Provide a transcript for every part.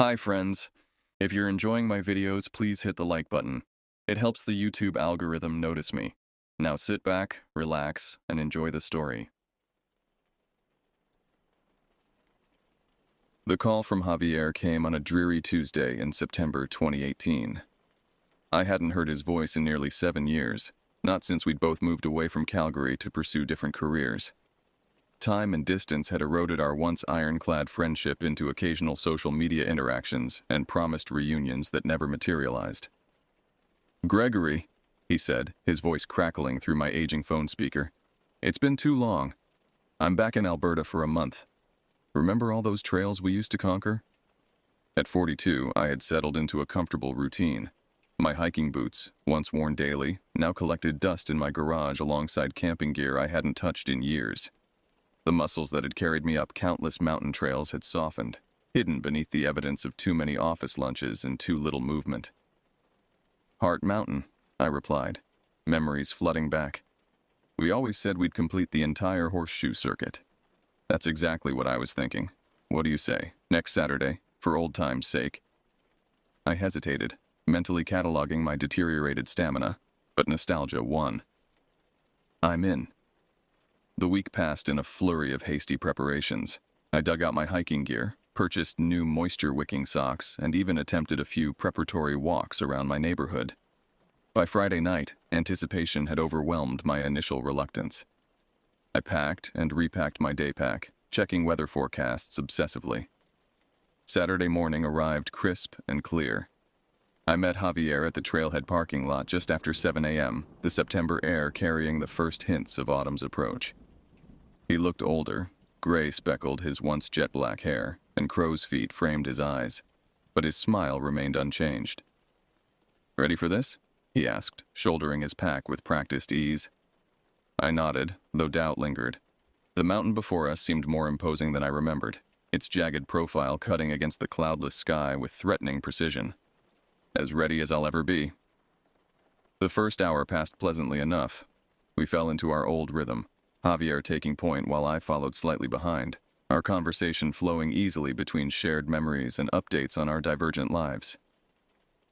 Hi friends. If you're enjoying my videos, please hit the like button. It helps the YouTube algorithm notice me. Now sit back, relax, and enjoy the story. The call from Javier came on a dreary Tuesday in September 2018. I hadn't heard his voice in nearly 7 years, not since we'd both moved away from Calgary to pursue different careers. Time and distance had eroded our once ironclad friendship into occasional social media interactions and promised reunions that never materialized. "Gregory," he said, his voice crackling through my aging phone speaker. "It's been too long. I'm back in Alberta for a month. Remember all those trails we used to conquer?" At 42, I had settled into a comfortable routine. My hiking boots, once worn daily, now collected dust in my garage alongside camping gear I hadn't touched in years. The muscles that had carried me up countless mountain trails had softened, hidden beneath the evidence of too many office lunches and too little movement. "Heart Mountain," I replied, memories flooding back. "We always said we'd complete the entire horseshoe circuit." "That's exactly what I was thinking. What do you say, next Saturday, for old time's sake?" I hesitated, mentally cataloging my deteriorated stamina, but nostalgia won. "I'm in." The week passed in a flurry of hasty preparations. I dug out my hiking gear, purchased new moisture-wicking socks, and even attempted a few preparatory walks around my neighborhood. By Friday night, anticipation had overwhelmed my initial reluctance. I packed and repacked my day pack, checking weather forecasts obsessively. Saturday morning arrived crisp and clear. I met Javier at the trailhead parking lot just after 7 a.m., the September air carrying the first hints of autumn's approach. He looked older, gray speckled his once jet-black hair, and crow's feet framed his eyes, but his smile remained unchanged. "Ready for this?" he asked, shouldering his pack with practiced ease. I nodded, though doubt lingered. The mountain before us seemed more imposing than I remembered, its jagged profile cutting against the cloudless sky with threatening precision. As ready as I'll ever be. The first hour passed pleasantly enough. We fell into our old rhythm, Javier taking point while I followed slightly behind, our conversation flowing easily between shared memories and updates on our divergent lives.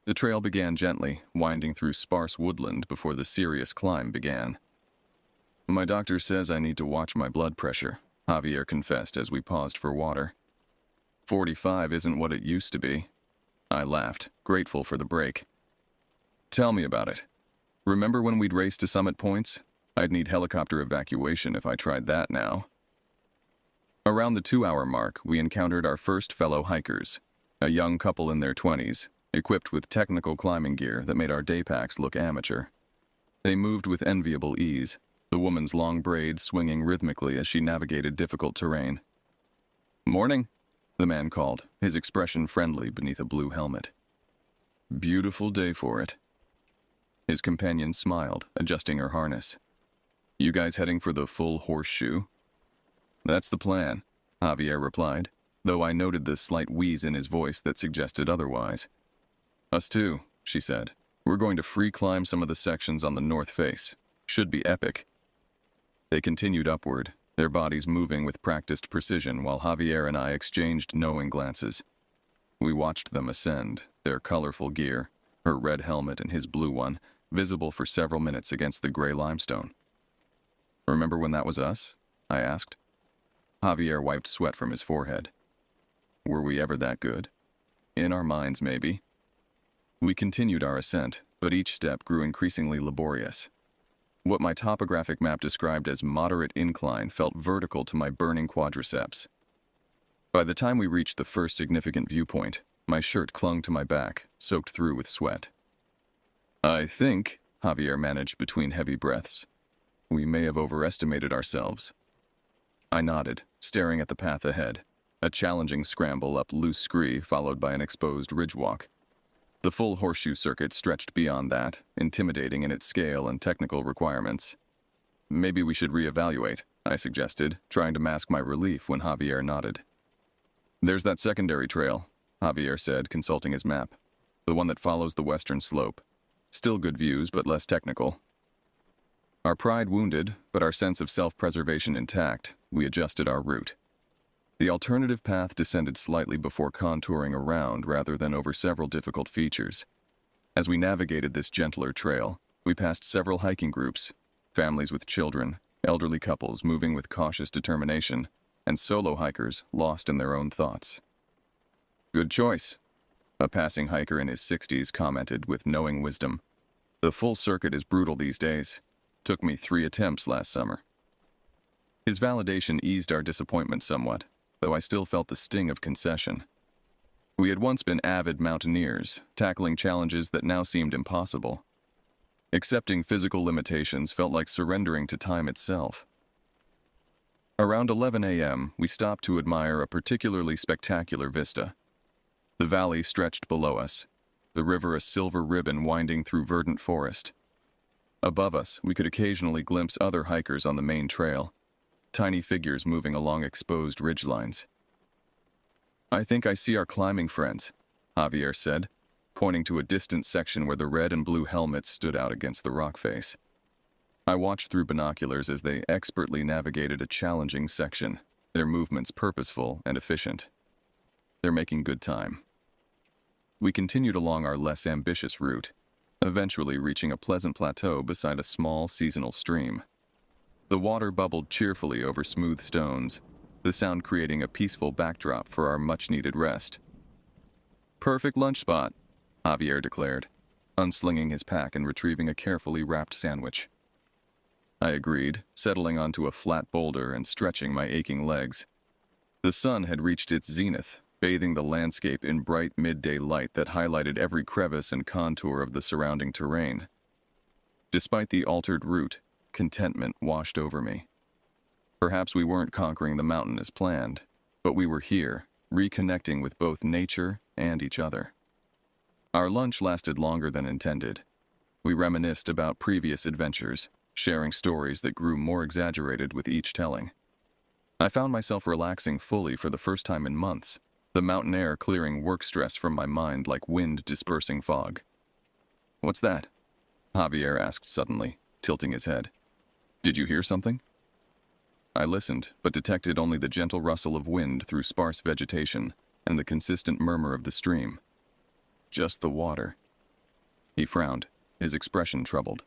The trail began gently, winding through sparse woodland before the serious climb began. "My doctor says I need to watch my blood pressure," Javier confessed as we paused for water. 45 isn't what it used to be." I laughed, grateful for the break. "Tell me about it. Remember when we'd race to summit points? I'd need helicopter evacuation if I tried that now." Around the 2-hour mark, we encountered our first fellow hikers, a young couple in their 20s, equipped with technical climbing gear that made our day packs look amateur. They moved with enviable ease, the woman's long braids swinging rhythmically as she navigated difficult terrain. "Morning," the man called, his expression friendly beneath a blue helmet. "Beautiful day for it." His companion smiled, adjusting her harness. "You guys heading for the full horseshoe?" "That's the plan," Javier replied, though I noted the slight wheeze in his voice that suggested otherwise. "Us too," she said. "We're going to free climb some of the sections on the north face. Should be epic." They continued upward, their bodies moving with practiced precision while Javier and I exchanged knowing glances. We watched them ascend, their colorful gear, her red helmet and his blue one, visible for several minutes against the gray limestone. "Remember when that was us?" I asked. Javier wiped sweat from his forehead. "Were we ever that good? In our minds, maybe." We continued our ascent, but each step grew increasingly laborious. What my topographic map described as moderate incline felt vertical to my burning quadriceps. By the time we reached the first significant viewpoint, my shirt clung to my back, soaked through with sweat. "I think," Javier managed between heavy breaths, "we may have overestimated ourselves." I nodded, staring at the path ahead, a challenging scramble up loose scree followed by an exposed ridgewalk. The full horseshoe circuit stretched beyond that, intimidating in its scale and technical requirements. "Maybe we should reevaluate," I suggested, trying to mask my relief when Javier nodded. "There's that secondary trail," Javier said, consulting his map. "The one that follows the western slope. Still good views, but less technical." Our pride wounded, but our sense of self-preservation intact, we adjusted our route. The alternative path descended slightly before contouring around rather than over several difficult features. As we navigated this gentler trail, we passed several hiking groups, families with children, elderly couples moving with cautious determination, and solo hikers lost in their own thoughts. "Good choice," a passing hiker in his 60s commented with knowing wisdom. "The full circuit is brutal these days. Took me 3 attempts last summer." His validation eased our disappointment somewhat, though I still felt the sting of concession. We had once been avid mountaineers, tackling challenges that now seemed impossible. Accepting physical limitations felt like surrendering to time itself. Around 11 a.m., we stopped to admire a particularly spectacular vista. The valley stretched below us, the river a silver ribbon winding through verdant forest. Above us, we could occasionally glimpse other hikers on the main trail, tiny figures moving along exposed ridgelines. "I think I see our climbing friends," Javier said, pointing to a distant section where the red and blue helmets stood out against the rock face. I watched through binoculars as they expertly navigated a challenging section, their movements purposeful and efficient. "They're making good time." We continued along our less ambitious route, eventually reaching a pleasant plateau beside a small seasonal stream. The water bubbled cheerfully over smooth stones, the sound creating a peaceful backdrop for our much-needed rest. "Perfect lunch spot," Javier declared, unslinging his pack and retrieving a carefully wrapped sandwich. I agreed, settling onto a flat boulder and stretching my aching legs. The sun had reached its zenith, bathing the landscape in bright midday light that highlighted every crevice and contour of the surrounding terrain. Despite the altered route, contentment washed over me. Perhaps we weren't conquering the mountain as planned, but we were here, reconnecting with both nature and each other. Our lunch lasted longer than intended. We reminisced about previous adventures, sharing stories that grew more exaggerated with each telling. I found myself relaxing fully for the first time in months, the mountain air clearing work stress from my mind like wind dispersing fog. "What's that?" Javier asked suddenly, tilting his head. "Did you hear something?" I listened, but detected only the gentle rustle of wind through sparse vegetation and the consistent murmur of the stream. "Just the water." He frowned, his expression troubled.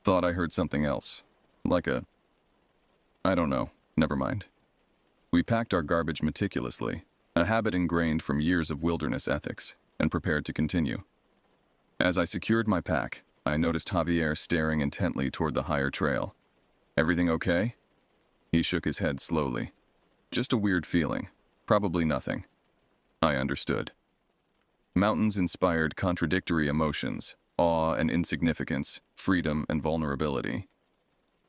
"Thought I heard something else. I don't know. Never mind." We packed our garbage meticulously, a habit ingrained from years of wilderness ethics, and prepared to continue. As I secured my pack, I noticed Javier staring intently toward the higher trail. "Everything okay?" He shook his head slowly. "Just a weird feeling. Probably nothing." I understood. Mountains inspired contradictory emotions, awe and insignificance, freedom and vulnerability.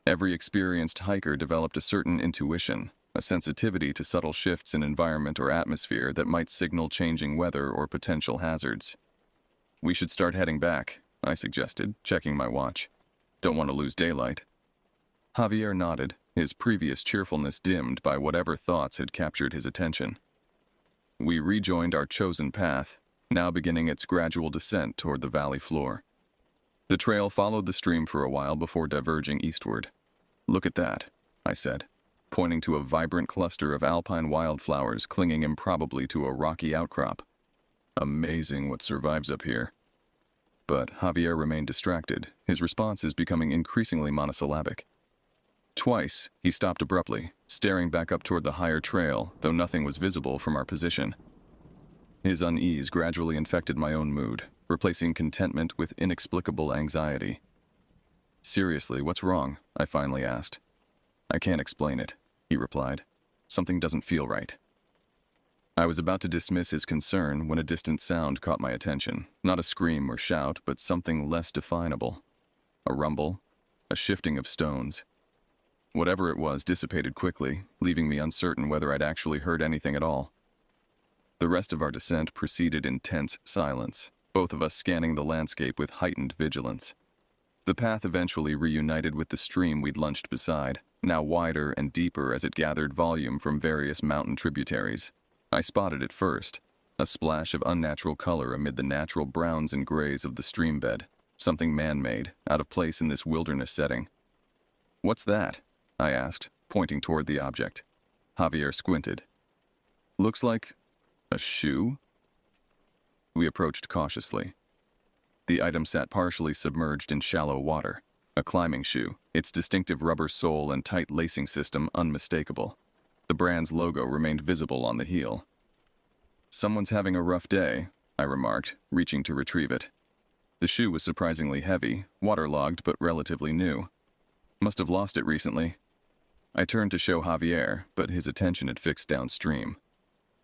Every experienced hiker developed a certain intuition, a sensitivity to subtle shifts in environment or atmosphere that might signal changing weather or potential hazards. "We should start heading back," I suggested, checking my watch. "Don't want to lose daylight." Javier nodded, his previous cheerfulness dimmed by whatever thoughts had captured his attention. We rejoined our chosen path, now beginning its gradual descent toward the valley floor. The trail followed the stream for a while before diverging eastward. "Look at that," I said, pointing to a vibrant cluster of alpine wildflowers clinging improbably to a rocky outcrop. "Amazing what survives up here." But Javier remained distracted, his responses becoming increasingly monosyllabic. Twice, he stopped abruptly, staring back up toward the higher trail, though nothing was visible from our position. His unease gradually infected my own mood, replacing contentment with inexplicable anxiety. "Seriously, what's wrong?" I finally asked. "I can't explain it," he replied. "Something doesn't feel right." I was about to dismiss his concern when a distant sound caught my attention, not a scream or shout, but something less definable. A rumble, a shifting of stones. Whatever it was dissipated quickly, leaving me uncertain whether I'd actually heard anything at all. The rest of our descent proceeded in tense silence, both of us scanning the landscape with heightened vigilance. The path eventually reunited with the stream we'd lunched beside, now wider and deeper as it gathered volume from various mountain tributaries. I spotted it first, a splash of unnatural color amid the natural browns and grays of the stream bed, something man-made, out of place in this wilderness setting. "What's that?" I asked, pointing toward the object. Javier squinted, Looks like a shoe? We approached cautiously. The item sat partially submerged in shallow water. A climbing shoe, its distinctive rubber sole and tight lacing system unmistakable. The brand's logo remained visible on the heel. Someone's having a rough day, I remarked, reaching to retrieve it. The shoe was surprisingly heavy, waterlogged but relatively new. Must have lost it recently. I turned to show Javier, but his attention had fixed downstream.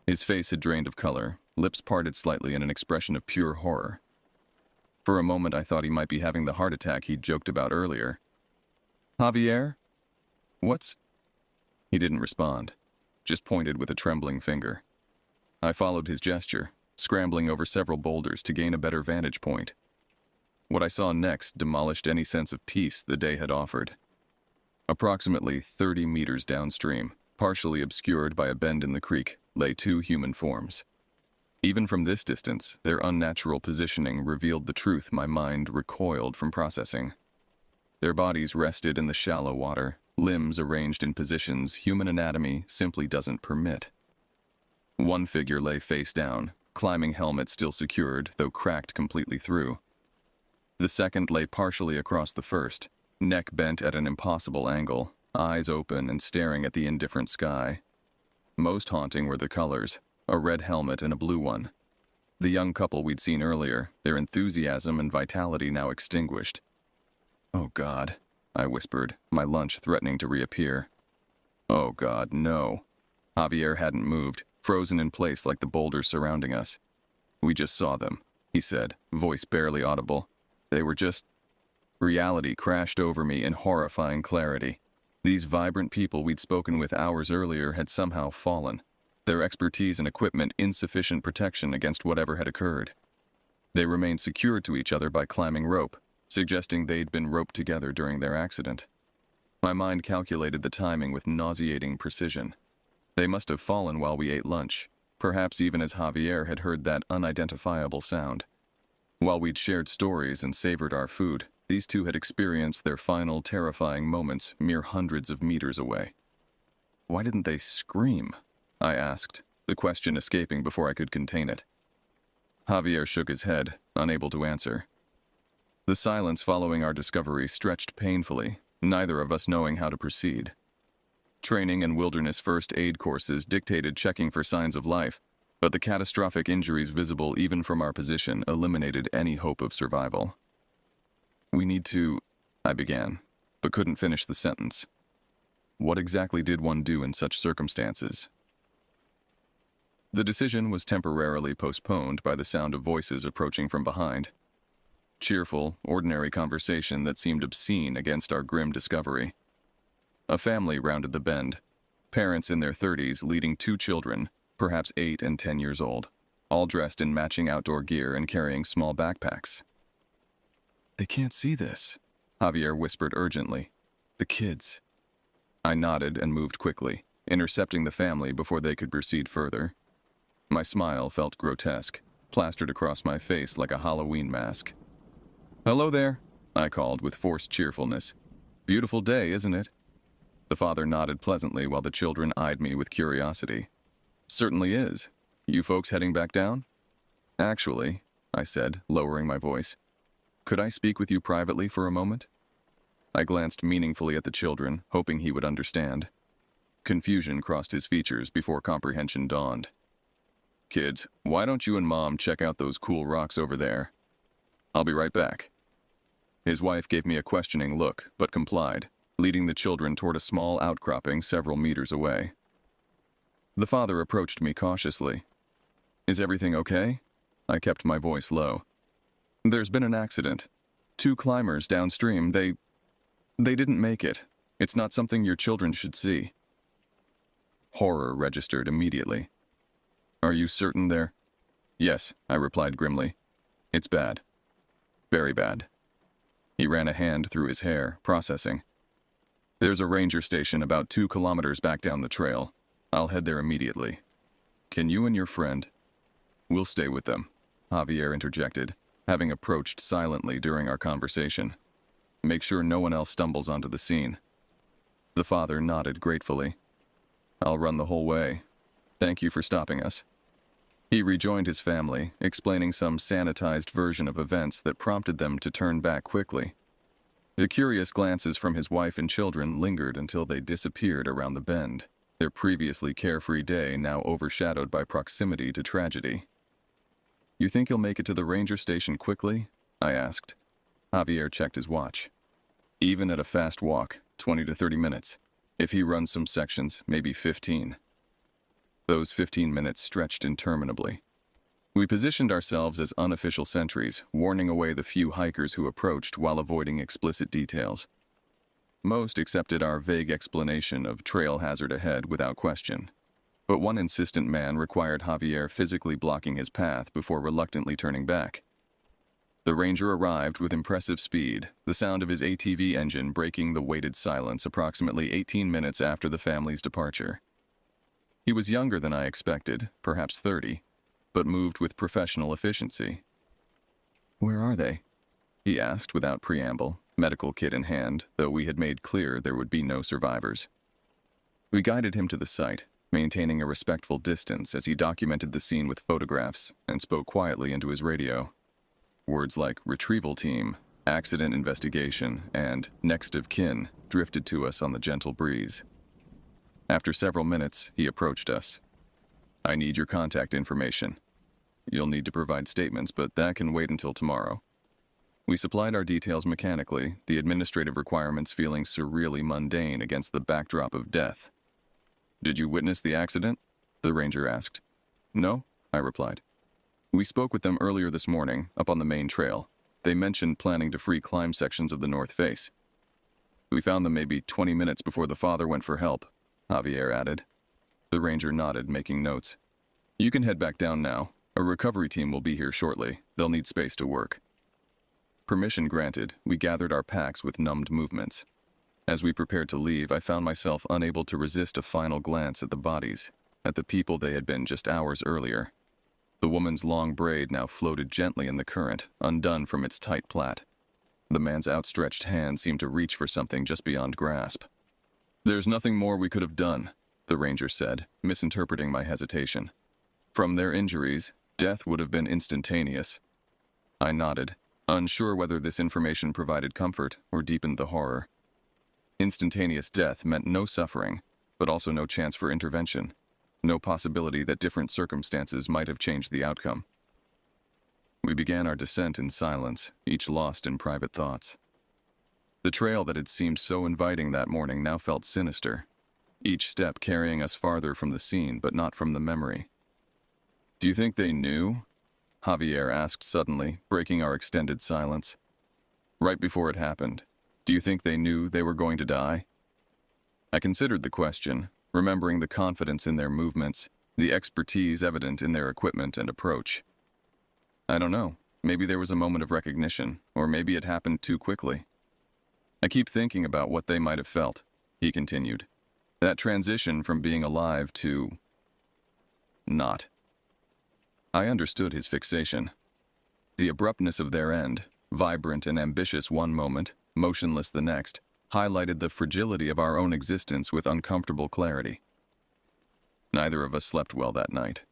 His face had drained of color, lips parted slightly in an expression of pure horror. For a moment I thought he might be having the heart attack he'd joked about earlier. Javier? What's... He didn't respond, just pointed with a trembling finger. I followed his gesture, scrambling over several boulders to gain a better vantage point. What I saw next demolished any sense of peace the day had offered. Approximately 30 meters downstream, partially obscured by a bend in the creek, lay two human forms. Even from this distance, their unnatural positioning revealed the truth my mind recoiled from processing. Their bodies rested in the shallow water, limbs arranged in positions human anatomy simply doesn't permit. One figure lay face down, climbing helmet still secured, though cracked completely through. The second lay partially across the first, neck bent at an impossible angle, eyes open and staring at the indifferent sky. Most haunting were the colors, a red helmet and a blue one. The young couple we'd seen earlier, their enthusiasm and vitality now extinguished. "Oh God," I whispered, my lunch threatening to reappear. "Oh God, no." Javier hadn't moved, frozen in place like the boulders surrounding us. "We just saw them," he said, voice barely audible. "They were just..." Reality crashed over me in horrifying clarity. These vibrant people we'd spoken with hours earlier had somehow fallen, their expertise and equipment insufficient protection against whatever had occurred. They remained secured to each other by climbing rope, suggesting they'd been roped together during their accident. My mind calculated the timing with nauseating precision. They must have fallen while we ate lunch, perhaps even as Javier had heard that unidentifiable sound. While we'd shared stories and savored our food, these two had experienced their final terrifying moments mere hundreds of meters away. "Why didn't they scream?" I asked, the question escaping before I could contain it. Javier shook his head, unable to answer. The silence following our discovery stretched painfully, neither of us knowing how to proceed. Training and wilderness first aid courses dictated checking for signs of life, but the catastrophic injuries visible even from our position eliminated any hope of survival. "We need to..." I began, but couldn't finish the sentence. What exactly did one do in such circumstances? The decision was temporarily postponed by the sound of voices approaching from behind. Cheerful, ordinary conversation that seemed obscene against our grim discovery. A family rounded the bend, parents in their 30s leading two children, perhaps 8 and 10 years old, all dressed in matching outdoor gear and carrying small backpacks. "They can't see this," Javier whispered urgently. "The kids." I nodded and moved quickly, intercepting the family before they could proceed further. My smile felt grotesque, plastered across my face like a Halloween mask. "Hello there," I called with forced cheerfulness. "Beautiful day, isn't it?" The father nodded pleasantly while the children eyed me with curiosity. "Certainly is. You folks heading back down?" "Actually," I said, lowering my voice, "could I speak with you privately for a moment?" I glanced meaningfully at the children, hoping he would understand. Confusion crossed his features before comprehension dawned. "Kids, why don't you and Mom check out those cool rocks over there? I'll be right back." His wife gave me a questioning look, but complied, leading the children toward a small outcropping several meters away. The father approached me cautiously. "Is everything okay?" I kept my voice low. "There's been an accident. 2 climbers downstream, they didn't make it. It's not something your children should see." Horror registered immediately. "Are you certain they're..." "Yes," I replied grimly. "It's bad. Very bad." He ran a hand through his hair, processing. "There's a ranger station about 2 kilometers back down the trail. I'll head there immediately. Can you and your friend..." "We'll stay with them," Javier interjected, having approached silently during our conversation. "Make sure no one else stumbles onto the scene." The father nodded gratefully. "I'll run the whole way." Thank you for stopping us. He rejoined his family, explaining some sanitized version of events that prompted them to turn back quickly. The curious glances from his wife and children lingered until they disappeared around the bend, their previously carefree day now overshadowed by proximity to tragedy. You think he'll make it to the ranger station quickly? I asked. Javier checked his watch. Even at a fast walk, 20 to 30 minutes. If he runs some sections, maybe 15. Those 15 minutes stretched interminably. We positioned ourselves as unofficial sentries, warning away the few hikers who approached while avoiding explicit details. Most accepted our vague explanation of trail hazard ahead without question. But one insistent man required Javier physically blocking his path before reluctantly turning back. The ranger arrived with impressive speed, the sound of his ATV engine breaking the weighted silence approximately 18 minutes after the family's departure. He was younger than I expected, perhaps 30, but moved with professional efficiency. "Where are they?" he asked without preamble, medical kit in hand, though we had made clear there would be no survivors. We guided him to the site, maintaining a respectful distance as he documented the scene with photographs and spoke quietly into his radio. Words like retrieval team, accident investigation, and next of kin drifted to us on the gentle breeze. After several minutes, he approached us. "I need your contact information. You'll need to provide statements, but that can wait until tomorrow." We supplied our details mechanically, the administrative requirements feeling surreally mundane against the backdrop of death. "Did you witness the accident?" the ranger asked. "No," I replied. "We spoke with them earlier this morning, up on the main trail. They mentioned planning to free climb sections of the north face. We found them maybe 20 minutes before the father went for help," Javier added. The ranger nodded, making notes. "You can head back down now. A recovery team will be here shortly. They'll need space to work." Permission granted, we gathered our packs with numbed movements. As we prepared to leave, I found myself unable to resist a final glance at the bodies, at the people they had been just hours earlier. The woman's long braid now floated gently in the current, undone from its tight plait. The man's outstretched hand seemed to reach for something just beyond grasp. "There's nothing more we could have done," the ranger said, misinterpreting my hesitation. "From their injuries, death would have been instantaneous." I nodded, unsure whether this information provided comfort or deepened the horror. Instantaneous death meant no suffering, but also no chance for intervention, no possibility that different circumstances might have changed the outcome. We began our descent in silence, each lost in private thoughts. The trail that had seemed so inviting that morning now felt sinister, each step carrying us farther from the scene but not from the memory. "Do you think they knew?" Javier asked suddenly, breaking our extended silence. "Right before it happened, do you think they knew they were going to die?" I considered the question, remembering the confidence in their movements, the expertise evident in their equipment and approach. "I don't know. Maybe there was a moment of recognition, or maybe it happened too quickly. I keep thinking about what they might have felt," he continued. "That transition from being alive to not." I understood his fixation. The abruptness of their end, vibrant and ambitious one moment, motionless the next, highlighted the fragility of our own existence with uncomfortable clarity. Neither of us slept well that night.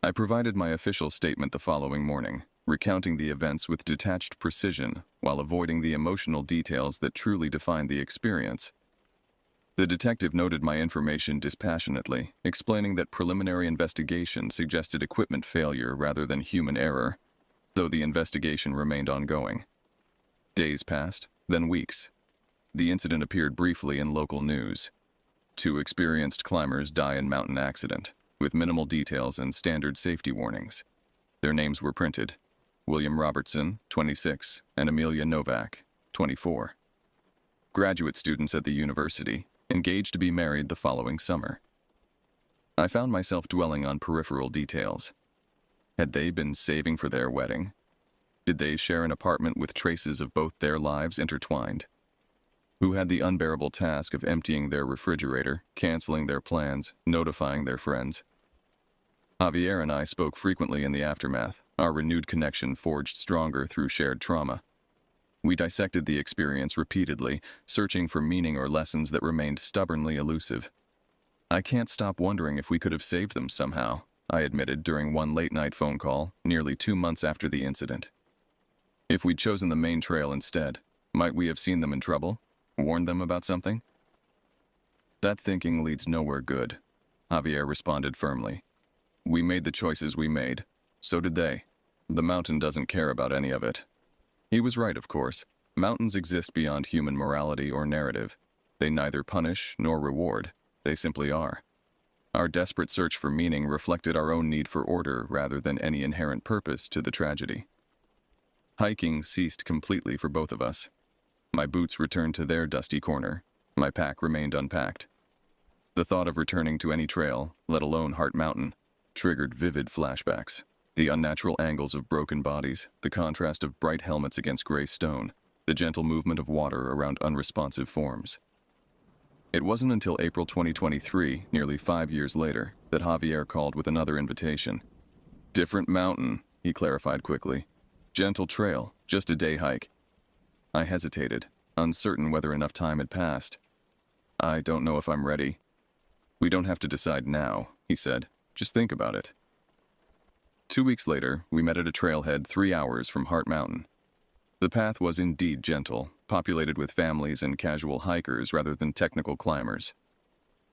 I provided my official statement the following morning, recounting the events with detached precision while avoiding the emotional details that truly defined the experience. The detective noted my information dispassionately, explaining that preliminary investigation suggested equipment failure rather than human error, though the investigation remained ongoing. Days passed, then weeks. The incident appeared briefly in local news. 2 experienced climbers die in mountain accident, with minimal details and standard safety warnings. Their names were printed: William Robertson, 26, and Amelia Novak, 24. Graduate students at the university, engaged to be married the following summer. I found myself dwelling on peripheral details. Had they been saving for their wedding? Did they share an apartment with traces of both their lives intertwined? Who had the unbearable task of emptying their refrigerator, canceling their plans, notifying their friends? Javier and I spoke frequently in the aftermath, our renewed connection forged stronger through shared trauma. We dissected the experience repeatedly, searching for meaning or lessons that remained stubbornly elusive. I can't stop wondering if we could have saved them somehow, I admitted during one late-night phone call, nearly 2 months after the incident. If we'd chosen the main trail instead, might we have seen them in trouble? Warned them about something? That thinking leads nowhere good, Javier responded firmly. We made the choices we made. So did they. The mountain doesn't care about any of it. He was right, of course. Mountains exist beyond human morality or narrative. They neither punish nor reward. They simply are. Our desperate search for meaning reflected our own need for order rather than any inherent purpose to the tragedy. Hiking ceased completely for both of us. My boots returned to their dusty corner. My pack remained unpacked. The thought of returning to any trail, let alone Heart Mountain, triggered vivid flashbacks. The unnatural angles of broken bodies, the contrast of bright helmets against gray stone, the gentle movement of water around unresponsive forms. It wasn't until April 2023, nearly 5 years later, that Javier called with another invitation. Different mountain, he clarified quickly. Gentle trail, just a day hike. I hesitated, uncertain whether enough time had passed. I don't know if I'm ready. We don't have to decide now, he said. Just think about it. 2 weeks later, we met at a trailhead 3 hours from Heart Mountain. The path was indeed gentle, populated with families and casual hikers rather than technical climbers.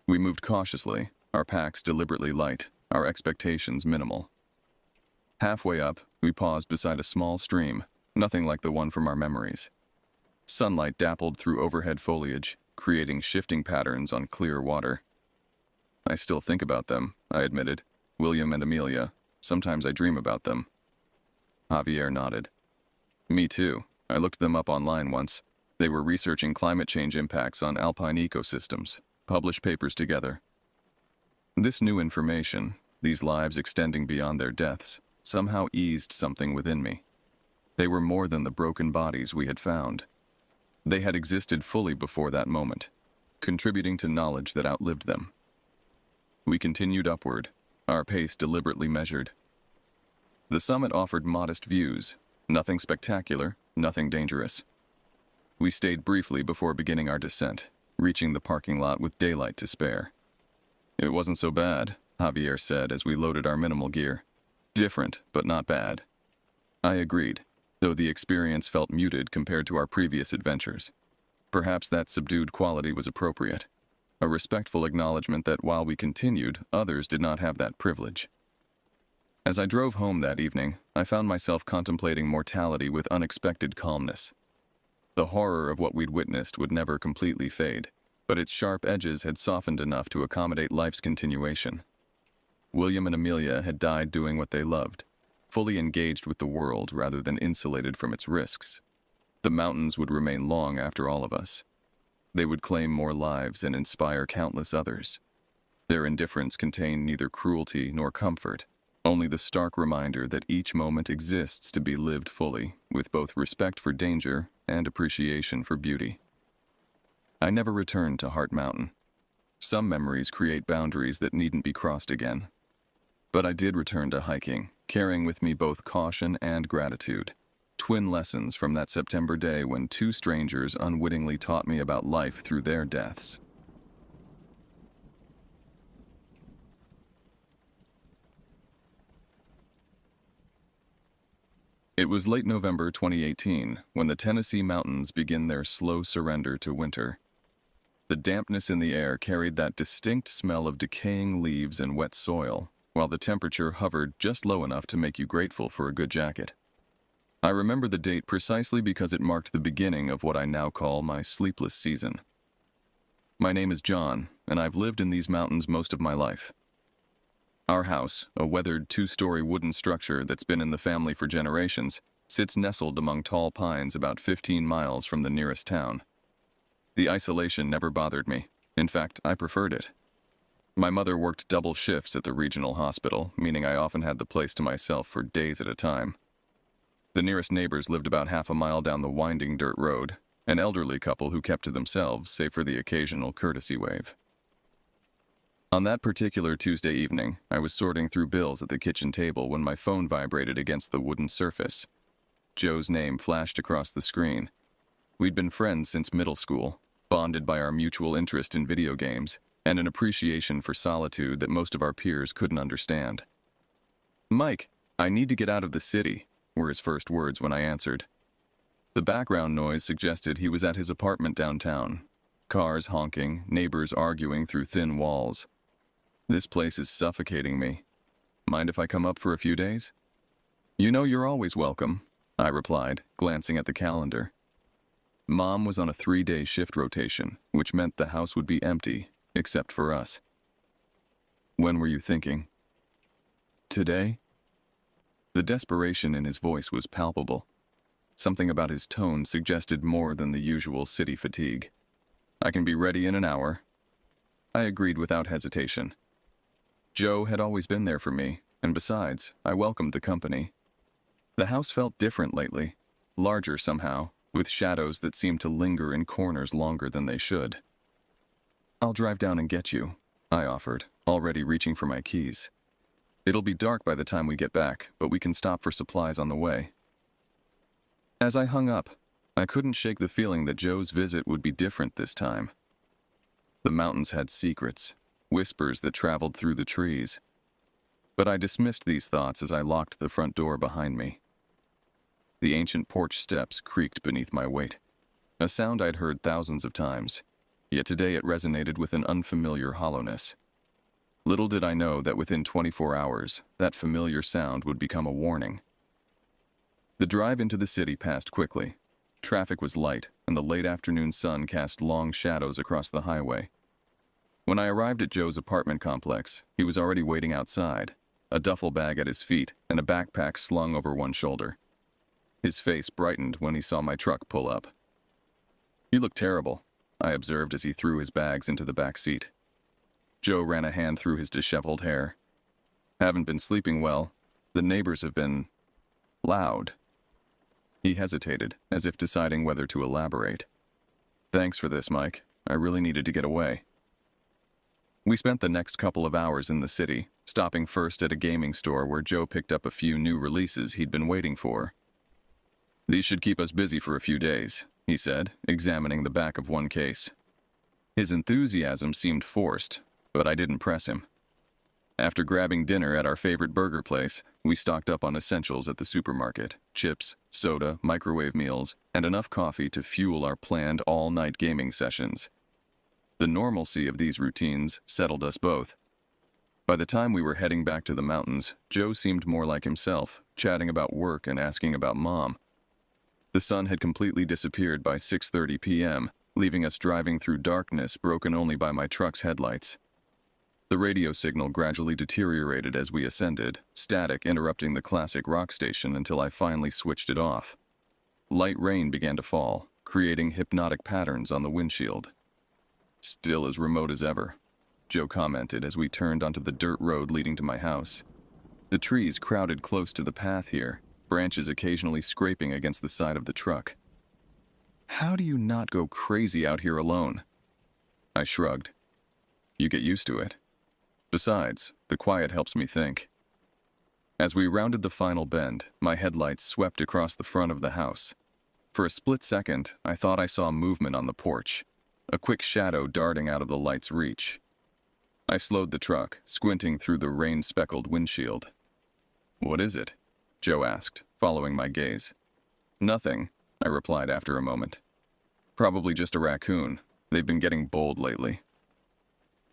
We moved cautiously, our packs deliberately light, our expectations minimal. Halfway up, we paused beside a small stream, nothing like the one from our memories. Sunlight dappled through overhead foliage, creating shifting patterns on clear water. I still think about them, I admitted. William and Amelia. Sometimes I dream about them. Javier nodded. Me too. I looked them up online once. They were researching climate change impacts on alpine ecosystems, published papers together. This new information, these lives extending beyond their deaths, somehow eased something within me. They were more than the broken bodies we had found. They had existed fully before that moment, contributing to knowledge that outlived them. We continued upward, our pace deliberately measured. The summit offered modest views, nothing spectacular, nothing dangerous. We stayed briefly before beginning our descent, reaching the parking lot with daylight to spare. It wasn't so bad, Javier said as we loaded our minimal gear. Different, but not bad. I agreed, though the experience felt muted compared to our previous adventures. Perhaps that subdued quality was appropriate, a respectful acknowledgement that while we continued, others did not have that privilege. As I drove home that evening, I found myself contemplating mortality with unexpected calmness. The horror of what we'd witnessed would never completely fade, but its sharp edges had softened enough to accommodate life's continuation. William and Amelia had died doing what they loved, fully engaged with the world rather than insulated from its risks. The mountains would remain long after all of us. They would claim more lives and inspire countless others. Their indifference contained neither cruelty nor comfort, only the stark reminder that each moment exists to be lived fully, with both respect for danger and appreciation for beauty. I never returned to Heart Mountain. Some memories create boundaries that needn't be crossed again. But I did return to hiking, carrying with me both caution and gratitude. Twin lessons from that September day when two strangers unwittingly taught me about life through their deaths. It was late November 2018 when the Tennessee mountains begin their slow surrender to winter. The dampness in the air carried that distinct smell of decaying leaves and wet soil, while the temperature hovered just low enough to make you grateful for a good jacket. I remember the date precisely because it marked the beginning of what I now call my sleepless season. My name is John, and I've lived in these mountains most of my life. Our house, a weathered 2-story wooden structure that's been in the family for generations, sits nestled among tall pines about 15 miles from the nearest town. The isolation never bothered me. In fact, I preferred it. My mother worked double shifts at the regional hospital, meaning I often had the place to myself for days at a time. The nearest neighbors lived about half a mile down the winding dirt road, an elderly couple who kept to themselves, save for the occasional courtesy wave. On that particular Tuesday evening, I was sorting through bills at the kitchen table when my phone vibrated against the wooden surface. Joe's name flashed across the screen. We'd been friends since middle school, bonded by our mutual interest in video games, and an appreciation for solitude that most of our peers couldn't understand. "Mike, I need to get out of the city," were his first words when I answered. The background noise suggested he was at his apartment downtown. Cars honking, neighbors arguing through thin walls. "This place is suffocating me. Mind if I come up for a few days?" "You know you're always welcome," I replied, glancing at the calendar. Mom was on a 3-day shift rotation, which meant the house would be empty, except for us. "When were you thinking?" "Today?" The desperation in his voice was palpable. Something about his tone suggested more than the usual city fatigue. "I can be ready in an hour." I agreed without hesitation. Joe had always been there for me, and besides, I welcomed the company. The house felt different lately, larger somehow, with shadows that seemed to linger in corners longer than they should. "I'll drive down and get you," I offered, already reaching for my keys. "It'll be dark by the time we get back, but we can stop for supplies on the way." As I hung up, I couldn't shake the feeling that Joe's visit would be different this time. The mountains had secrets, whispers that traveled through the trees. But I dismissed these thoughts as I locked the front door behind me. The ancient porch steps creaked beneath my weight, a sound I'd heard thousands of times, yet today it resonated with an unfamiliar hollowness. Little did I know that within 24 hours, that familiar sound would become a warning. The drive into the city passed quickly. Traffic was light, and the late afternoon sun cast long shadows across the highway. When I arrived at Joe's apartment complex, he was already waiting outside, a duffel bag at his feet and a backpack slung over one shoulder. His face brightened when he saw my truck pull up. "You look terrible," I observed as he threw his bags into the back seat. Joe ran a hand through his disheveled hair. "Haven't been sleeping well. The neighbors have been loud." He hesitated, as if deciding whether to elaborate. "Thanks for this, Mike. I really needed to get away." We spent the next couple of hours in the city, stopping first at a gaming store where Joe picked up a few new releases he'd been waiting for. "These should keep us busy for a few days," he said, examining the back of one case. His enthusiasm seemed forced, but I didn't press him. After grabbing dinner at our favorite burger place, we stocked up on essentials at the supermarket: chips, soda, microwave meals, and enough coffee to fuel our planned all-night gaming sessions. The normalcy of these routines settled us both. By the time we were heading back to the mountains, Joe seemed more like himself, chatting about work and asking about Mom. The sun had completely disappeared by 6:30 p.m., leaving us driving through darkness broken only by my truck's headlights. The radio signal gradually deteriorated as we ascended, static interrupting the classic rock station until I finally switched it off. Light rain began to fall, creating hypnotic patterns on the windshield. "Still as remote as ever," Joe commented as we turned onto the dirt road leading to my house. The trees crowded close to the path here, branches occasionally scraping against the side of the truck. "How do you not go crazy out here alone?" I shrugged. "You get used to it. Besides, the quiet helps me think." As we rounded the final bend, my headlights swept across the front of the house. For a split second, I thought I saw movement on the porch, a quick shadow darting out of the light's reach. I slowed the truck, squinting through the rain-speckled windshield. "What is it?" Joe asked, following my gaze. "Nothing," I replied after a moment. "Probably just a raccoon. They've been getting bold lately."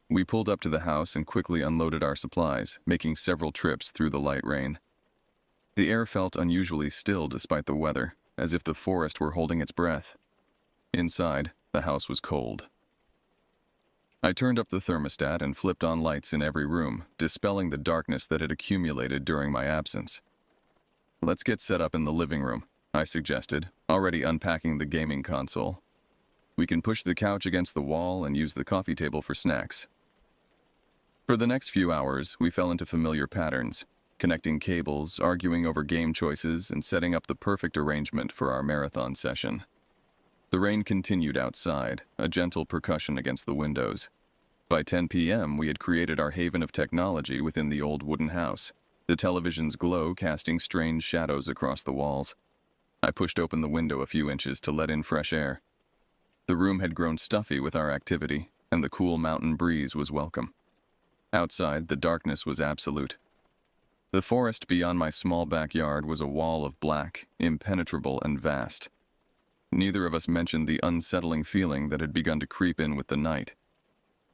We pulled up to the house and quickly unloaded our supplies, making several trips through the light rain. The air felt unusually still despite the weather, as if the forest were holding its breath. Inside, the house was cold. I turned up the thermostat and flipped on lights in every room, dispelling the darkness that had accumulated during my absence. "Let's get set up in the living room," I suggested, already unpacking the gaming console. "We can push the couch against the wall and use the coffee table for snacks." For the next few hours, we fell into familiar patterns, connecting cables, arguing over game choices, and setting up the perfect arrangement for our marathon session. The rain continued outside, a gentle percussion against the windows. By 10 p.m., we had created our haven of technology within the old wooden house, the television's glow casting strange shadows across the walls. I pushed open the window a few inches to let in fresh air. The room had grown stuffy with our activity, and the cool mountain breeze was welcome. Outside, the darkness was absolute. The forest beyond my small backyard was a wall of black, impenetrable, and vast. Neither of us mentioned the unsettling feeling that had begun to creep in with the night.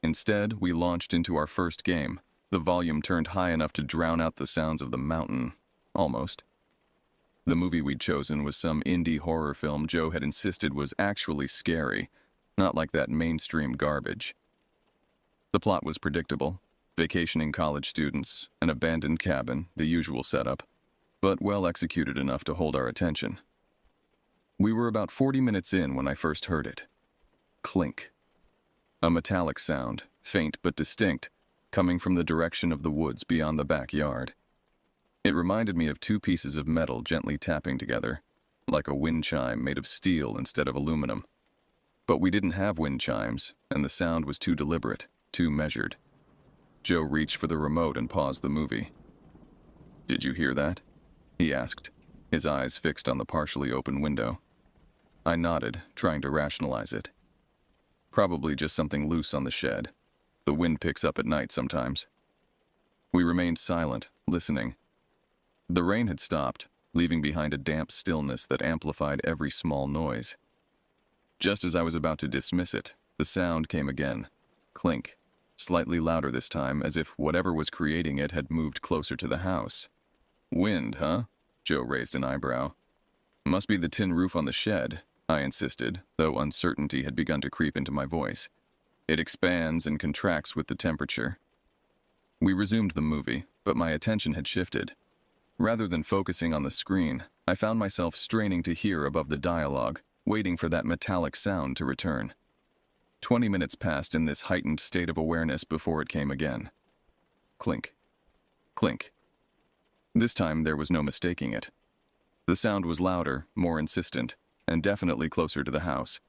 Instead, we launched into our first game, the volume turned high enough to drown out the sounds of the mountain. Almost. The movie we'd chosen was some indie horror film Joe had insisted was actually scary, not like that mainstream garbage. The plot was predictable. Vacationing college students, an abandoned cabin, the usual setup, but well executed enough to hold our attention. We were about 40 minutes in when I first heard it. Clink. A metallic sound, faint but distinct, coming from the direction of the woods beyond the backyard. It reminded me of two pieces of metal gently tapping together, like a wind chime made of steel instead of aluminum. But we didn't have wind chimes, and the sound was too deliberate, too measured. Joe reached for the remote and paused the movie. "Did you hear that?" he asked, his eyes fixed on the partially open window. I nodded, trying to rationalize it. Probably just something loose on the shed. The wind picks up at night sometimes. We remained silent, listening. The rain had stopped, leaving behind a damp stillness that amplified every small noise. Just as I was about to dismiss it, the sound came again. Clink. Slightly louder this time, as if whatever was creating it had moved closer to the house. "Wind, huh?" Joe raised an eyebrow. "Must be the tin roof on the shed," I insisted, though uncertainty had begun to creep into my voice. "It expands and contracts with the temperature." We resumed the movie, but my attention had shifted. Rather than focusing on the screen, I found myself straining to hear above the dialogue, waiting for that metallic sound to return. 20 minutes passed in this heightened state of awareness before it came again. Clink. Clink. This time there was no mistaking it. The sound was louder, more insistent, and definitely closer to the house.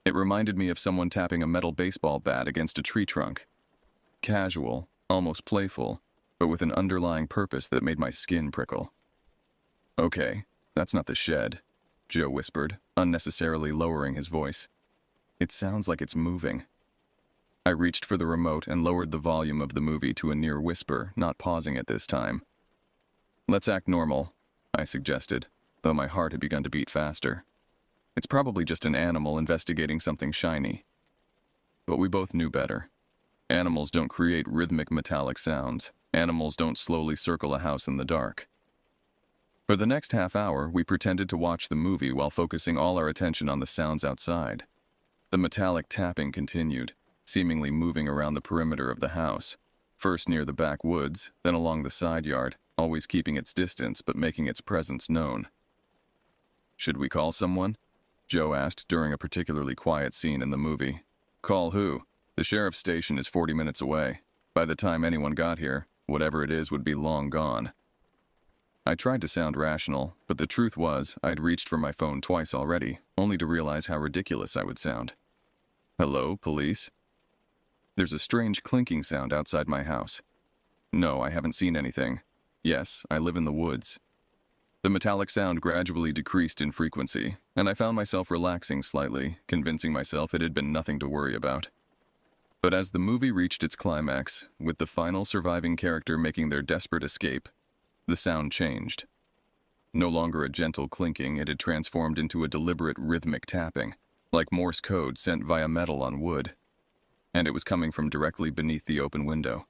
It reminded me of someone tapping a metal baseball bat against a tree trunk. Casual, almost playful, but with an underlying purpose that made my skin prickle. "Okay, that's not the shed," Joe whispered, unnecessarily lowering his voice. "It sounds like it's moving." I reached for the remote and lowered the volume of the movie to a near whisper, not pausing it this time. "Let's act normal," I suggested, though my heart had begun to beat faster. It's probably just an animal investigating something shiny. But we both knew better. Animals don't create rhythmic metallic sounds. Animals don't slowly circle a house in the dark. For the next half hour, we pretended to watch the movie while focusing all our attention on the sounds outside. The metallic tapping continued, seemingly moving around the perimeter of the house, first near the backwoods, then along the side yard, always keeping its distance but making its presence known. "Should we call someone?" Joe asked during a particularly quiet scene in the movie. "Call who? The sheriff's station is 40 minutes away. By the time anyone got here, whatever it is would be long gone." I tried to sound rational, but the truth was I'd reached for my phone twice already, only to realize how ridiculous I would sound. "Hello, police?" There's a strange clinking sound outside my house. No, I haven't seen anything. Yes, I live in the woods. The metallic sound gradually decreased in frequency, and I found myself relaxing slightly, convincing myself it had been nothing to worry about. But as the movie reached its climax, with the final surviving character making their desperate escape, the sound changed. No longer a gentle clinking, it had transformed into a deliberate rhythmic tapping, like Morse code sent via metal on wood. And it was coming from directly beneath the open window.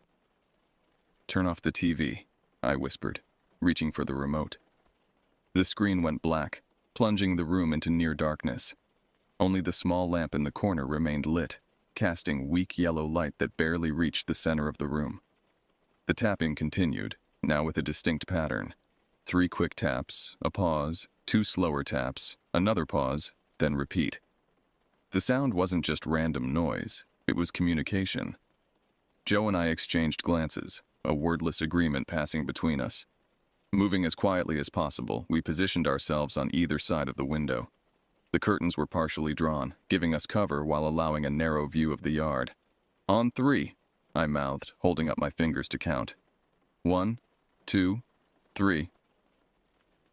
"Turn off the TV," I whispered, reaching for the remote. The screen went black, plunging the room into near darkness. Only the small lamp in the corner remained lit, casting weak yellow light that barely reached the center of the room. The tapping continued, now with a distinct pattern. 3 quick taps, a pause, 2 slower taps, another pause, then repeat. The sound wasn't just random noise, it was communication. Joe and I exchanged glances, a wordless agreement passing between us. Moving as quietly as possible, we positioned ourselves on either side of the window. The curtains were partially drawn, giving us cover while allowing a narrow view of the yard. "On 3, I mouthed, holding up my fingers to count. 1, 2, 3.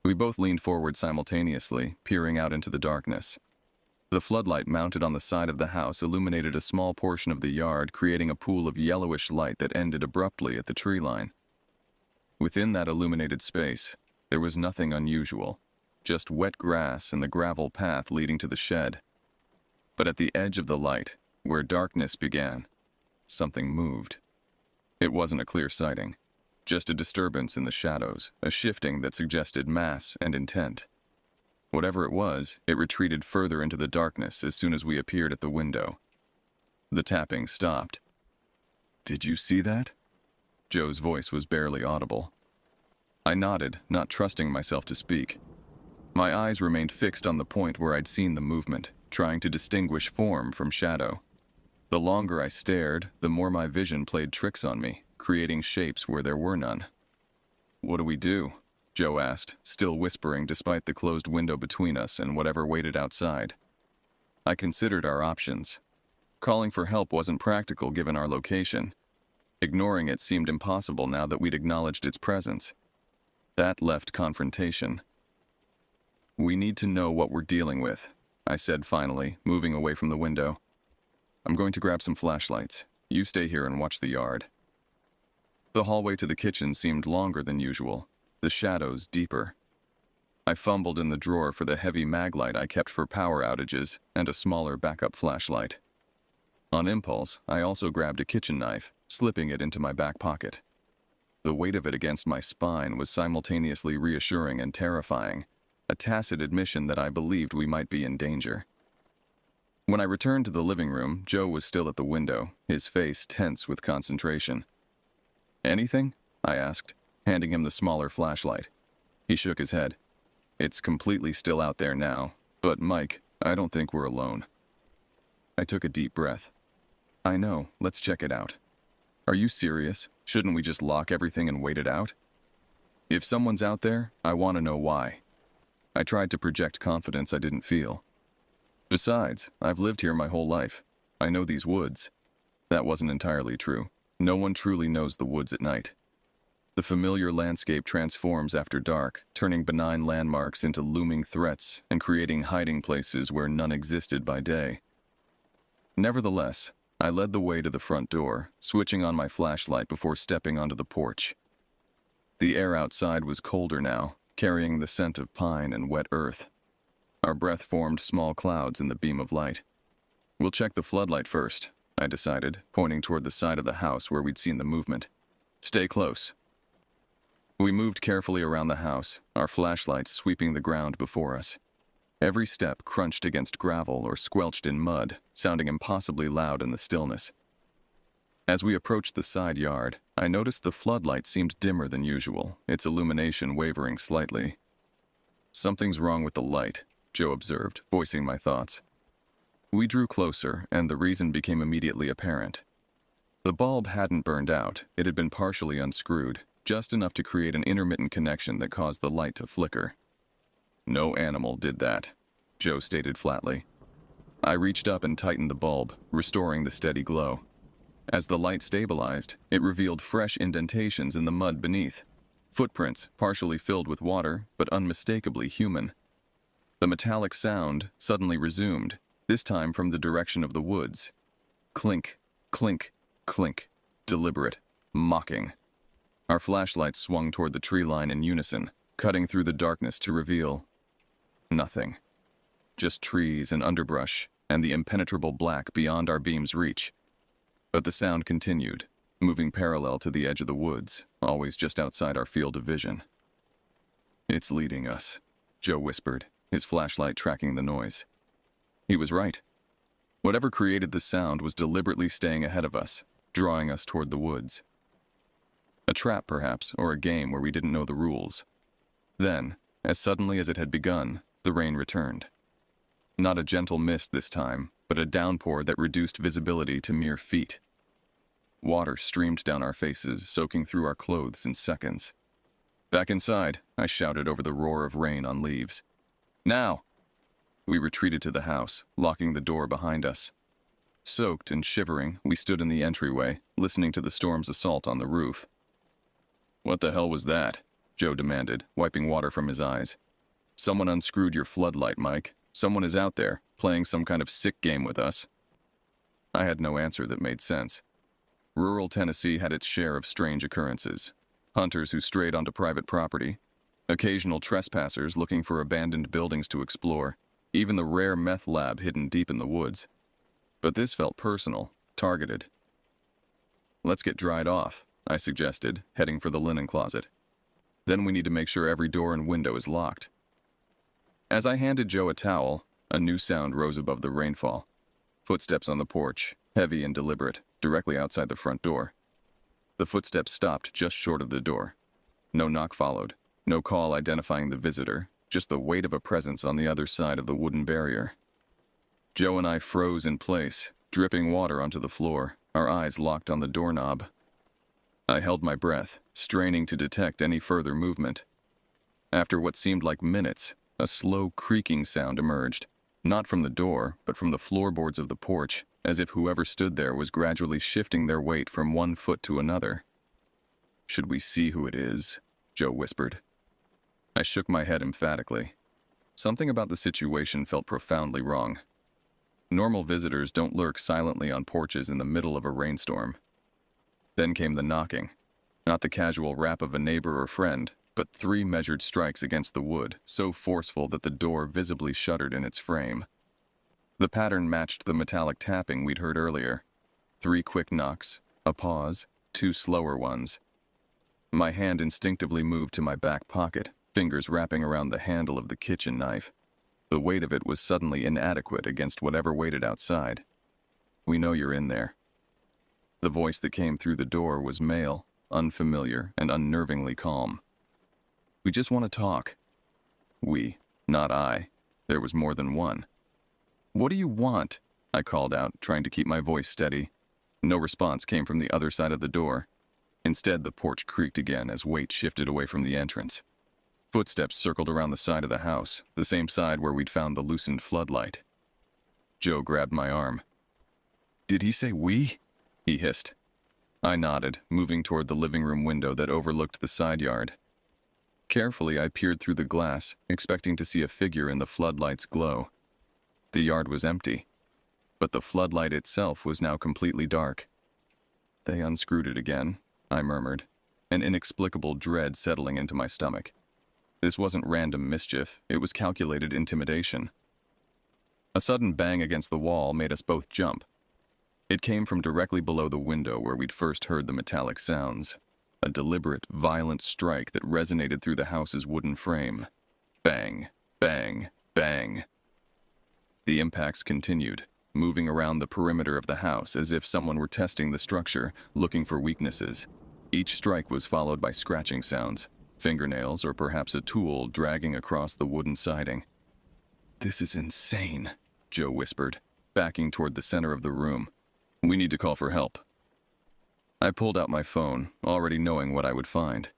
We both leaned forward simultaneously, peering out into the darkness. The floodlight mounted on the side of the house illuminated a small portion of the yard, creating a pool of yellowish light that ended abruptly at the tree line. Within that illuminated space, there was nothing unusual, just wet grass and the gravel path leading to the shed. But at the edge of the light, where darkness began, something moved. It wasn't a clear sighting, just a disturbance in the shadows, a shifting that suggested mass and intent. Whatever it was, it retreated further into the darkness as soon as we appeared at the window. The tapping stopped. "Did you see that?" Joe's voice was barely audible. I nodded, not trusting myself to speak. My eyes remained fixed on the point where I'd seen the movement, trying to distinguish form from shadow. The longer I stared, the more my vision played tricks on me, creating shapes where there were none. "What do we do?" Joe asked, still whispering despite the closed window between us and whatever waited outside. I considered our options. Calling for help wasn't practical given our location. Ignoring it seemed impossible now that we'd acknowledged its presence. That left confrontation. "We need to know what we're dealing with," I said finally, moving away from the window. "I'm going to grab some flashlights. You stay here and watch the yard." The hallway to the kitchen seemed longer than usual, the shadows deeper. I fumbled in the drawer for the heavy mag light I kept for power outages and a smaller backup flashlight. On impulse, I also grabbed a kitchen knife, slipping it into my back pocket. The weight of it against my spine was simultaneously reassuring and terrifying, a tacit admission that I believed we might be in danger. When I returned to the living room, Joe was still at the window, his face tense with concentration. "Anything?" I asked, handing him the smaller flashlight. He shook his head. "It's completely still out there now, but Mike, I don't think we're alone." I took a deep breath. "I know, let's check it out." "Are you serious? Shouldn't we just lock everything and wait it out?" "If someone's out there, I want to know why." I tried to project confidence I didn't feel. "Besides, I've lived here my whole life. I know these woods." That wasn't entirely true. No one truly knows the woods at night. The familiar landscape transforms after dark, turning benign landmarks into looming threats and creating hiding places where none existed by day. Nevertheless, I led the way to the front door, switching on my flashlight before stepping onto the porch. The air outside was colder now, carrying the scent of pine and wet earth. Our breath formed small clouds in the beam of light. "We'll check the floodlight first," I decided, pointing toward the side of the house where we'd seen the movement. "Stay close." We moved carefully around the house, our flashlights sweeping the ground before us. Every step crunched against gravel or squelched in mud, sounding impossibly loud in the stillness. As we approached the side yard, I noticed the floodlight seemed dimmer than usual, its illumination wavering slightly. "Something's wrong with the light," Joe observed, voicing my thoughts. We drew closer, and the reason became immediately apparent. The bulb hadn't burned out, it had been partially unscrewed, just enough to create an intermittent connection that caused the light to flicker. "No animal did that," Joe stated flatly. I reached up and tightened the bulb, restoring the steady glow. As the light stabilized, it revealed fresh indentations in the mud beneath. Footprints, partially filled with water, but unmistakably human. The metallic sound suddenly resumed, this time from the direction of the woods. Clink, clink, clink. Deliberate, mocking. Our flashlights swung toward the tree line in unison, cutting through the darkness to reveal nothing. Just trees and underbrush, and the impenetrable black beyond our beam's reach. But the sound continued, moving parallel to the edge of the woods, always just outside our field of vision. "It's leading us," Joe whispered, his flashlight tracking the noise. He was right. Whatever created the sound was deliberately staying ahead of us, drawing us toward the woods. A trap, perhaps, or a game where we didn't know the rules. Then, as suddenly as it had begun, the rain returned. Not a gentle mist this time, but a downpour that reduced visibility to mere feet. Water streamed down our faces, soaking through our clothes in seconds. "Back inside," I shouted over the roar of rain on leaves. "Now!" We retreated to the house, locking the door behind us. Soaked and shivering, we stood in the entryway, listening to the storm's assault on the roof. "What the hell was that?" Joe demanded, wiping water from his eyes. "Someone unscrewed your floodlight, Mike." Someone is out there, playing some kind of sick game with us. I had no answer that made sense. Rural Tennessee had its share of strange occurrences. Hunters who strayed onto private property, occasional trespassers looking for abandoned buildings to explore, even the rare meth lab hidden deep in the woods. But this felt personal, targeted. "Let's get dried off," I suggested, heading for the linen closet. "Then we need to make sure every door and window is locked." As I handed Joe a towel, a new sound rose above the rainfall. Footsteps on the porch, heavy and deliberate, directly outside the front door. The footsteps stopped just short of the door. No knock followed, no call identifying the visitor, just the weight of a presence on the other side of the wooden barrier. Joe and I froze in place, dripping water onto the floor, our eyes locked on the doorknob. I held my breath, straining to detect any further movement. After what seemed like minutes, a slow creaking sound emerged, not from the door, but from the floorboards of the porch, as if whoever stood there was gradually shifting their weight from one foot to another. "Should we see who it is?" Joe whispered. I shook my head emphatically. Something about the situation felt profoundly wrong. Normal visitors don't lurk silently on porches in the middle of a rainstorm. Then came the knocking. Not the casual rap of a neighbor or friend, but 3 measured strikes against the wood, so forceful that the door visibly shuddered in its frame. The pattern matched the metallic tapping we'd heard earlier. 3 quick knocks, a pause, 2 slower ones. My hand instinctively moved to my back pocket, fingers wrapping around the handle of the kitchen knife. The weight of it was suddenly inadequate against whatever waited outside. "We know you're in there." The voice that came through the door was male, unfamiliar, and unnervingly calm. "We just want to talk." We, not I. There was more than one. "What do you want?" I called out, trying to keep my voice steady. No response came from the other side of the door. Instead, the porch creaked again as weight shifted away from the entrance. Footsteps circled around the side of the house, the same side where we'd found the loosened floodlight. Joe grabbed my arm. "Did he say we?" he hissed. I nodded, moving toward the living room window that overlooked the side yard. Carefully, I peered through the glass, expecting to see a figure in the floodlight's glow. The yard was empty, but the floodlight itself was now completely dark. "They unscrewed it again," I murmured, an inexplicable dread settling into my stomach. This wasn't random mischief, it was calculated intimidation. A sudden bang against the wall made us both jump. It came from directly below the window where we'd first heard the metallic sounds. A deliberate, violent strike that resonated through the house's wooden frame. Bang, bang, bang. The impacts continued, moving around the perimeter of the house as if someone were testing the structure, looking for weaknesses. Each strike was followed by scratching sounds, fingernails or perhaps a tool dragging across the wooden siding. "This is insane," Joe whispered, backing toward the center of the room. "We need to call for help." I pulled out my phone, already knowing what I would find.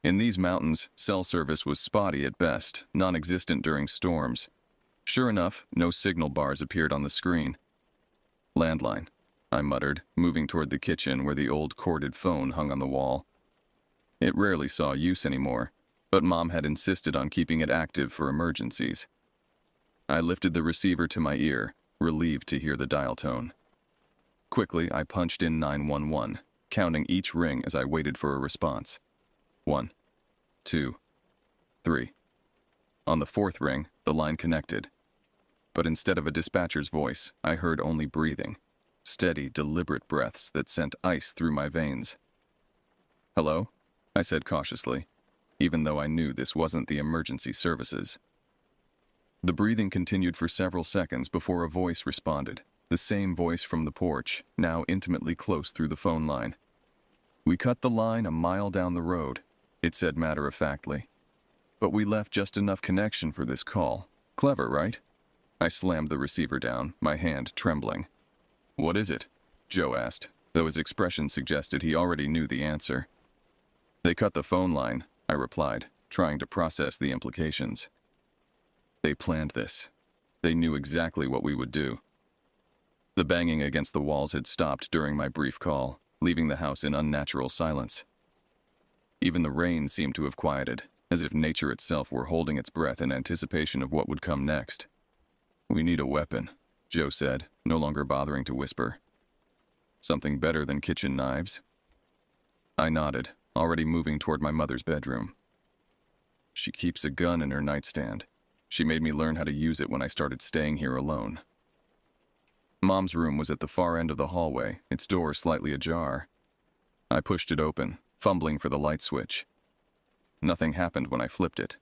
In these mountains, cell service was spotty at best, non-existent during storms. Sure enough, no signal bars appeared on the screen. "Landline," I muttered, moving toward the kitchen where the old corded phone hung on the wall. It rarely saw use anymore, but Mom had insisted on keeping it active for emergencies. I lifted the receiver to my ear, relieved to hear the dial tone. Quickly, I punched in 911, counting each ring as I waited for a response. 1, 2, 3. On the 4th ring, the line connected. But instead of a dispatcher's voice, I heard only breathing, steady, deliberate breaths that sent ice through my veins. "Hello?" I said cautiously, even though I knew this wasn't the emergency services. The breathing continued for several seconds before a voice responded, the same voice from the porch, now intimately close through the phone line. "We cut the line a mile down the road," it said matter-of-factly. "But we left just enough connection for this call. Clever, right?" I slammed the receiver down, my hand trembling. "What is it?" Joe asked, though his expression suggested he already knew the answer. "They cut the phone line," I replied, trying to process the implications. They planned this. They knew exactly what we would do. The banging against the walls had stopped during my brief call, leaving the house in unnatural silence. Even the rain seemed to have quieted, as if nature itself were holding its breath in anticipation of what would come next. "We need a weapon," Joe said, no longer bothering to whisper. "Something better than kitchen knives?" I nodded, already moving toward my mother's bedroom. "She keeps a gun in her nightstand. She made me learn how to use it when I started staying here alone." Mom's room was at the far end of the hallway, its door slightly ajar. I pushed it open, fumbling for the light switch. Nothing happened when I flipped it.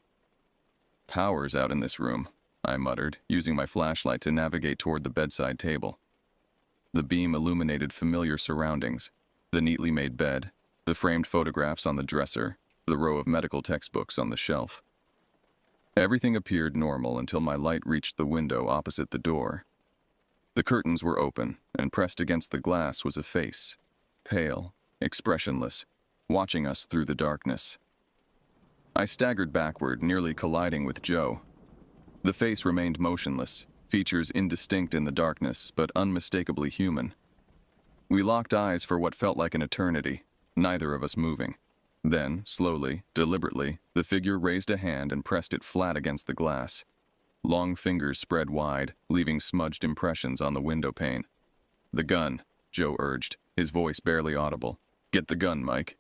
"Power's out in this room," I muttered, using my flashlight to navigate toward the bedside table. The beam illuminated familiar surroundings: the neatly made bed, the framed photographs on the dresser, the row of medical textbooks on the shelf. Everything appeared normal until my light reached the window opposite the door. The curtains were open, and pressed against the glass was a face, pale, expressionless, watching us through the darkness. I staggered backward, nearly colliding with Joe. The face remained motionless, features indistinct in the darkness, but unmistakably human. We locked eyes for what felt like an eternity, neither of us moving. Then, slowly, deliberately, the figure raised a hand and pressed it flat against the glass. Long fingers spread wide, leaving smudged impressions on the window pane. "The gun," Joe urged, his voice barely audible. "Get the gun, Mike."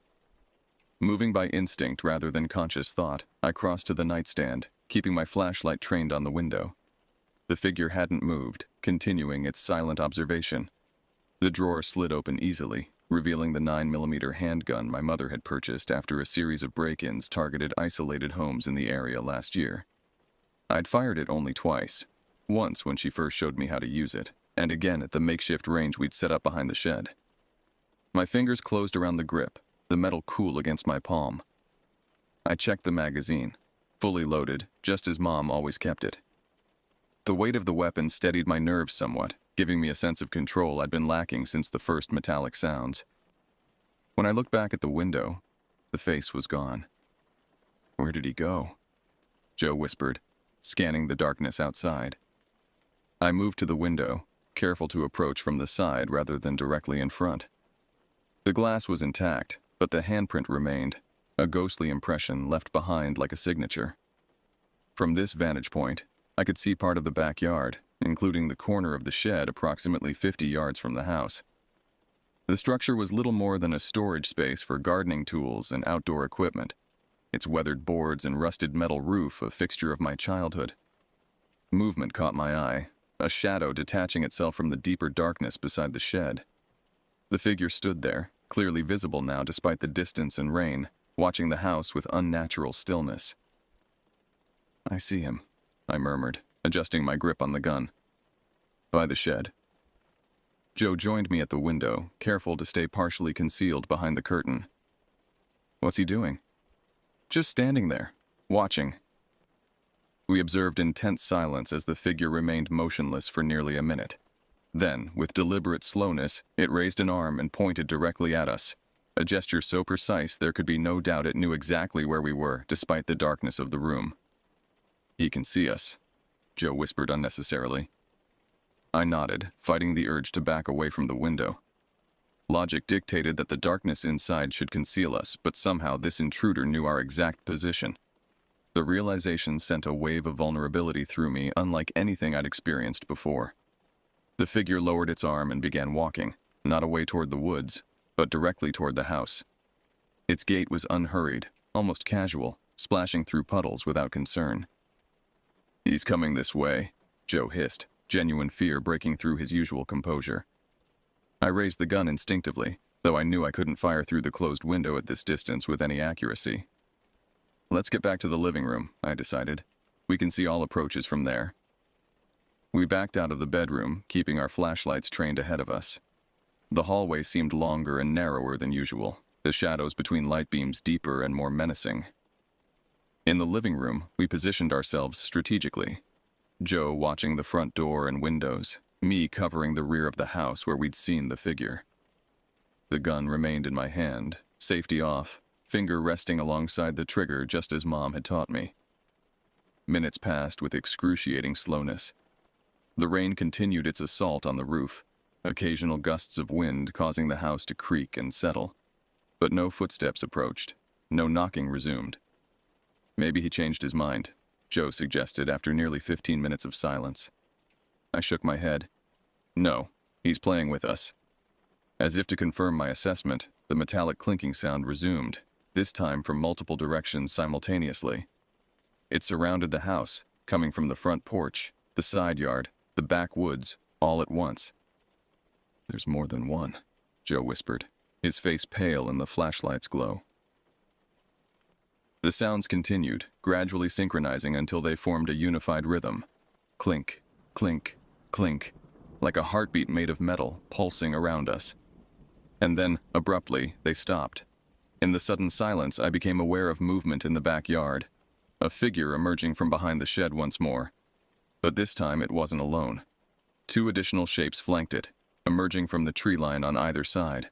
Moving by instinct rather than conscious thought, I crossed to the nightstand, keeping my flashlight trained on the window. The figure hadn't moved, continuing its silent observation. The drawer slid open easily, revealing the 9mm handgun my mother had purchased after a series of break-ins targeted isolated homes in the area last year. I'd fired it only twice, once when she first showed me how to use it, and again at the makeshift range we'd set up behind the shed. My fingers closed around the grip, the metal cool against my palm. I checked the magazine, fully loaded, just as Mom always kept it. The weight of the weapon steadied my nerves somewhat, giving me a sense of control I'd been lacking since the first metallic sounds. When I looked back at the window, the face was gone. "Where did he go?" Joe whispered, scanning the darkness outside. I moved to the window, careful to approach from the side rather than directly in front. The glass was intact, but the handprint remained, a ghostly impression left behind like a signature. From this vantage point, I could see part of the backyard, including the corner of the shed approximately 50 yards from the house. The structure was little more than a storage space for gardening tools and outdoor equipment, its weathered boards and rusted metal roof a fixture of my childhood. Movement caught my eye, a shadow detaching itself from the deeper darkness beside the shed. The figure stood there, clearly visible now despite the distance and rain, watching the house with unnatural stillness. "I see him," I murmured, adjusting my grip on the gun. "By the shed." Joe joined me at the window, careful to stay partially concealed behind the curtain. "What's he doing?" "Just standing there, watching." We observed intense silence as the figure remained motionless for nearly a minute. Then, with deliberate slowness, it raised an arm and pointed directly at us, a gesture so precise there could be no doubt it knew exactly where we were, despite the darkness of the room. "He can see us," Joe whispered unnecessarily. I nodded, fighting the urge to back away from the window. Logic dictated that the darkness inside should conceal us, but somehow this intruder knew our exact position. The realization sent a wave of vulnerability through me unlike anything I'd experienced before. The figure lowered its arm and began walking, not away toward the woods, but directly toward the house. Its gait was unhurried, almost casual, splashing through puddles without concern. "He's coming this way," Joe hissed, genuine fear breaking through his usual composure. I raised the gun instinctively, though I knew I couldn't fire through the closed window at this distance with any accuracy. "Let's get back to the living room," I decided. "We can see all approaches from there." We backed out of the bedroom, keeping our flashlights trained ahead of us. The hallway seemed longer and narrower than usual, the shadows between light beams deeper and more menacing. In the living room, we positioned ourselves strategically. Joe watching the front door and windows, me covering the rear of the house where we'd seen the figure. The gun remained in my hand, safety off, finger resting alongside the trigger just as Mom had taught me. Minutes passed with excruciating slowness. The rain continued its assault on the roof, occasional gusts of wind causing the house to creak and settle. But no footsteps approached, no knocking resumed. "Maybe he changed his mind," Joe suggested after nearly 15 minutes of silence. I shook my head. No, he's playing with us. As if to confirm my assessment, the metallic clinking sound resumed, this time from multiple directions simultaneously. It surrounded the house, coming from the front porch, the side yard, the backwoods, all at once. There's more than one, Joe whispered, his face pale in the flashlight's glow. The sounds continued, gradually synchronizing until they formed a unified rhythm. Clink, clink, clink, like a heartbeat made of metal pulsing around us. And then, abruptly, they stopped. In the sudden silence, I became aware of movement in the backyard, a figure emerging from behind the shed once more. But this time it wasn't alone. 2 additional shapes flanked it, emerging from the tree line on either side.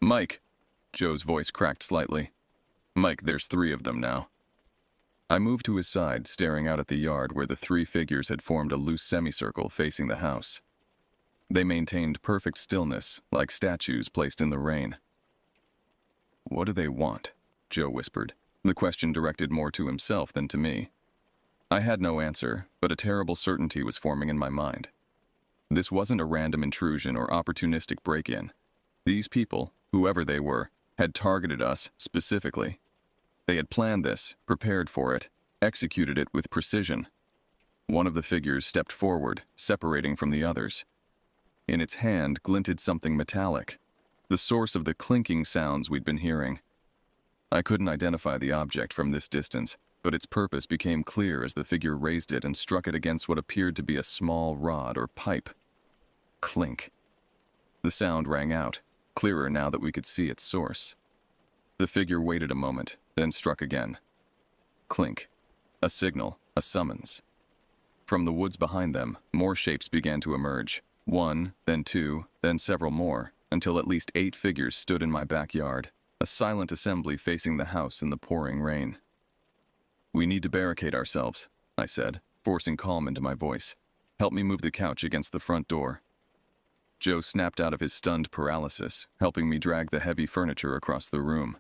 Mike! Joe's voice cracked slightly. Mike, there's 3 of them now. I moved to his side, staring out at the yard where the 3 figures had formed a loose semicircle facing the house. They maintained perfect stillness, like statues placed in the rain. What do they want? Joe whispered, the question directed more to himself than to me. I had no answer, but a terrible certainty was forming in my mind. This wasn't a random intrusion or opportunistic break-in. These people, whoever they were, had targeted us specifically. They had planned this, prepared for it, executed it with precision. One of the figures stepped forward, separating from the others. In its hand glinted something metallic, the source of the clinking sounds we'd been hearing. I couldn't identify the object from this distance, but its purpose became clear as the figure raised it and struck it against what appeared to be a small rod or pipe. Clink. The sound rang out, clearer now that we could see its source. The figure waited a moment, then struck again. Clink. A signal, a summons. From the woods behind them, more shapes began to emerge. 1, then 2, then several more, until at least 8 figures stood in my backyard, a silent assembly facing the house in the pouring rain. We need to barricade ourselves, I said, forcing calm into my voice. Help me move the couch against the front door. Joe snapped out of his stunned paralysis, helping me drag the heavy furniture across the room.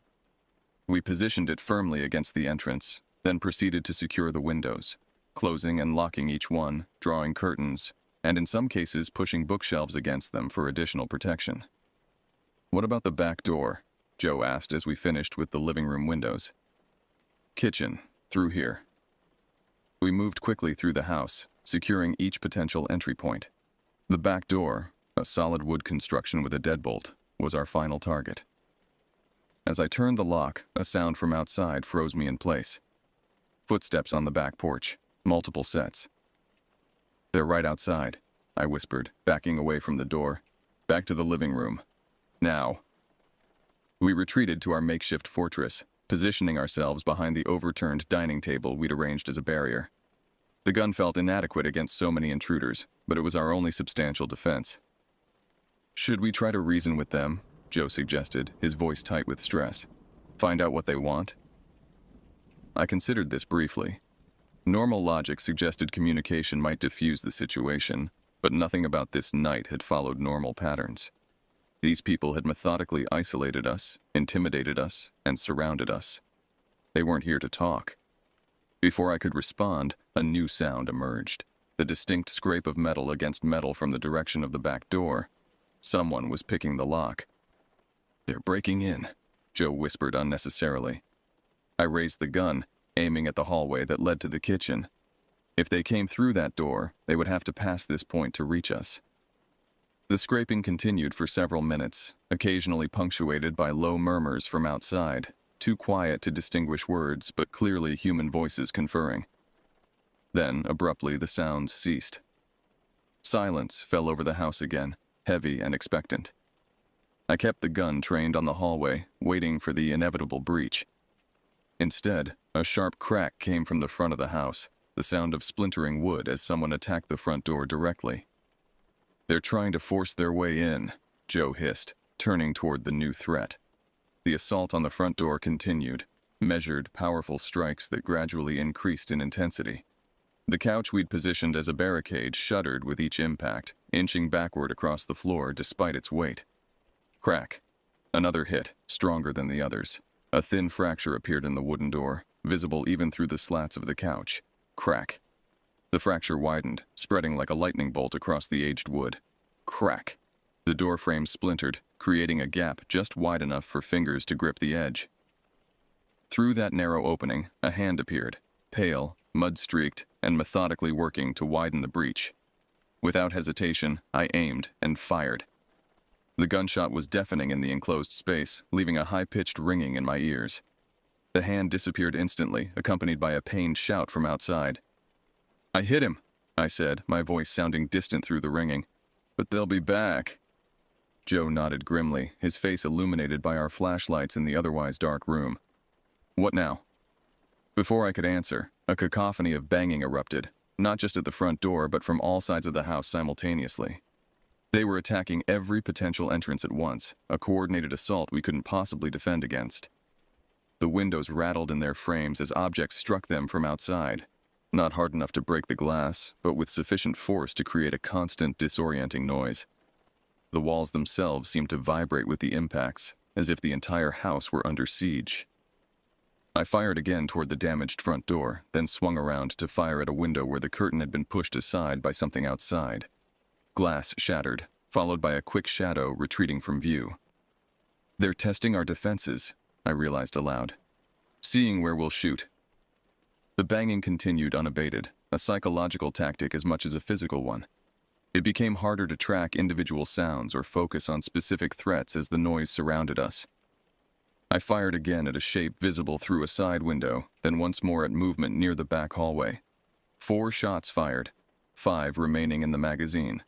We positioned it firmly against the entrance, then proceeded to secure the windows, closing and locking each one, drawing curtains, and in some cases pushing bookshelves against them for additional protection. What about the back door? Joe asked as we finished with the living room windows. Kitchen, through here. We moved quickly through the house, securing each potential entry point. The back door, a solid wood construction with a deadbolt, was our final target. As I turned the lock, a sound from outside froze me in place. Footsteps on the back porch, multiple sets. They're right outside, I whispered, backing away from the door. Back to the living room. Now. We retreated to our makeshift fortress, positioning ourselves behind the overturned dining table we'd arranged as a barrier. The gun felt inadequate against so many intruders, but it was our only substantial defense. Should we try to reason with them? Joe suggested, his voice tight with stress. Find out what they want? I considered this briefly. Normal logic suggested communication might diffuse the situation, but nothing about this night had followed normal patterns. These people had methodically isolated us, intimidated us, and surrounded us. They weren't here to talk. Before I could respond, a new sound emerged, the distinct scrape of metal against metal from the direction of the back door. Someone was picking the lock. They're breaking in, Joe whispered unnecessarily. I raised the gun, aiming at the hallway that led to the kitchen. If they came through that door, they would have to pass this point to reach us. The scraping continued for several minutes, occasionally punctuated by low murmurs from outside, too quiet to distinguish words, but clearly human voices conferring. Then, abruptly, the sounds ceased. Silence fell over the house again, heavy and expectant. I kept the gun trained on the hallway, waiting for the inevitable breach. Instead, a sharp crack came from the front of the house, the sound of splintering wood as someone attacked the front door directly. They're trying to force their way in, Joe hissed, turning toward the new threat. The assault on the front door continued, measured, powerful strikes that gradually increased in intensity. The couch we'd positioned as a barricade shuddered with each impact, inching backward across the floor despite its weight. Crack. Another hit, stronger than the others. A thin fracture appeared in the wooden door, visible even through the slats of the couch. Crack. The fracture widened, spreading like a lightning bolt across the aged wood. Crack! The door frame splintered, creating a gap just wide enough for fingers to grip the edge. Through that narrow opening, a hand appeared, pale, mud-streaked, and methodically working to widen the breach. Without hesitation, I aimed and fired. The gunshot was deafening in the enclosed space, leaving a high-pitched ringing in my ears. The hand disappeared instantly, accompanied by a pained shout from outside. "I hit him," I said, my voice sounding distant through the ringing. "But they'll be back." Joe nodded grimly, his face illuminated by our flashlights in the otherwise dark room. "What now?" Before I could answer, a cacophony of banging erupted, not just at the front door but from all sides of the house simultaneously. They were attacking every potential entrance at once, a coordinated assault we couldn't possibly defend against. The windows rattled in their frames as objects struck them from outside, not hard enough to break the glass, but with sufficient force to create a constant, disorienting noise. The walls themselves seemed to vibrate with the impacts, as if the entire house were under siege. I fired again toward the damaged front door, then swung around to fire at a window where the curtain had been pushed aside by something outside. Glass shattered, followed by a quick shadow retreating from view. "They're testing our defenses," I realized aloud. "Seeing where we'll shoot." The banging continued unabated, a psychological tactic as much as a physical one. It became harder to track individual sounds or focus on specific threats as the noise surrounded us. I fired again at a shape visible through a side window, then once more at movement near the back hallway. 4 shots fired, 5 remaining in the magazine.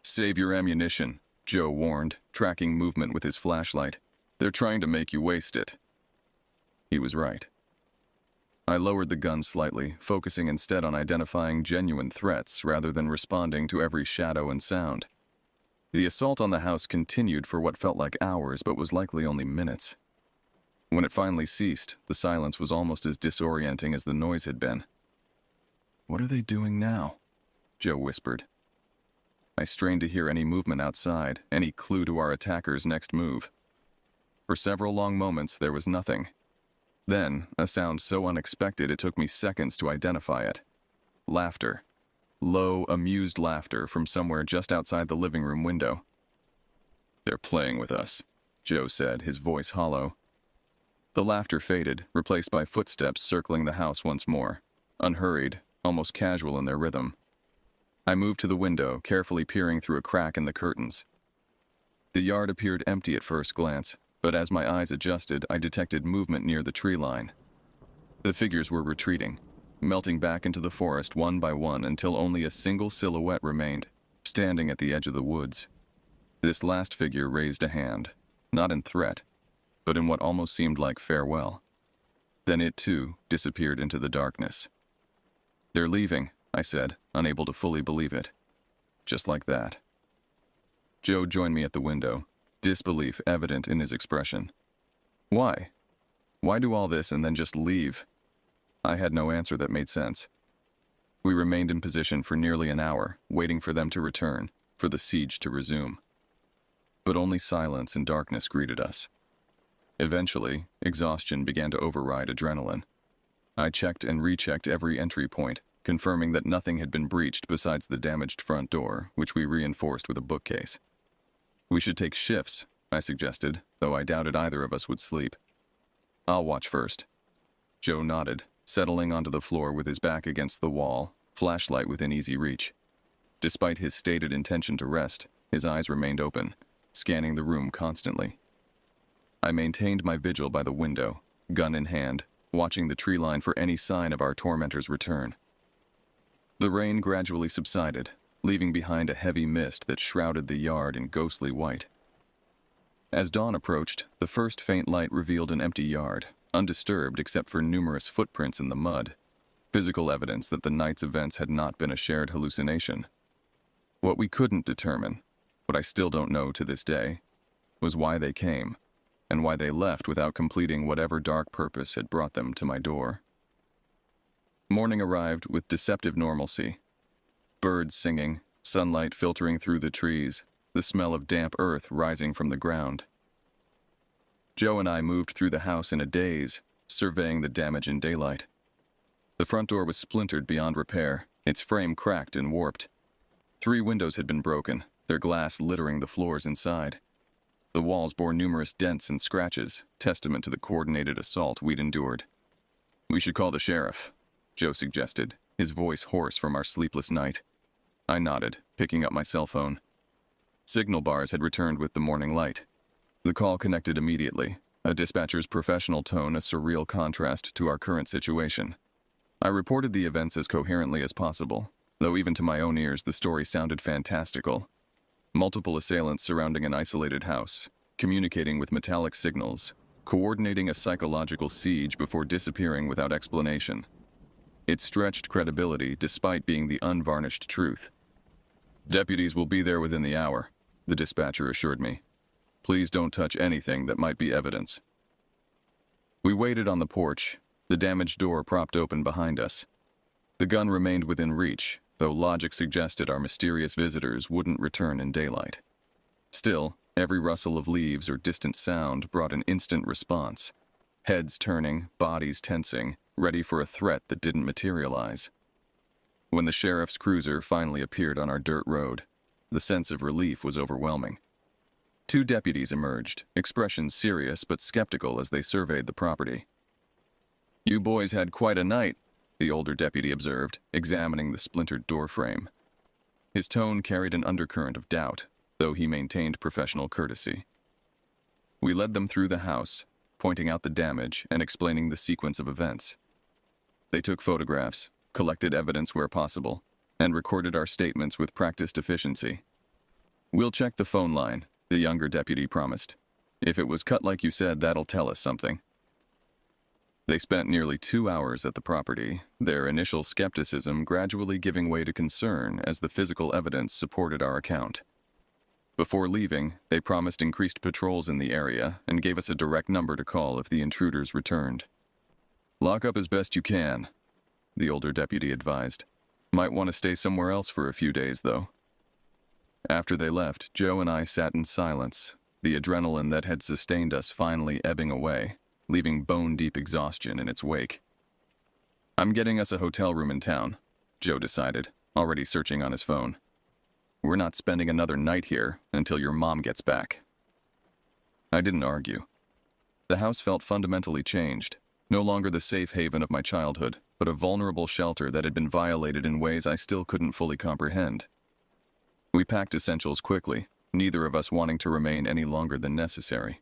"Save your ammunition," Joe warned, tracking movement with his flashlight. "They're trying to make you waste it." He was right. I lowered the gun slightly, focusing instead on identifying genuine threats rather than responding to every shadow and sound. The assault on the house continued for what felt like hours but was likely only minutes. When it finally ceased, the silence was almost as disorienting as the noise had been. "What are they doing now?" Joe whispered. I strained to hear any movement outside, any clue to our attackers' next move. For several long moments, there was nothing. Then, a sound so unexpected it took me seconds to identify it. Laughter. Low, amused laughter from somewhere just outside the living room window. "They're playing with us," Joe said, his voice hollow. The laughter faded, replaced by footsteps circling the house once more, unhurried, almost casual in their rhythm. I moved to the window, carefully peering through a crack in the curtains. The yard appeared empty at first glance, but as my eyes adjusted, I detected movement near the tree line. The figures were retreating, melting back into the forest one by one until only a single silhouette remained, standing at the edge of the woods. This last figure raised a hand, not in threat, but in what almost seemed like farewell. Then it, too, disappeared into the darkness. "They're leaving," I said, unable to fully believe it. Just like that. Joe joined me at the window, disbelief evident in his expression. "Why? Why do all this and then just leave?" I had no answer that made sense. We remained in position for nearly an hour, waiting for them to return, for the siege to resume. But only silence and darkness greeted us. Eventually, exhaustion began to override adrenaline. I checked and rechecked every entry point, confirming that nothing had been breached besides the damaged front door, which we reinforced with a bookcase. "We should take shifts," I suggested, though I doubted either of us would sleep. "I'll watch first." Joe nodded, settling onto the floor with his back against the wall, flashlight within easy reach. Despite his stated intention to rest, his eyes remained open, scanning the room constantly. I maintained my vigil by the window, gun in hand, watching the tree line for any sign of our tormentor's return. The rain gradually subsided, leaving behind a heavy mist that shrouded the yard in ghostly white. As dawn approached, the first faint light revealed an empty yard, undisturbed except for numerous footprints in the mud, physical evidence that the night's events had not been a shared hallucination. What we couldn't determine, what I still don't know to this day, was why they came, and why they left without completing whatever dark purpose had brought them to my door. Morning arrived with deceptive normalcy. Birds singing, sunlight filtering through the trees, the smell of damp earth rising from the ground. Joe and I moved through the house in a daze, surveying the damage in daylight. The front door was splintered beyond repair, its frame cracked and warped. 3 windows had been broken, their glass littering the floors inside. The walls bore numerous dents and scratches, testament to the coordinated assault we'd endured. "We should call the sheriff," Joe suggested, his voice hoarse from our sleepless night. I nodded, picking up my cell phone. Signal bars had returned with the morning light. The call connected immediately, a dispatcher's professional tone a surreal contrast to our current situation. I reported the events as coherently as possible, though even to my own ears the story sounded fantastical. Multiple assailants surrounding an isolated house, communicating with metallic signals, coordinating a psychological siege before disappearing without explanation. It stretched credibility despite being the unvarnished truth. "Deputies will be there within the hour," the dispatcher assured me. "Please don't touch anything that might be evidence." We waited on the porch, the damaged door propped open behind us. The gun remained within reach, though logic suggested our mysterious visitors wouldn't return in daylight. Still, every rustle of leaves or distant sound brought an instant response. Heads turning, bodies tensing, ready for a threat that didn't materialize. When the sheriff's cruiser finally appeared on our dirt road, the sense of relief was overwhelming. 2 deputies emerged, expressions serious but skeptical as they surveyed the property. "You boys had quite a night," the older deputy observed, examining the splintered door frame. His tone carried an undercurrent of doubt, though he maintained professional courtesy. We led them through the house, pointing out the damage and explaining the sequence of events. They took photographs, collected evidence where possible, and recorded our statements with practiced efficiency. "We'll check the phone line," the younger deputy promised. "If it was cut like you said, that'll tell us something." They spent nearly 2 hours at the property, their initial skepticism gradually giving way to concern as the physical evidence supported our account. Before leaving, they promised increased patrols in the area and gave us a direct number to call if the intruders returned. "Lock up as best you can," the older deputy advised. "Might want to stay somewhere else for a few days, though." After they left, Joe and I sat in silence, the adrenaline that had sustained us finally ebbing away, leaving bone-deep exhaustion in its wake. "I'm getting us a hotel room in town," Joe decided, already searching on his phone. "We're not spending another night here until your mom gets back." I didn't argue. The house felt fundamentally changed, no longer the safe haven of my childhood, but a vulnerable shelter that had been violated in ways I still couldn't fully comprehend. We packed essentials quickly, neither of us wanting to remain any longer than necessary.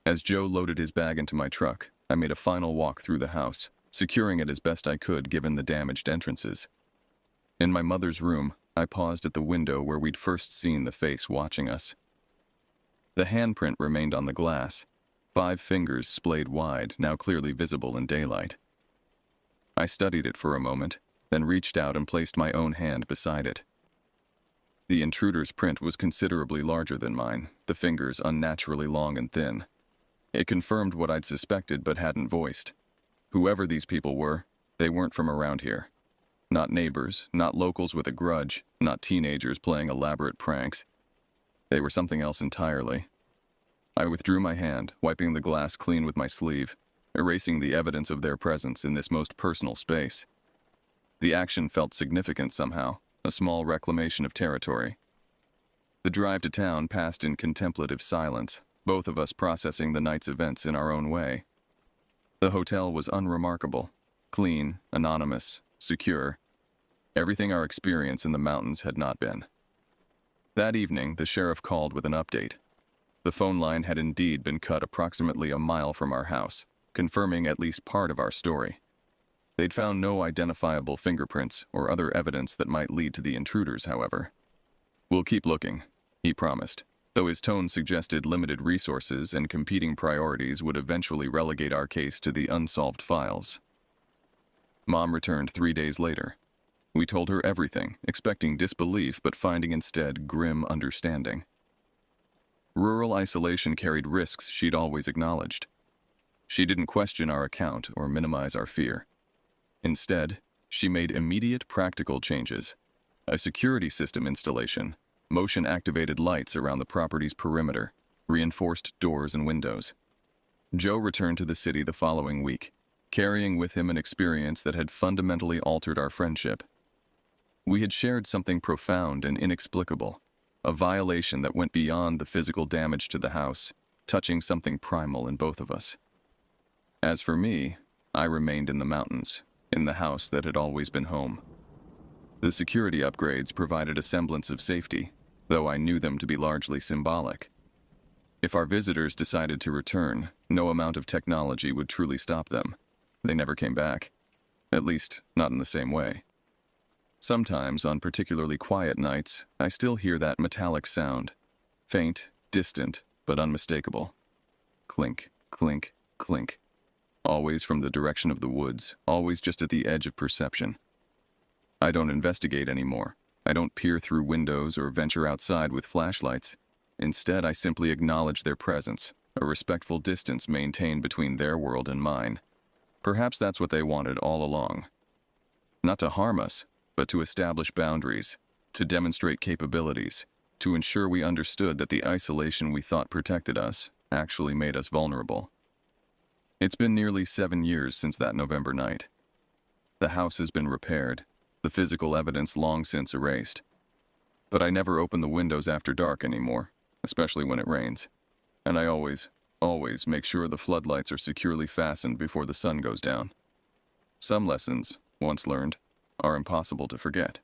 As Joe loaded his bag into my truck, I made a final walk through the house, securing it as best I could given the damaged entrances. In my mother's room, I paused at the window where we'd first seen the face watching us. The handprint remained on the glass, 5 fingers splayed wide, now clearly visible in daylight. I studied it for a moment, then reached out and placed my own hand beside it. The intruder's print was considerably larger than mine, the fingers unnaturally long and thin. It confirmed what I'd suspected but hadn't voiced. Whoever these people were, they weren't from around here. Not neighbors, not locals with a grudge, not teenagers playing elaborate pranks. They were something else entirely. I withdrew my hand, wiping the glass clean with my sleeve, erasing the evidence of their presence in this most personal space. The action felt significant somehow, a small reclamation of territory. The drive to town passed in contemplative silence, both of us processing the night's events in our own way. The hotel was unremarkable, clean, anonymous, secure. Everything our experience in the mountains had not been. That evening, the sheriff called with an update. The phone line had indeed been cut approximately a mile from our house, confirming at least part of our story. They'd found no identifiable fingerprints or other evidence that might lead to the intruders, however. "We'll keep looking," he promised, though his tone suggested limited resources and competing priorities would eventually relegate our case to the unsolved files. Mom returned 3 days later. We told her everything, expecting disbelief but finding instead grim understanding. Rural isolation carried risks she'd always acknowledged. She didn't question our account or minimize our fear. Instead, she made immediate practical changes. A security system installation, motion-activated lights around the property's perimeter, reinforced doors and windows. Joe returned to the city the following week, carrying with him an experience that had fundamentally altered our friendship. We had shared something profound and inexplicable, a violation that went beyond the physical damage to the house, touching something primal in both of us. As for me, I remained in the mountains, in the house that had always been home. The security upgrades provided a semblance of safety, though I knew them to be largely symbolic. If our visitors decided to return, no amount of technology would truly stop them. They never came back. At least, not in the same way. Sometimes, on particularly quiet nights, I still hear that metallic sound. Faint, distant, but unmistakable. Clink, clink, clink. Always from the direction of the woods, always just at the edge of perception. I don't investigate anymore. I don't peer through windows or venture outside with flashlights. Instead, I simply acknowledge their presence, a respectful distance maintained between their world and mine. Perhaps that's what they wanted all along. Not to harm us, but to establish boundaries, to demonstrate capabilities, to ensure we understood that the isolation we thought protected us actually made us vulnerable. It's been nearly 7 years since that November night. The house has been repaired, the physical evidence long since erased. But I never open the windows after dark anymore, especially when it rains. And I always make sure the floodlights are securely fastened before the sun goes down. Some lessons, once learned, are impossible to forget.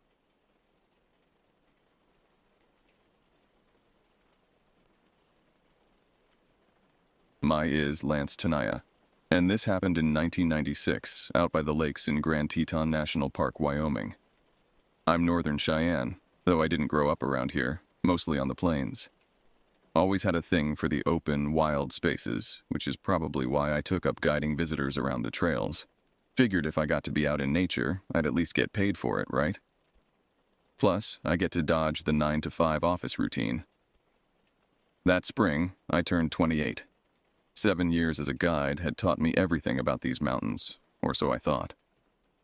My is Lance Tenaya, and this happened in 1996, out by the lakes in Grand Teton National Park, Wyoming. I'm Northern Cheyenne, though I didn't grow up around here, mostly on the plains. Always had a thing for the open, wild spaces, which is probably why I took up guiding visitors around the trails. Figured if I got to be out in nature, I'd at least get paid for it, right? Plus, I get to dodge the 9-to-5 office routine. That spring, I turned 28. 7 years as a guide had taught me everything about these mountains, or so I thought.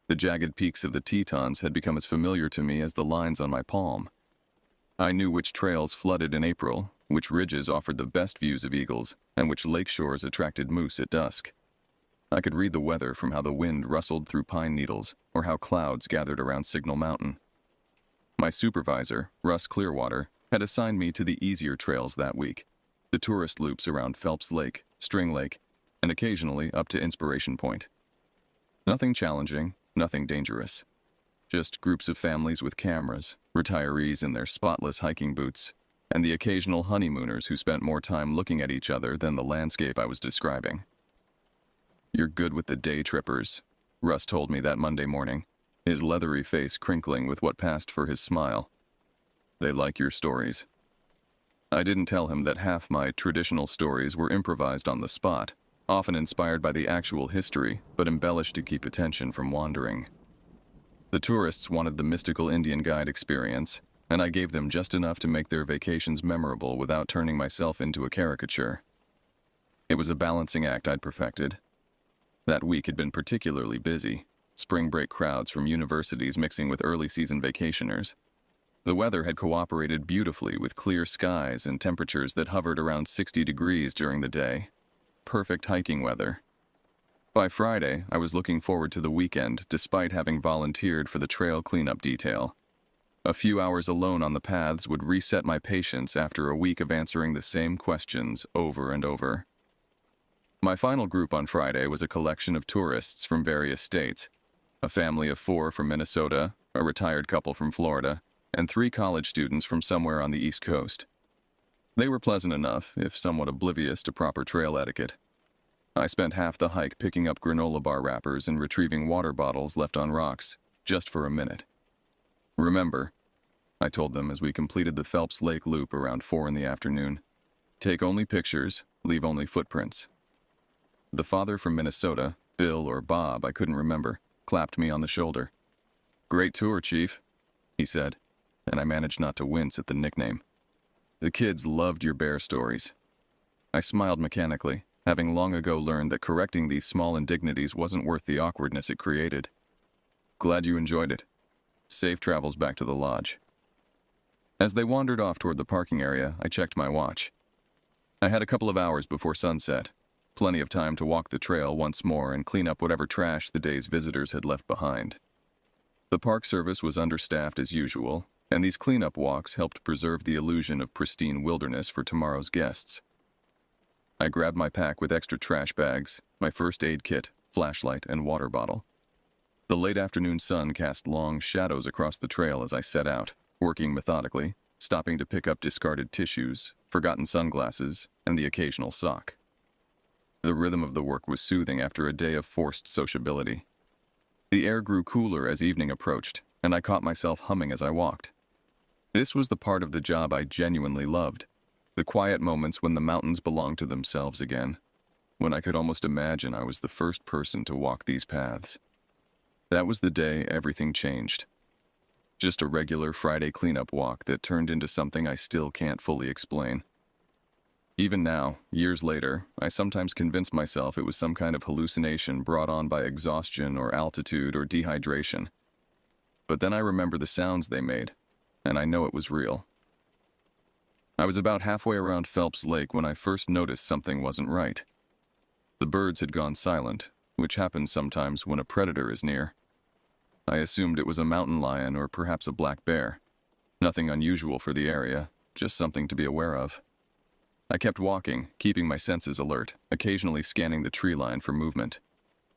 The jagged peaks of the Tetons had become as familiar to me as the lines on my palm. I knew which trails flooded in April, which ridges offered the best views of eagles, and which lake shores attracted moose at dusk. I could read the weather from how the wind rustled through pine needles or how clouds gathered around Signal Mountain. My supervisor, Russ Clearwater, had assigned me to the easier trails that week, the tourist loops around Phelps Lake, String Lake, and occasionally up to Inspiration Point. Nothing challenging, nothing dangerous. Just groups of families with cameras, retirees in their spotless hiking boots, and the occasional honeymooners who spent more time looking at each other than the landscape I was describing. "You're good with the day trippers," Russ told me that Monday morning, his leathery face crinkling with what passed for his smile. "They like your stories." I didn't tell him that half my traditional stories were improvised on the spot, often inspired by the actual history, but embellished to keep attention from wandering. The tourists wanted the mystical Indian guide experience, and I gave them just enough to make their vacations memorable without turning myself into a caricature. It was a balancing act I'd perfected. That week had been particularly busy, spring break crowds from universities mixing with early season vacationers. The weather had cooperated beautifully with clear skies and temperatures that hovered around 60 degrees during the day. Perfect hiking weather. By Friday, I was looking forward to the weekend despite having volunteered for the trail cleanup detail. A few hours alone on the paths would reset my patience after a week of answering the same questions over and over. My final group on Friday was a collection of tourists from various states, a family of 4 from Minnesota, a retired couple from Florida, and 3 college students from somewhere on the East Coast. They were pleasant enough, if somewhat oblivious to proper trail etiquette. I spent half the hike picking up granola bar wrappers and retrieving water bottles left on rocks, just for a minute. "Remember," I told them as we completed the Phelps Lake loop around 4 in the afternoon, "take only pictures, leave only footprints." The father from Minnesota, Bill or Bob, I couldn't remember, clapped me on the shoulder. "Great tour, Chief," he said, and I managed not to wince at the nickname. "The kids loved your bear stories." I smiled mechanically, having long ago learned that correcting these small indignities wasn't worth the awkwardness it created. "Glad you enjoyed it. Safe travels back to the lodge." As they wandered off toward the parking area, I checked my watch. I had a couple of hours before sunset, plenty of time to walk the trail once more and clean up whatever trash the day's visitors had left behind. The Park Service was understaffed as usual, and these cleanup walks helped preserve the illusion of pristine wilderness for tomorrow's guests. I grabbed my pack with extra trash bags, my first aid kit, flashlight, and water bottle. The late afternoon sun cast long shadows across the trail as I set out, working methodically, stopping to pick up discarded tissues, forgotten sunglasses, and the occasional sock. The rhythm of the work was soothing after a day of forced sociability. The air grew cooler as evening approached, and I caught myself humming as I walked. This was the part of the job I genuinely loved, the quiet moments when the mountains belonged to themselves again, when I could almost imagine I was the first person to walk these paths. That was the day everything changed. Just a regular Friday cleanup walk that turned into something I still can't fully explain. Even now, years later, I sometimes convince myself it was some kind of hallucination brought on by exhaustion or altitude or dehydration. But then I remember the sounds they made, and I know it was real. I was about halfway around Phelps Lake when I first noticed something wasn't right. The birds had gone silent, which happens sometimes when a predator is near. I assumed it was a mountain lion or perhaps a black bear. Nothing unusual for the area, just something to be aware of. I kept walking, keeping my senses alert, occasionally scanning the tree line for movement.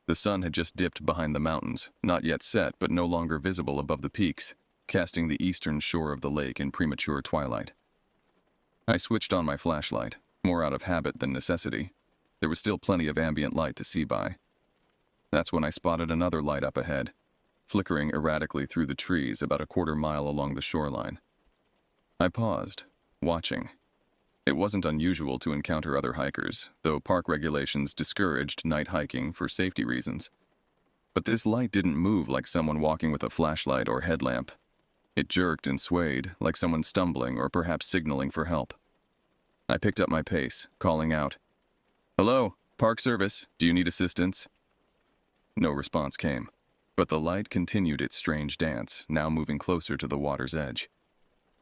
The sun had just dipped behind the mountains, not yet set but no longer visible above the peaks, casting the eastern shore of the lake in premature twilight. I switched on my flashlight, more out of habit than necessity. There was still plenty of ambient light to see by. That's when I spotted another light up ahead, flickering erratically through the trees about a quarter-mile along the shoreline. I paused, watching. It wasn't unusual to encounter other hikers, though park regulations discouraged night hiking for safety reasons. But this light didn't move like someone walking with a flashlight or headlamp. It jerked and swayed, like someone stumbling or perhaps signaling for help. I picked up my pace, calling out, "Hello, Park Service, do you need assistance?" No response came, but the light continued its strange dance, now moving closer to the water's edge.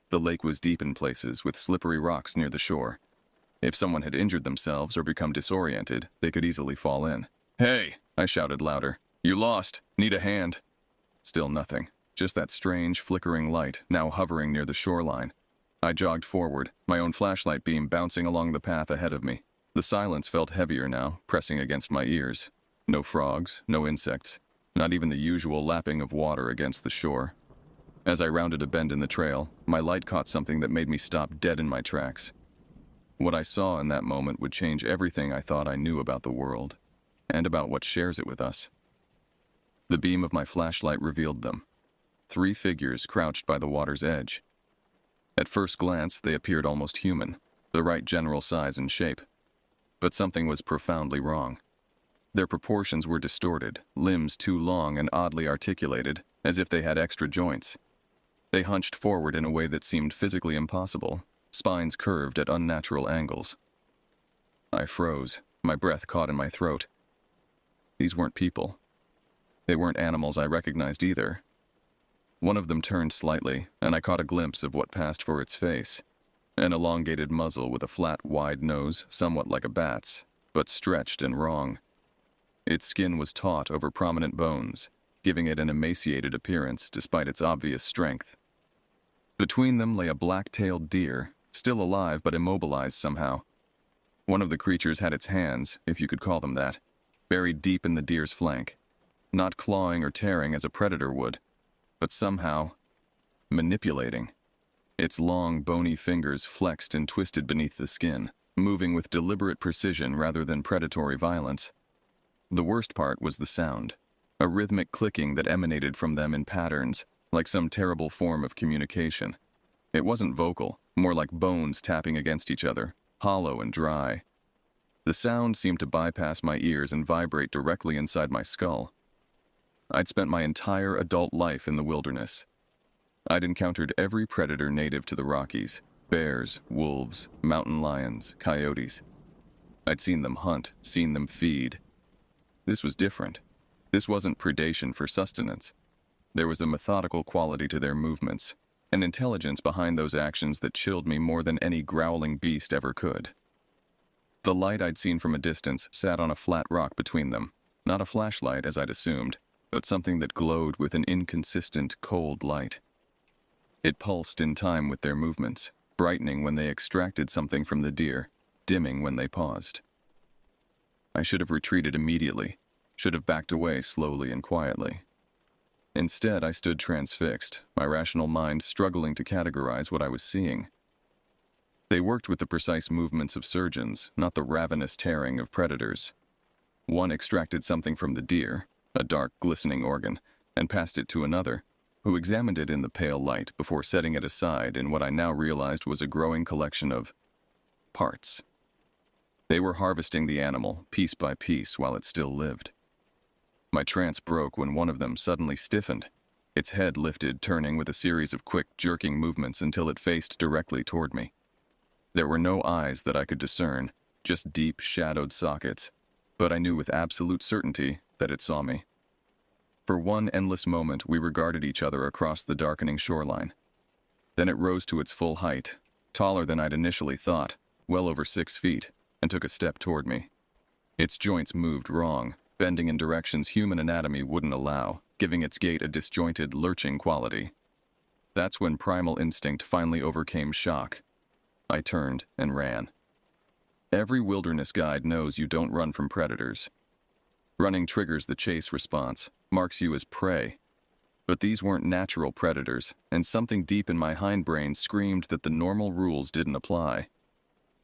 The lake was deep in places, with slippery rocks near the shore. If someone had injured themselves or become disoriented, they could easily fall in. "Hey!" I shouted louder. "You lost! Need a hand!" Still nothing, just that strange, flickering light, now hovering near the shoreline. I jogged forward, my own flashlight beam bouncing along the path ahead of me. The silence felt heavier now, pressing against my ears. No frogs, no insects, not even the usual lapping of water against the shore. As I rounded a bend in the trail, my light caught something that made me stop dead in my tracks. What I saw in that moment would change everything I thought I knew about the world, and about what shares it with us. The beam of my flashlight revealed them. 3 figures crouched by the water's edge. At first glance, they appeared almost human, the right general size and shape. But something was profoundly wrong. Their proportions were distorted, limbs too long and oddly articulated, as if they had extra joints. They hunched forward in a way that seemed physically impossible, spines curved at unnatural angles. I froze, my breath caught in my throat. These weren't people. They weren't animals I recognized either. One of them turned slightly, and I caught a glimpse of what passed for its face. An elongated muzzle with a flat, wide nose, somewhat like a bat's, but stretched and wrong. Its skin was taut over prominent bones, giving it an emaciated appearance despite its obvious strength. Between them lay a black-tailed deer, still alive but immobilized somehow. One of the creatures had its hands, if you could call them that, buried deep in the deer's flank, not clawing or tearing as a predator would, but somehow manipulating. Its long, bony fingers flexed and twisted beneath the skin, moving with deliberate precision rather than predatory violence. The worst part was the sound, a rhythmic clicking that emanated from them in patterns, like some terrible form of communication. It wasn't vocal, more like bones tapping against each other, hollow and dry. The sound seemed to bypass my ears and vibrate directly inside my skull. I'd spent my entire adult life in the wilderness. I'd encountered every predator native to the Rockies: bears, wolves, mountain lions, coyotes. I'd seen them hunt, seen them feed. This was different. This wasn't predation for sustenance. There was a methodical quality to their movements, an intelligence behind those actions that chilled me more than any growling beast ever could. The light I'd seen from a distance sat on a flat rock between them, not a flashlight as I'd assumed, but something that glowed with an inconsistent, cold light. It pulsed in time with their movements, brightening when they extracted something from the deer, dimming when they paused. I should have retreated immediately, should have backed away slowly and quietly. Instead, I stood transfixed, my rational mind struggling to categorize what I was seeing. They worked with the precise movements of surgeons, not the ravenous tearing of predators. One extracted something from the deer, a dark, glistening organ, and passed it to another, who examined it in the pale light before setting it aside in what I now realized was a growing collection of parts. They were harvesting the animal, piece by piece, while it still lived. My trance broke when one of them suddenly stiffened, its head lifted, turning with a series of quick, jerking movements until it faced directly toward me. There were no eyes that I could discern, just deep, shadowed sockets, but I knew with absolute certainty that it saw me. For one endless moment, we regarded each other across the darkening shoreline. Then it rose to its full height, taller than I'd initially thought, well over 6 feet, and took a step toward me. Its joints moved wrong, bending in directions human anatomy wouldn't allow, giving its gait a disjointed, lurching quality. That's when primal instinct finally overcame shock. I turned and ran. Every wilderness guide knows you don't run from predators. Running triggers the chase response, marks you as prey. But these weren't natural predators, and something deep in my hindbrain screamed that the normal rules didn't apply.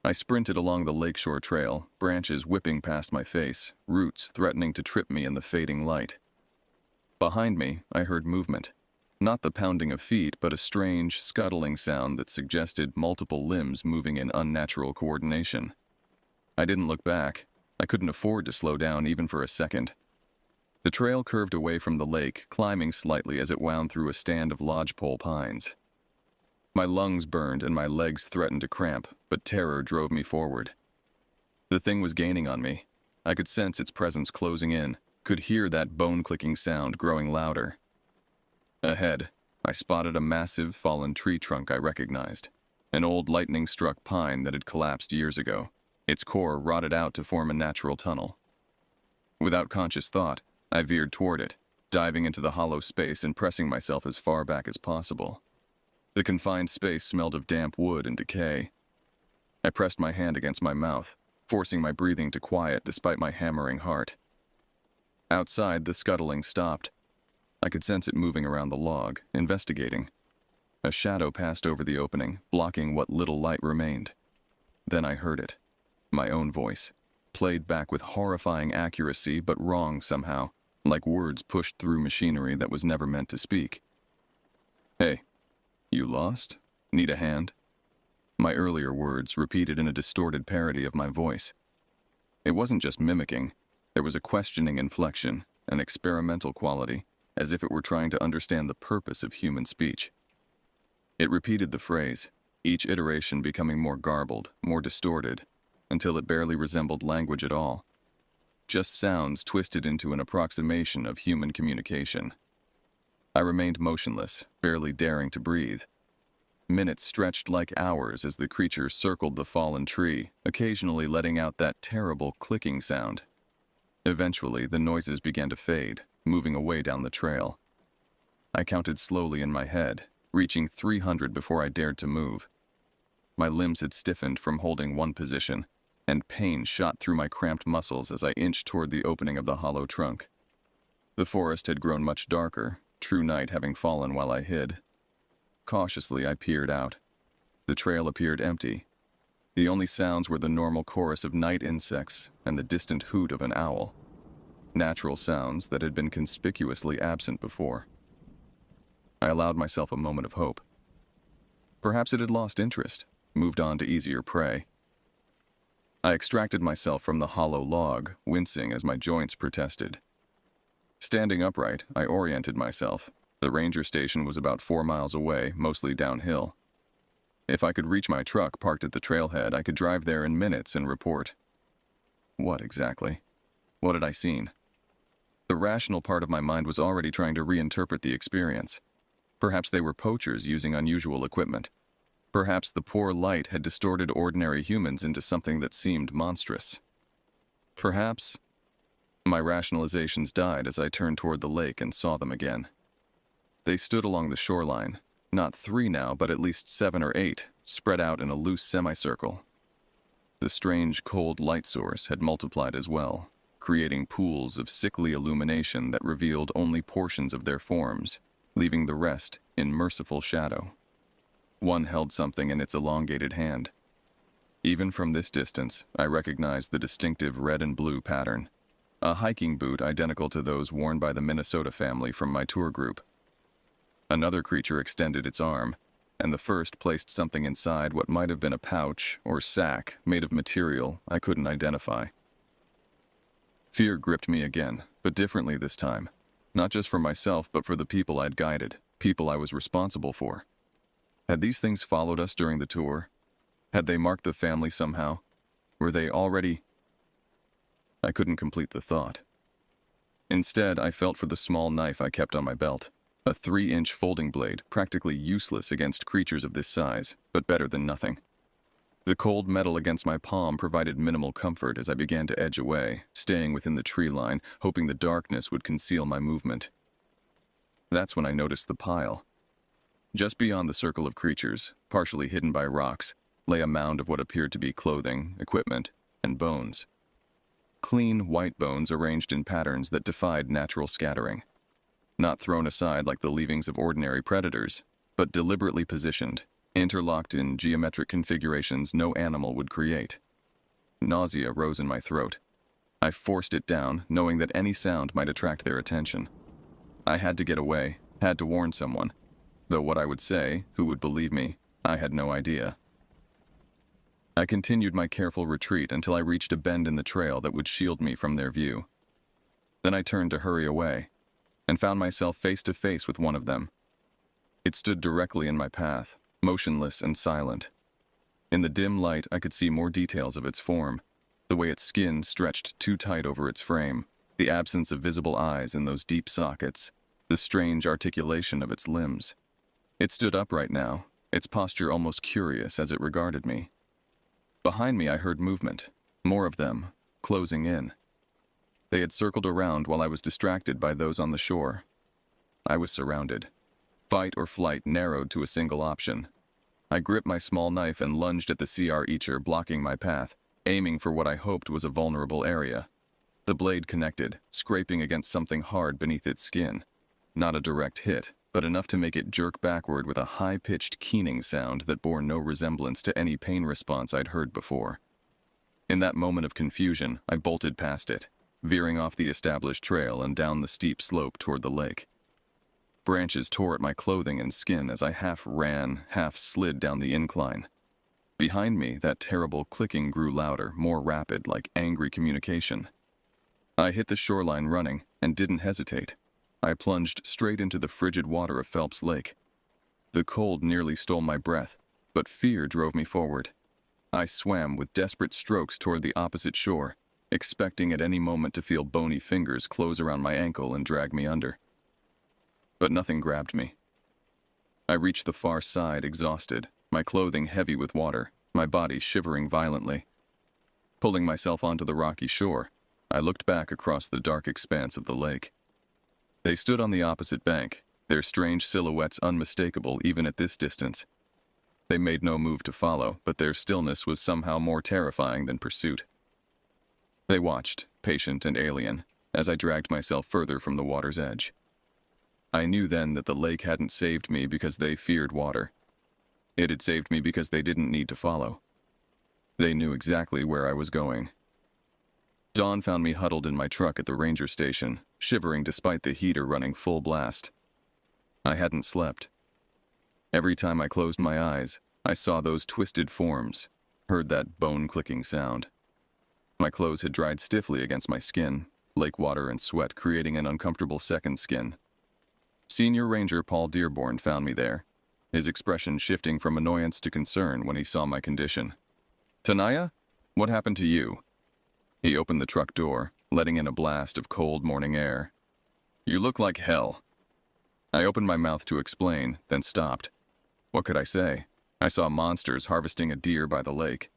I sprinted along the lakeshore trail, branches whipping past my face, roots threatening to trip me in the fading light. Behind me, I heard movement. Not the pounding of feet, but a strange, scuttling sound that suggested multiple limbs moving in unnatural coordination. I didn't look back. I couldn't afford to slow down even for a second. The trail curved away from the lake, climbing slightly as it wound through a stand of lodgepole pines. My lungs burned and my legs threatened to cramp, but terror drove me forward. The thing was gaining on me. I could sense its presence closing in, could hear that bone-clicking sound growing louder. Ahead, I spotted a massive, fallen tree trunk I recognized, an old lightning-struck pine that had collapsed years ago, its core rotted out to form a natural tunnel. Without conscious thought, I veered toward it, diving into the hollow space and pressing myself as far back as possible. The confined space smelled of damp wood and decay. I pressed my hand against my mouth, forcing my breathing to quiet despite my hammering heart. Outside, the scuttling stopped. I could sense it moving around the log, investigating. A shadow passed over the opening, blocking what little light remained. Then I heard it, my own voice, played back with horrifying accuracy but wrong somehow, like words pushed through machinery that was never meant to speak. "Hey, you lost? Need a hand?" My earlier words repeated in a distorted parody of my voice. It wasn't just mimicking. There was a questioning inflection, an experimental quality, as if it were trying to understand the purpose of human speech. It repeated the phrase, each iteration becoming more garbled, more distorted, until it barely resembled language at all. Just sounds twisted into an approximation of human communication. I remained motionless, barely daring to breathe. Minutes stretched like hours as the creature circled the fallen tree, occasionally letting out that terrible clicking sound. Eventually, the noises began to fade, moving away down the trail. I counted slowly in my head, reaching 300 before I dared to move. My limbs had stiffened from holding one position, and pain shot through my cramped muscles as I inched toward the opening of the hollow trunk. The forest had grown much darker, true night having fallen while I hid. Cautiously, I peered out. The trail appeared empty. The only sounds were the normal chorus of night insects and the distant hoot of an owl. Natural sounds that had been conspicuously absent before. I allowed myself a moment of hope. Perhaps it had lost interest, moved on to easier prey. I extracted myself from the hollow log, wincing as my joints protested. Standing upright, I oriented myself. The ranger station was about 4 miles away, mostly downhill. If I could reach my truck parked at the trailhead, I could drive there in minutes and report. What exactly? What had I seen? The rational part of my mind was already trying to reinterpret the experience. Perhaps they were poachers using unusual equipment. Perhaps the poor light had distorted ordinary humans into something that seemed monstrous. Perhaps... My rationalizations died as I turned toward the lake and saw them again. They stood along the shoreline, not 3 now, but at least 7 or 8, spread out in a loose semicircle. The strange, cold light source had multiplied as well, creating pools of sickly illumination that revealed only portions of their forms, leaving the rest in merciful shadow. One held something in its elongated hand. Even from this distance, I recognized the distinctive red and blue pattern, a hiking boot identical to those worn by the Minnesota family from my tour group. Another creature extended its arm, and the first placed something inside what might have been a pouch or sack made of material I couldn't identify. Fear gripped me again, but differently this time, not just for myself but for the people I'd guided, people I was responsible for. Had these things followed us during the tour? Had they marked the family somehow? Were they already... I couldn't complete the thought. Instead, I felt for the small knife I kept on my belt. A 3-inch folding blade, practically useless against creatures of this size, but better than nothing. The cold metal against my palm provided minimal comfort as I began to edge away, staying within the tree line, hoping the darkness would conceal my movement. That's when I noticed the pile. Just beyond the circle of creatures, partially hidden by rocks, lay a mound of what appeared to be clothing, equipment, and bones. Clean, white bones arranged in patterns that defied natural scattering. Not thrown aside like the leavings of ordinary predators, but deliberately positioned, interlocked in geometric configurations no animal would create. Nausea rose in my throat. I forced it down, knowing that any sound might attract their attention. I had to get away, had to warn someone. Though what I would say, who would believe me, I had no idea. I continued my careful retreat until I reached a bend in the trail that would shield me from their view. Then I turned to hurry away, and found myself face to face with one of them. It stood directly in my path, motionless and silent. In the dim light, I could see more details of its form, the way its skin stretched too tight over its frame, the absence of visible eyes in those deep sockets, the strange articulation of its limbs. It stood upright now, its posture almost curious as it regarded me. Behind me, I heard movement, more of them, closing in. They had circled around while I was distracted by those on the shore. I was surrounded. Fight or flight narrowed to a single option. I gripped my small knife and lunged at the CR Eacher, blocking my path, aiming for what I hoped was a vulnerable area. The blade connected, scraping against something hard beneath its skin. Not a direct hit, but enough to make it jerk backward with a high-pitched keening sound that bore no resemblance to any pain response I'd heard before. In that moment of confusion, I bolted past it, veering off the established trail and down the steep slope toward the lake. Branches tore at my clothing and skin as I half ran, half slid down the incline. Behind me, that terrible clicking grew louder, more rapid, like angry communication. I hit the shoreline running and didn't hesitate. I plunged straight into the frigid water of Phelps Lake. The cold nearly stole my breath, but fear drove me forward. I swam with desperate strokes toward the opposite shore, expecting at any moment to feel bony fingers close around my ankle and drag me under. But nothing grabbed me. I reached the far side exhausted, my clothing heavy with water, my body shivering violently. Pulling myself onto the rocky shore, I looked back across the dark expanse of the lake. They stood on the opposite bank, their strange silhouettes unmistakable even at this distance. They made no move to follow, but their stillness was somehow more terrifying than pursuit. They watched, patient and alien, as I dragged myself further from the water's edge. I knew then that the lake hadn't saved me because they feared water. It had saved me because they didn't need to follow. They knew exactly where I was going. Dawn found me huddled in my truck at the ranger station, shivering despite the heater running full blast. I hadn't slept. Every time I closed my eyes, I saw those twisted forms, heard that bone-clicking sound. My clothes had dried stiffly against my skin, lake water and sweat creating an uncomfortable second skin. Senior Ranger Paul Dearborn found me there, his expression shifting from annoyance to concern when he saw my condition. "Tanaya, what happened to you?" He opened the truck door, letting in a blast of cold morning air. "You look like hell." I opened my mouth to explain, then stopped. What could I say? I saw monsters harvesting a deer by the lake.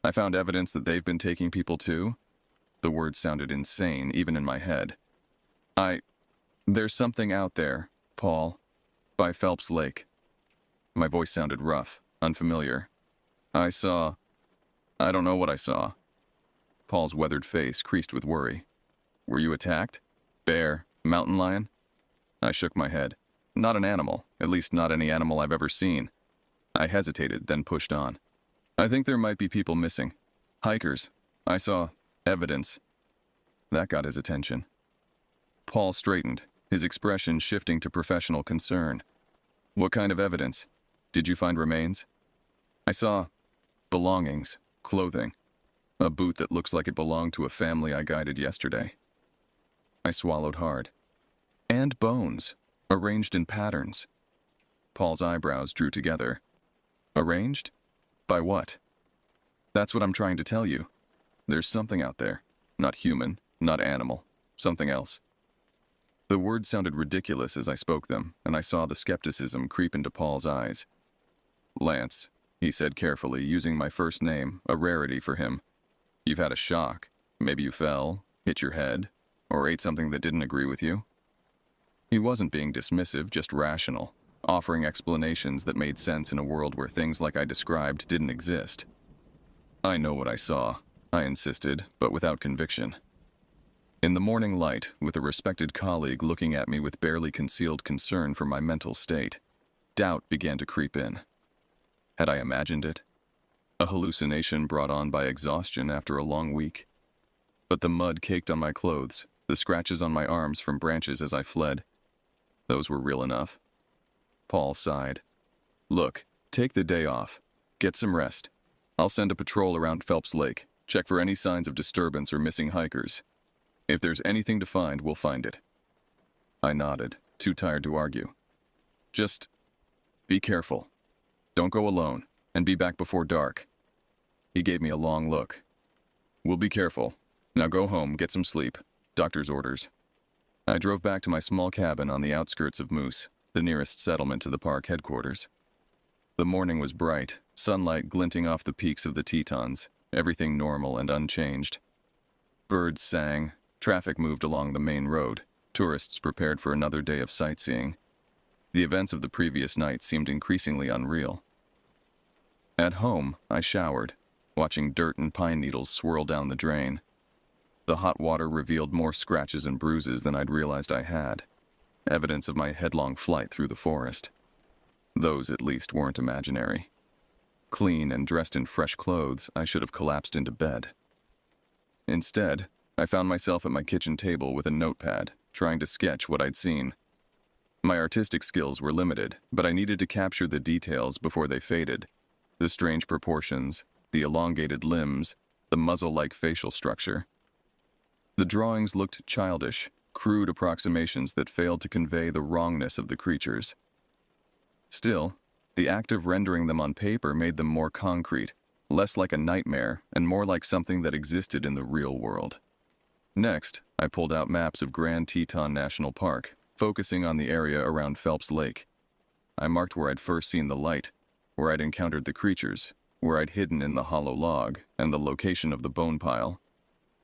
I found evidence that they've been taking people too. The words sounded insane, even in my head. There's something out there, Paul. By Phelps Lake. My voice sounded rough, unfamiliar. I don't know what I saw. Paul's weathered face creased with worry. Were you attacked? Bear? Mountain lion? I shook my head. Not an animal, at least not any animal I've ever seen. I hesitated, then pushed on. I think there might be people missing. Hikers. I saw evidence. That got his attention. Paul straightened, his expression shifting to professional concern. What kind of evidence? Did you find remains? I saw belongings, clothing, a boot that looks like it belonged to a family I guided yesterday. I swallowed hard. And bones, arranged in patterns. Paul's eyebrows drew together. Arranged? By what? That's what I'm trying to tell you. There's something out there. Not human, not animal, something else. The words sounded ridiculous as I spoke them, and I saw the skepticism creep into Paul's eyes. Lance, he said carefully, using my first name, a rarity for him. You've had a shock. Maybe you fell, hit your head, or ate something that didn't agree with you. He wasn't being dismissive, just rational, offering explanations that made sense in a world where things like I described didn't exist. I know what I saw, I insisted, but without conviction. In the morning light, with a respected colleague looking at me with barely concealed concern for my mental state, doubt began to creep in. Had I imagined it? A hallucination brought on by exhaustion after a long week? But the mud caked on my clothes, the scratches on my arms from branches as I fled. Those were real enough. Paul sighed. Look, take the day off. Get some rest. I'll send a patrol around Phelps Lake, check for any signs of disturbance or missing hikers. If there's anything to find, we'll find it. I nodded, too tired to argue. Just be careful. Don't go alone, and be back before dark. He gave me a long look. We'll be careful. Now go home, get some sleep. Doctor's orders. I drove back to my small cabin on the outskirts of Moose, the nearest settlement to the park headquarters. The morning was bright, sunlight glinting off the peaks of the Tetons, everything normal and unchanged. Birds sang, traffic moved along the main road, tourists prepared for another day of sightseeing. The events of the previous night seemed increasingly unreal. At home, I showered, watching dirt and pine needles swirl down the drain. The hot water revealed more scratches and bruises than I'd realized I had, evidence of my headlong flight through the forest. Those, at least, weren't imaginary. Clean and dressed in fresh clothes, I should have collapsed into bed. Instead, I found myself at my kitchen table with a notepad, trying to sketch what I'd seen. My artistic skills were limited, but I needed to capture the details before they faded. The strange proportions, the elongated limbs, the muzzle-like facial structure. The drawings looked childish, crude approximations that failed to convey the wrongness of the creatures. Still, the act of rendering them on paper made them more concrete, less like a nightmare and more like something that existed in the real world. Next, I pulled out maps of Grand Teton National Park, focusing on the area around Phelps Lake. I marked where I'd first seen the light, where I'd encountered the creatures, where I'd hidden in the hollow log, and the location of the bone pile.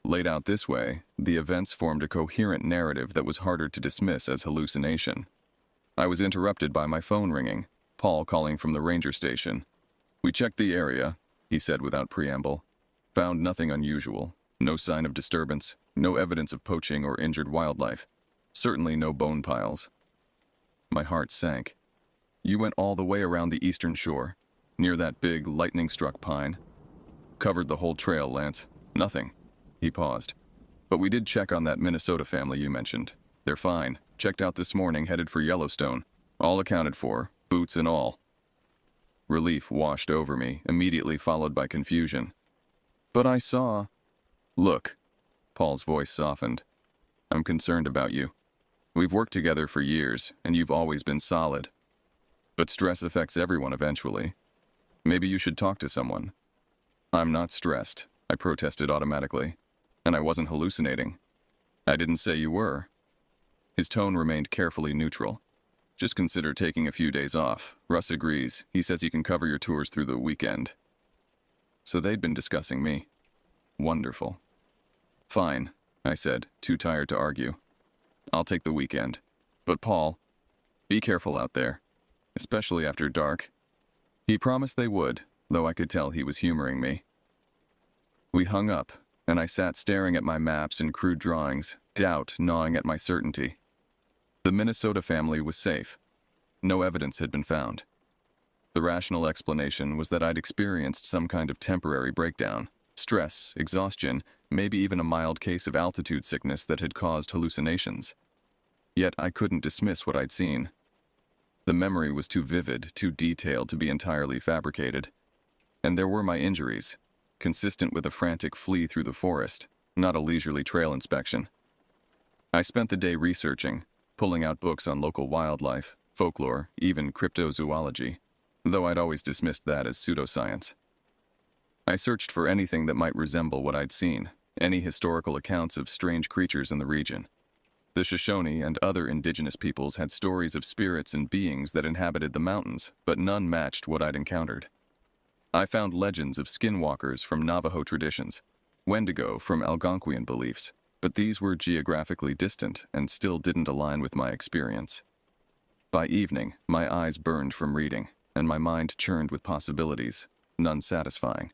Laid out this way, the events formed a coherent narrative that was harder to dismiss as hallucination. I was interrupted by my phone ringing, Paul calling from the ranger station. We checked the area, he said without preamble. Found nothing unusual, no sign of disturbance, no evidence of poaching or injured wildlife. Certainly no bone piles. My heart sank. You went all the way around the eastern shore, near that big, lightning-struck pine. Covered the whole trail, Lance. Nothing. He paused. But we did check on that Minnesota family you mentioned. They're fine. Checked out this morning, headed for Yellowstone. All accounted for, boots and all. Relief washed over me, immediately followed by confusion. But I saw... Look. Paul's voice softened. I'm concerned about you. We've worked together for years, and you've always been solid. But stress affects everyone eventually. Maybe you should talk to someone. I'm not stressed, I protested automatically. And I wasn't hallucinating. I didn't say you were. His tone remained carefully neutral. Just consider taking a few days off. Russ agrees. He says he can cover your tours through the weekend. So they'd been discussing me. Wonderful. Fine, I said, too tired to argue. I'll take the weekend. But Paul, be careful out there, especially after dark. He promised they would, though I could tell he was humoring me. We hung up, and I sat staring at my maps and crude drawings, doubt gnawing at my certainty. The Minnesota family was safe. No evidence had been found. The rational explanation was that I'd experienced some kind of temporary breakdown, stress, exhaustion, maybe even a mild case of altitude sickness that had caused hallucinations. Yet I couldn't dismiss what I'd seen. The memory was too vivid, too detailed to be entirely fabricated. And there were my injuries, consistent with a frantic flee through the forest, not a leisurely trail inspection. I spent the day researching, pulling out books on local wildlife, folklore, even cryptozoology, though I'd always dismissed that as pseudoscience. I searched for anything that might resemble what I'd seen, any historical accounts of strange creatures in the region. The Shoshone and other indigenous peoples had stories of spirits and beings that inhabited the mountains, but none matched what I'd encountered. I found legends of skinwalkers from Navajo traditions, Wendigo from Algonquian beliefs, but these were geographically distant and still didn't align with my experience. By evening, my eyes burned from reading, and my mind churned with possibilities, none satisfying.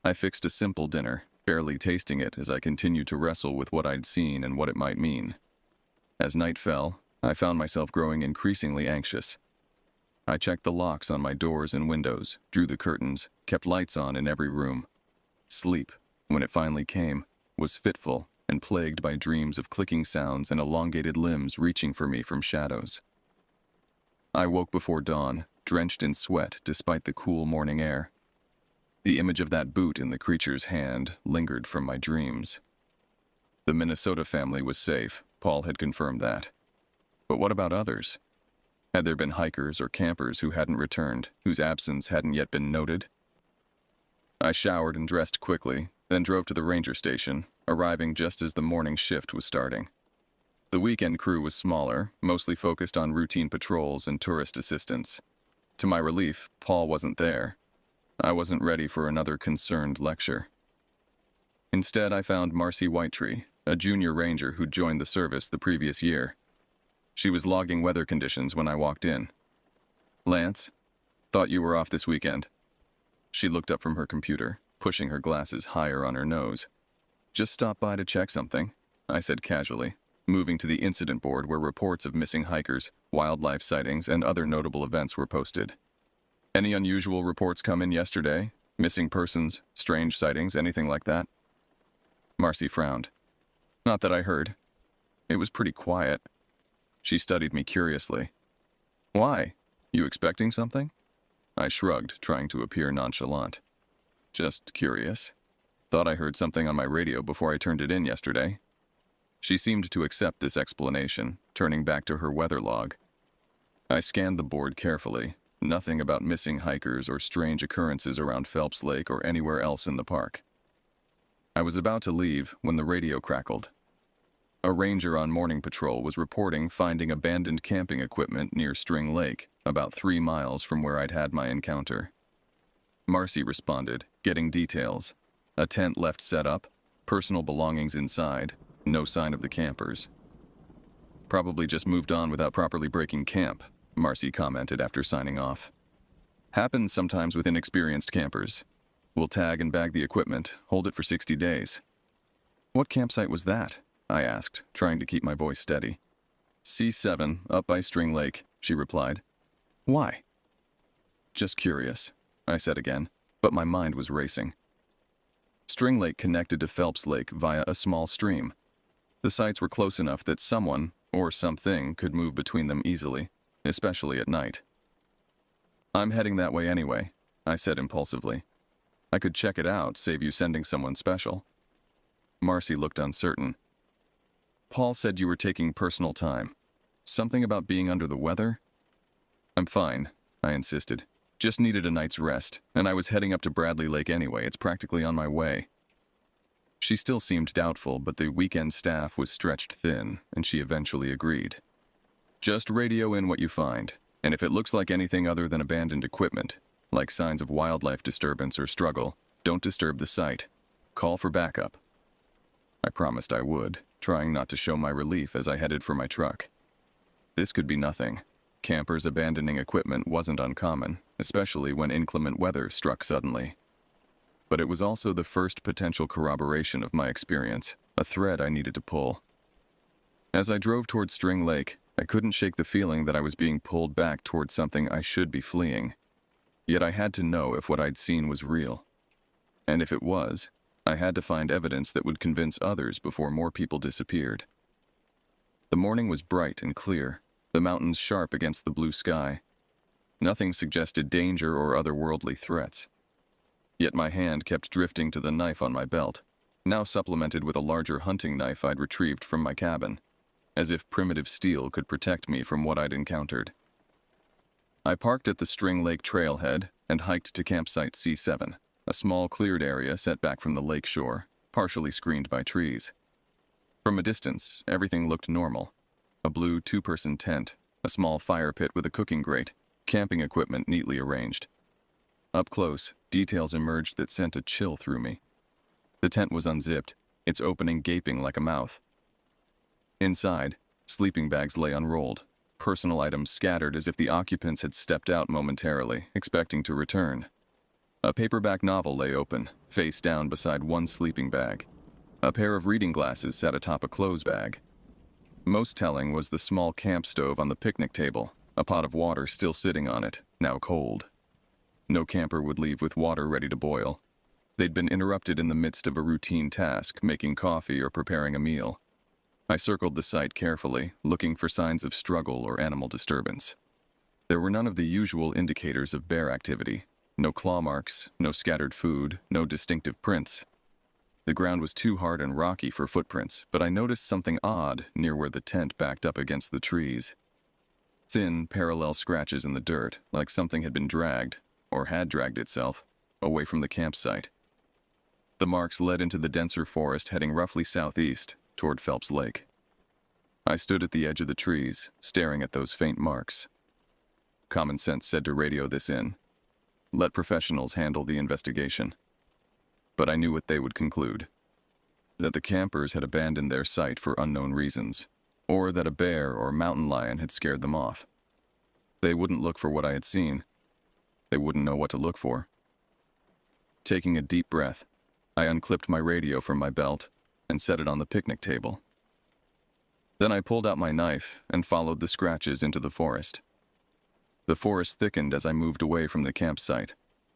I fixed a simple dinner, barely tasting it as I continued to wrestle with what I'd seen and what it might mean. As night fell, I found myself growing increasingly anxious. I checked the locks on my doors and windows, drew the curtains, kept lights on in every room. Sleep, when it finally came, was fitful and plagued by dreams of clicking sounds and elongated limbs reaching for me from shadows. I woke before dawn, drenched in sweat despite the cool morning air. The image of that boot in the creature's hand lingered from my dreams. The Minnesota family was safe, Paul had confirmed that. But what about others? Had there been hikers or campers who hadn't returned, whose absence hadn't yet been noted? I showered and dressed quickly, then drove to the ranger station, arriving just as the morning shift was starting. The weekend crew was smaller, mostly focused on routine patrols and tourist assistance. To my relief, Paul wasn't there. I wasn't ready for another concerned lecture. Instead, I found Marcy Whitetree, a junior ranger who'd joined the service the previous year. She was logging weather conditions when I walked in. "Lance, thought you were off this weekend." She looked up from her computer, pushing her glasses higher on her nose. "Just stopped by to check something," I said casually, moving to the incident board where reports of missing hikers, wildlife sightings, and other notable events were posted. "Any unusual reports come in yesterday? Missing persons, strange sightings, anything like that?" Marcy frowned. "Not that I heard. It was pretty quiet." She studied me curiously. "Why? You expecting something?" I shrugged, trying to appear nonchalant. "Just curious. Thought I heard something on my radio before I turned it in yesterday." She seemed to accept this explanation, turning back to her weather log. I scanned the board carefully. Nothing about missing hikers or strange occurrences around Phelps Lake or anywhere else in the park. I was about to leave when the radio crackled. A ranger on morning patrol was reporting finding abandoned camping equipment near String Lake, about 3 miles from where I'd had my encounter. Marcy responded, getting details. A tent left set up, personal belongings inside, no sign of the campers. "Probably just moved on without properly breaking camp," Marcy commented after signing off. "Happens sometimes with inexperienced campers. We'll tag and bag the equipment, hold it for 60 days. "What campsite was that?" I asked, trying to keep my voice steady. "C7, up by String Lake," she replied. "Why?" "Just curious," I said again, but my mind was racing. String Lake connected to Phelps Lake via a small stream. The sites were close enough that someone, or something, could move between them easily, especially at night. "I'm heading that way anyway," I said impulsively. "I could check it out, save you sending someone special." Marcy looked uncertain. "Paul said you were taking personal time. Something about being under the weather?" "I'm fine," I insisted. "Just needed a night's rest, and I was heading up to Bradley Lake anyway. It's practically on my way." She still seemed doubtful, but the weekend staff was stretched thin, and she eventually agreed. "Just radio in what you find, and if it looks like anything other than abandoned equipment, like signs of wildlife disturbance or struggle, don't disturb the site. Call for backup." I promised I would, trying not to show my relief as I headed for my truck. This could be nothing. Campers abandoning equipment wasn't uncommon, especially when inclement weather struck suddenly. But it was also the first potential corroboration of my experience, a thread I needed to pull. As I drove toward String Lake, I couldn't shake the feeling that I was being pulled back toward something I should be fleeing. Yet I had to know if what I'd seen was real. And if it was, I had to find evidence that would convince others before more people disappeared. The morning was bright and clear, the mountains sharp against the blue sky. Nothing suggested danger or otherworldly threats. Yet my hand kept drifting to the knife on my belt, now supplemented with a larger hunting knife I'd retrieved from my cabin, as if primitive steel could protect me from what I'd encountered. I parked at the String Lake trailhead and hiked to campsite C7, a small cleared area set back from the lake shore, partially screened by trees. From a distance, everything looked normal. A blue two-person tent, a small fire pit with a cooking grate, camping equipment neatly arranged. Up close, details emerged that sent a chill through me. The tent was unzipped, its opening gaping like a mouth. Inside, sleeping bags lay unrolled, personal items scattered as if the occupants had stepped out momentarily, expecting to return. A paperback novel lay open, face down beside one sleeping bag. A pair of reading glasses sat atop a clothes bag. Most telling was the small camp stove on the picnic table, a pot of water still sitting on it, now cold. No camper would leave with water ready to boil. They'd been interrupted in the midst of a routine task, making coffee or preparing a meal. I circled the site carefully, looking for signs of struggle or animal disturbance. There were none of the usual indicators of bear activity. No claw marks, no scattered food, no distinctive prints. The ground was too hard and rocky for footprints, but I noticed something odd near where the tent backed up against the trees. Thin, parallel scratches in the dirt, like something had been dragged, or had dragged itself, away from the campsite. The marks led into the denser forest heading roughly southeast, toward Phelps Lake. I stood at the edge of the trees, staring at those faint marks. Common sense said to radio this in. Let professionals handle the investigation. But I knew what they would conclude. That the campers had abandoned their site for unknown reasons, or that a bear or mountain lion had scared them off. They wouldn't look for what I had seen. They wouldn't know what to look for. Taking a deep breath, I unclipped my radio from my belt and set it on the picnic table. Then I pulled out my knife and followed the scratches into the forest. The forest thickened as I moved away from the campsite,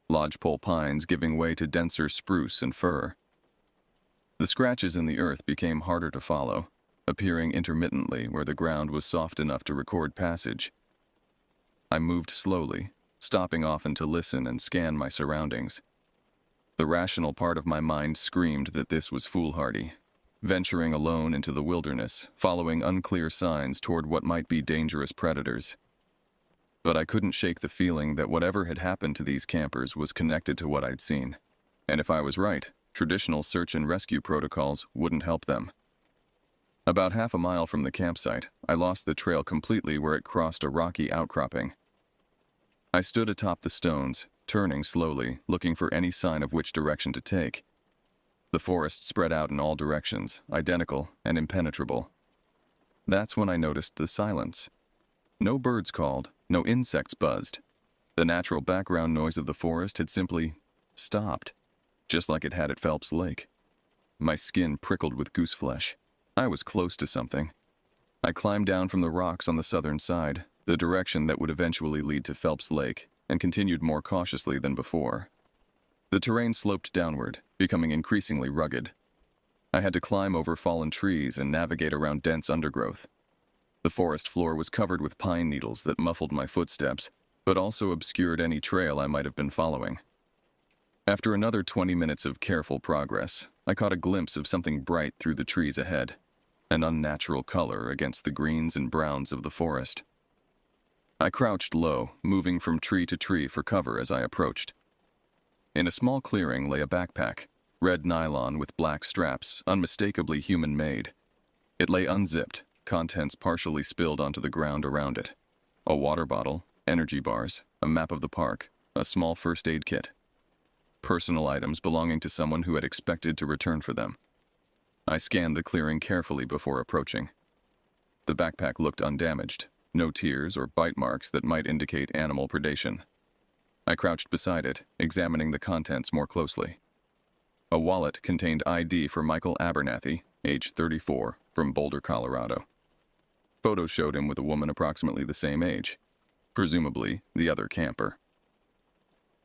lodgepole pines giving way to denser spruce and fir. The scratches in the earth became harder to follow, appearing intermittently where the ground was soft enough to record passage. I moved slowly, stopping often to listen and scan my surroundings. The rational part of my mind screamed that this was foolhardy, venturing alone into the wilderness, following unclear signs toward what might be dangerous predators. But I couldn't shake the feeling that whatever had happened to these campers was connected to what I'd seen. And if I was right, traditional search and rescue protocols wouldn't help them. About half a mile from the campsite, I lost the trail completely where it crossed a rocky outcropping. I stood atop the stones, turning slowly, looking for any sign of which direction to take. The forest spread out in all directions, identical and impenetrable. That's when I noticed the silence. No birds called, no insects buzzed. The natural background noise of the forest had simply stopped, just like it had at Phelps Lake. My skin prickled with goose flesh. I was close to something. I climbed down from the rocks on the southern side, the direction that would eventually lead to Phelps Lake, and continued more cautiously than before. The terrain sloped downward, becoming increasingly rugged. I had to climb over fallen trees and navigate around dense undergrowth. The forest floor was covered with pine needles that muffled my footsteps, but also obscured any trail I might have been following. After another 20 minutes of careful progress, I caught a glimpse of something bright through the trees ahead, an unnatural color against the greens and browns of the forest. I crouched low, moving from tree to tree for cover as I approached. In a small clearing lay a backpack, red nylon with black straps, unmistakably human-made. It lay unzipped, contents partially spilled onto the ground around it. A water bottle, energy bars, a map of the park, a small first aid kit. Personal items belonging to someone who had expected to return for them. I scanned the clearing carefully before approaching. The backpack looked undamaged, no tears or bite marks that might indicate animal predation. I crouched beside it, examining the contents more closely. A wallet contained ID for Michael Abernathy, age 34, from Boulder, Colorado. Photos showed him with a woman approximately the same age, presumably the other camper.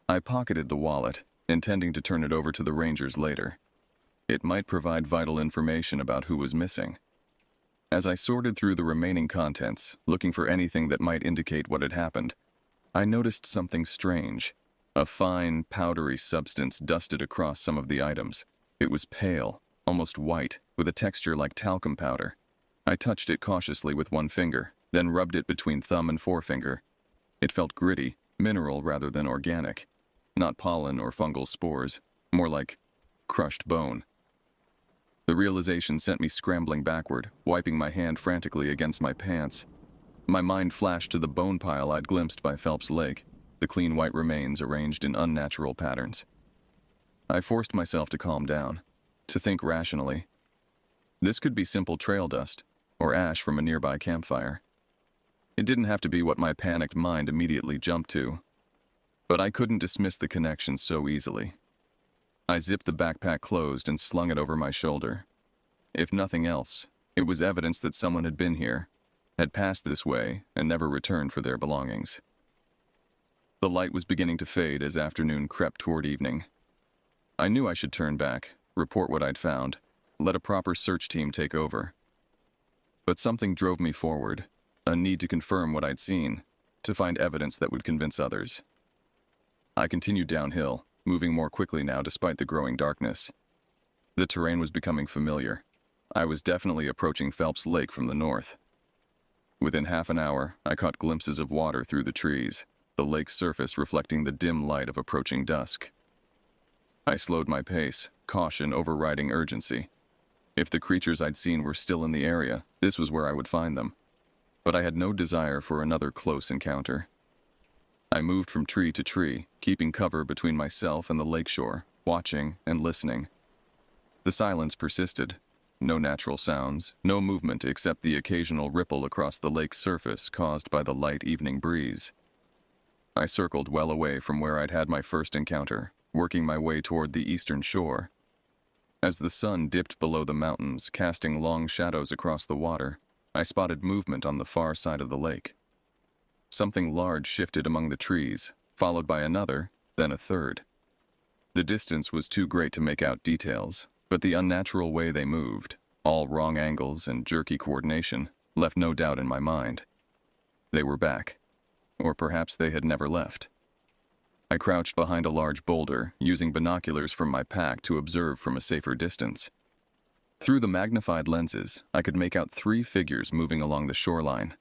I pocketed the wallet, intending to turn it over to the rangers later. It might provide vital information about who was missing. As I sorted through the remaining contents, looking for anything that might indicate what had happened, I noticed something strange. A fine, powdery substance dusted across some of the items. It was pale, almost white, with a texture like talcum powder. I touched it cautiously with one finger, then rubbed it between thumb and forefinger. It felt gritty, mineral rather than organic. Not pollen or fungal spores, more like crushed bone. The realization sent me scrambling backward, wiping my hand frantically against my pants. My mind flashed to the bone pile I'd glimpsed by Phelps Lake, the clean white remains arranged in unnatural patterns. I forced myself to calm down, to think rationally. This could be simple trail dust, or ash from a nearby campfire. It didn't have to be what my panicked mind immediately jumped to. But I couldn't dismiss the connection so easily. I zipped the backpack closed and slung it over my shoulder. If nothing else, it was evidence that someone had been here, had passed this way, and never returned for their belongings. The light was beginning to fade as afternoon crept toward evening. I knew I should turn back, report what I'd found, let a proper search team take over. But something drove me forward, a need to confirm what I'd seen, to find evidence that would convince others. I continued downhill, moving more quickly now despite the growing darkness. The terrain was becoming familiar. I was definitely approaching Phelps Lake from the north. Within half an hour, I caught glimpses of water through the trees, the lake's surface reflecting the dim light of approaching dusk. I slowed my pace, caution overriding urgency. If the creatures I'd seen were still in the area, this was where I would find them. But I had no desire for another close encounter. I moved from tree to tree, keeping cover between myself and the lakeshore, watching and listening. The silence persisted. No natural sounds, no movement except the occasional ripple across the lake's surface caused by the light evening breeze. I circled well away from where I'd had my first encounter, working my way toward the eastern shore. As the sun dipped below the mountains, casting long shadows across the water, I spotted movement on the far side of the lake. Something large shifted among the trees, followed by another, then a third. The distance was too great to make out details, but the unnatural way they moved, all wrong angles and jerky coordination, left no doubt in my mind. They were back, or perhaps they had never left. I crouched behind a large boulder, using binoculars from my pack to observe from a safer distance. Through the magnified lenses, I could make out 3 figures moving along the shoreline.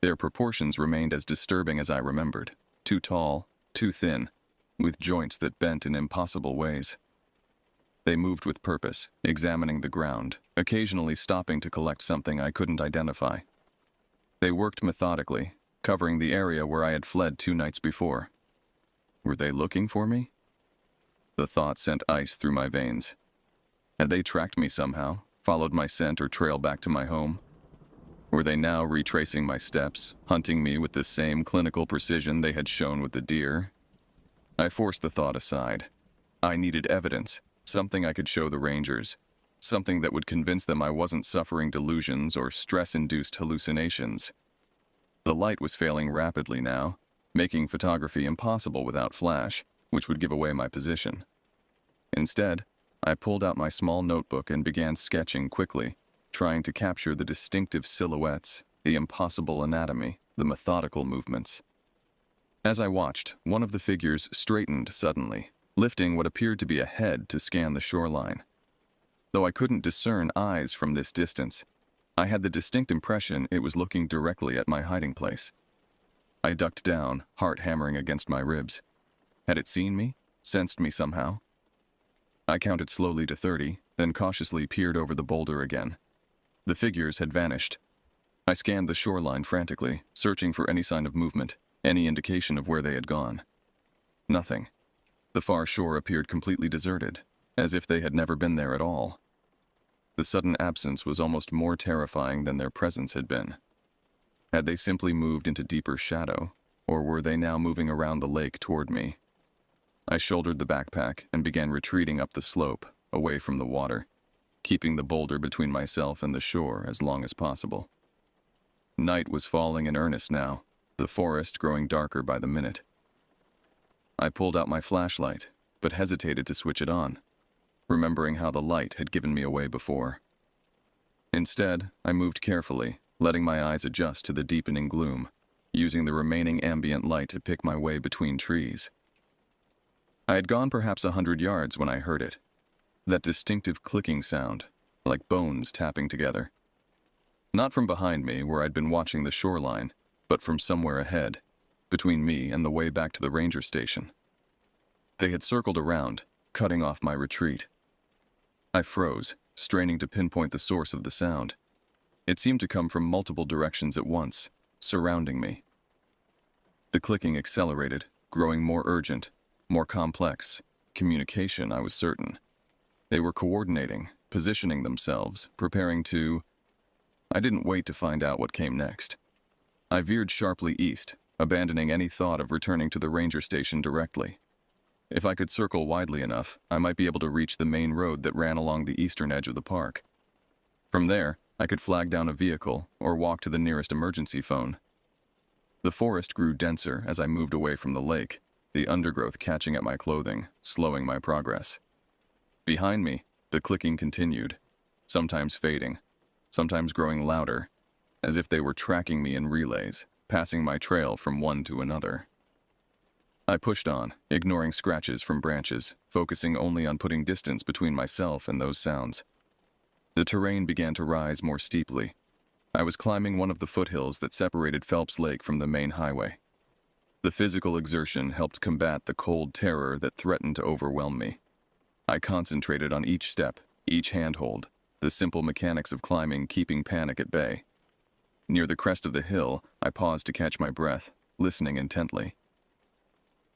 Their proportions remained as disturbing as I remembered, too tall, too thin, with joints that bent in impossible ways. They moved with purpose, examining the ground, occasionally stopping to collect something I couldn't identify. They worked methodically, covering the area where I had fled 2 nights before. Were they looking for me? The thought sent ice through my veins. Had they tracked me somehow, followed my scent or trail back to my home? Were they now retracing my steps, hunting me with the same clinical precision they had shown with the deer? I forced the thought aside. I needed evidence, something I could show the rangers, something that would convince them I wasn't suffering delusions or stress-induced hallucinations. The light was failing rapidly now, making photography impossible without flash, which would give away my position. Instead, I pulled out my small notebook and began sketching quickly, trying to capture the distinctive silhouettes, the impossible anatomy, the methodical movements. As I watched, one of the figures straightened suddenly, lifting what appeared to be a head to scan the shoreline. Though I couldn't discern eyes from this distance, I had the distinct impression it was looking directly at my hiding place. I ducked down, heart hammering against my ribs. Had it seen me? Sensed me somehow? I counted slowly to 30, then cautiously peered over the boulder again. The figures had vanished. I scanned the shoreline frantically, searching for any sign of movement, any indication of where they had gone. Nothing. The far shore appeared completely deserted, as if they had never been there at all. The sudden absence was almost more terrifying than their presence had been. Had they simply moved into deeper shadow, or were they now moving around the lake toward me? I shouldered the backpack and began retreating up the slope, away from the water, keeping the boulder between myself and the shore as long as possible. Night was falling in earnest now, the forest growing darker by the minute. I pulled out my flashlight, but hesitated to switch it on, remembering how the light had given me away before. Instead, I moved carefully, letting my eyes adjust to the deepening gloom, using the remaining ambient light to pick my way between trees. I had gone perhaps 100 yards when I heard it, that distinctive clicking sound, like bones tapping together. Not from behind me, where I'd been watching the shoreline, but from somewhere ahead, between me and the way back to the ranger station. They had circled around, cutting off my retreat. I froze, straining to pinpoint the source of the sound. It seemed to come from multiple directions at once, surrounding me. The clicking accelerated, growing more urgent, more complex. Communication, I was certain. They were coordinating, positioning themselves, preparing to... I didn't wait to find out what came next. I veered sharply east, abandoning any thought of returning to the ranger station directly. If I could circle widely enough, I might be able to reach the main road that ran along the eastern edge of the park. From there, I could flag down a vehicle or walk to the nearest emergency phone. The forest grew denser as I moved away from the lake, the undergrowth catching at my clothing, slowing my progress. Behind me, the clicking continued, sometimes fading, sometimes growing louder, as if they were tracking me in relays, passing my trail from one to another. I pushed on, ignoring scratches from branches, focusing only on putting distance between myself and those sounds. The terrain began to rise more steeply. I was climbing one of the foothills that separated Phelps Lake from the main highway. The physical exertion helped combat the cold terror that threatened to overwhelm me. I concentrated on each step, each handhold, the simple mechanics of climbing keeping panic at bay. Near the crest of the hill, I paused to catch my breath, listening intently.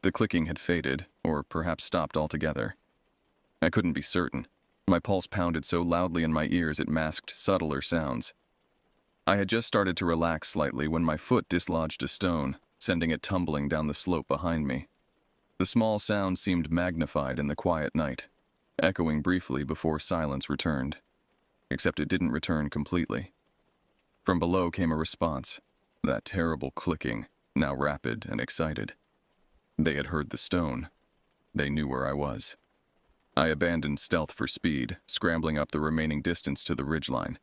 The clicking had faded, or perhaps stopped altogether. I couldn't be certain. My pulse pounded so loudly in my ears it masked subtler sounds. I had just started to relax slightly when my foot dislodged a stone, sending it tumbling down the slope behind me. The small sound seemed magnified in the quiet night, echoing briefly before silence returned. Except it didn't return completely. From below came a response, that terrible clicking, now rapid and excited. They had heard the stone. They knew where I was. I abandoned stealth for speed, scrambling up the remaining distance to the ridgeline.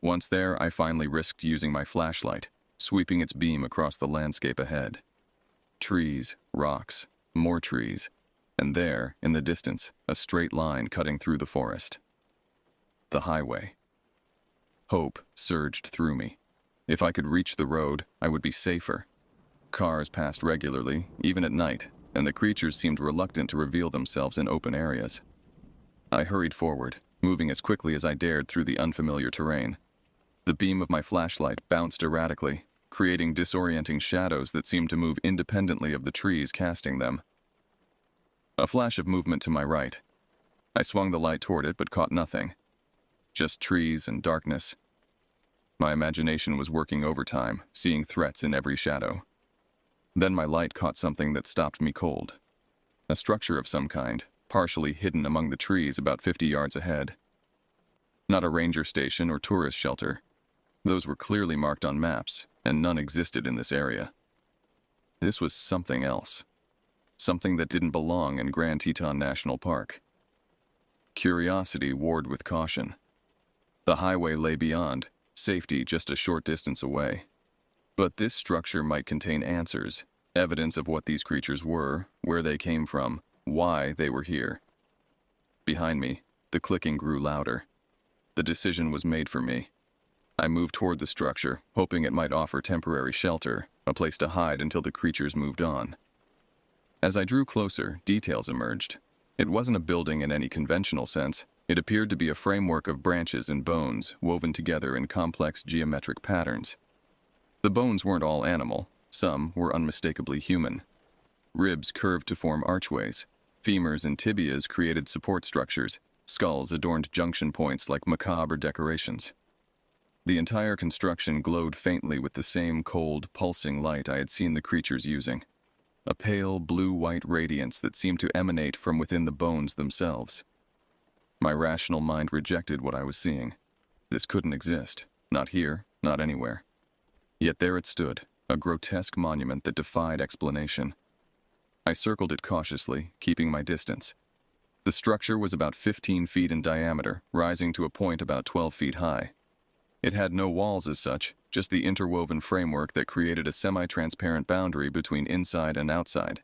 Once there, I finally risked using my flashlight, sweeping its beam across the landscape ahead. Trees, rocks, more trees, and there, in the distance, a straight line cutting through the forest. The highway. Hope surged through me. If I could reach the road, I would be safer. Cars passed regularly, even at night, and the creatures seemed reluctant to reveal themselves in open areas. I hurried forward, moving as quickly as I dared through the unfamiliar terrain. The beam of my flashlight bounced erratically, creating disorienting shadows that seemed to move independently of the trees casting them. A flash of movement to my right. I swung the light toward it but caught nothing. Just trees and darkness. My imagination was working overtime, seeing threats in every shadow. Then my light caught something that stopped me cold. A structure of some kind, partially hidden among the trees about 50 yards ahead. Not a ranger station or tourist shelter. Those were clearly marked on maps, and none existed in this area. This was something else. Something that didn't belong in Grand Teton National Park. Curiosity warred with caution. The highway lay beyond, safety just a short distance away. But this structure might contain answers, evidence of what these creatures were, where they came from, why they were here. Behind me, the clicking grew louder. The decision was made for me. I moved toward the structure, hoping it might offer temporary shelter, a place to hide until the creatures moved on. As I drew closer, details emerged. It wasn't a building in any conventional sense. It appeared to be a framework of branches and bones woven together in complex geometric patterns. The bones weren't all animal. Some were unmistakably human. Ribs curved to form archways. Femurs and tibias created support structures, Skulls adorned junction points like macabre decorations. The entire construction glowed faintly with the same cold, pulsing light I had seen the creatures using. A pale, blue-white radiance that seemed to emanate from within the bones themselves. My rational mind rejected what I was seeing. This couldn't exist. Not here, not anywhere. Yet there it stood, a grotesque monument that defied explanation. I circled it cautiously, keeping my distance. The structure was about 15 feet in diameter, rising to a point about 12 feet high. It had no walls as such, just the interwoven framework that created a semi-transparent boundary between inside and outside.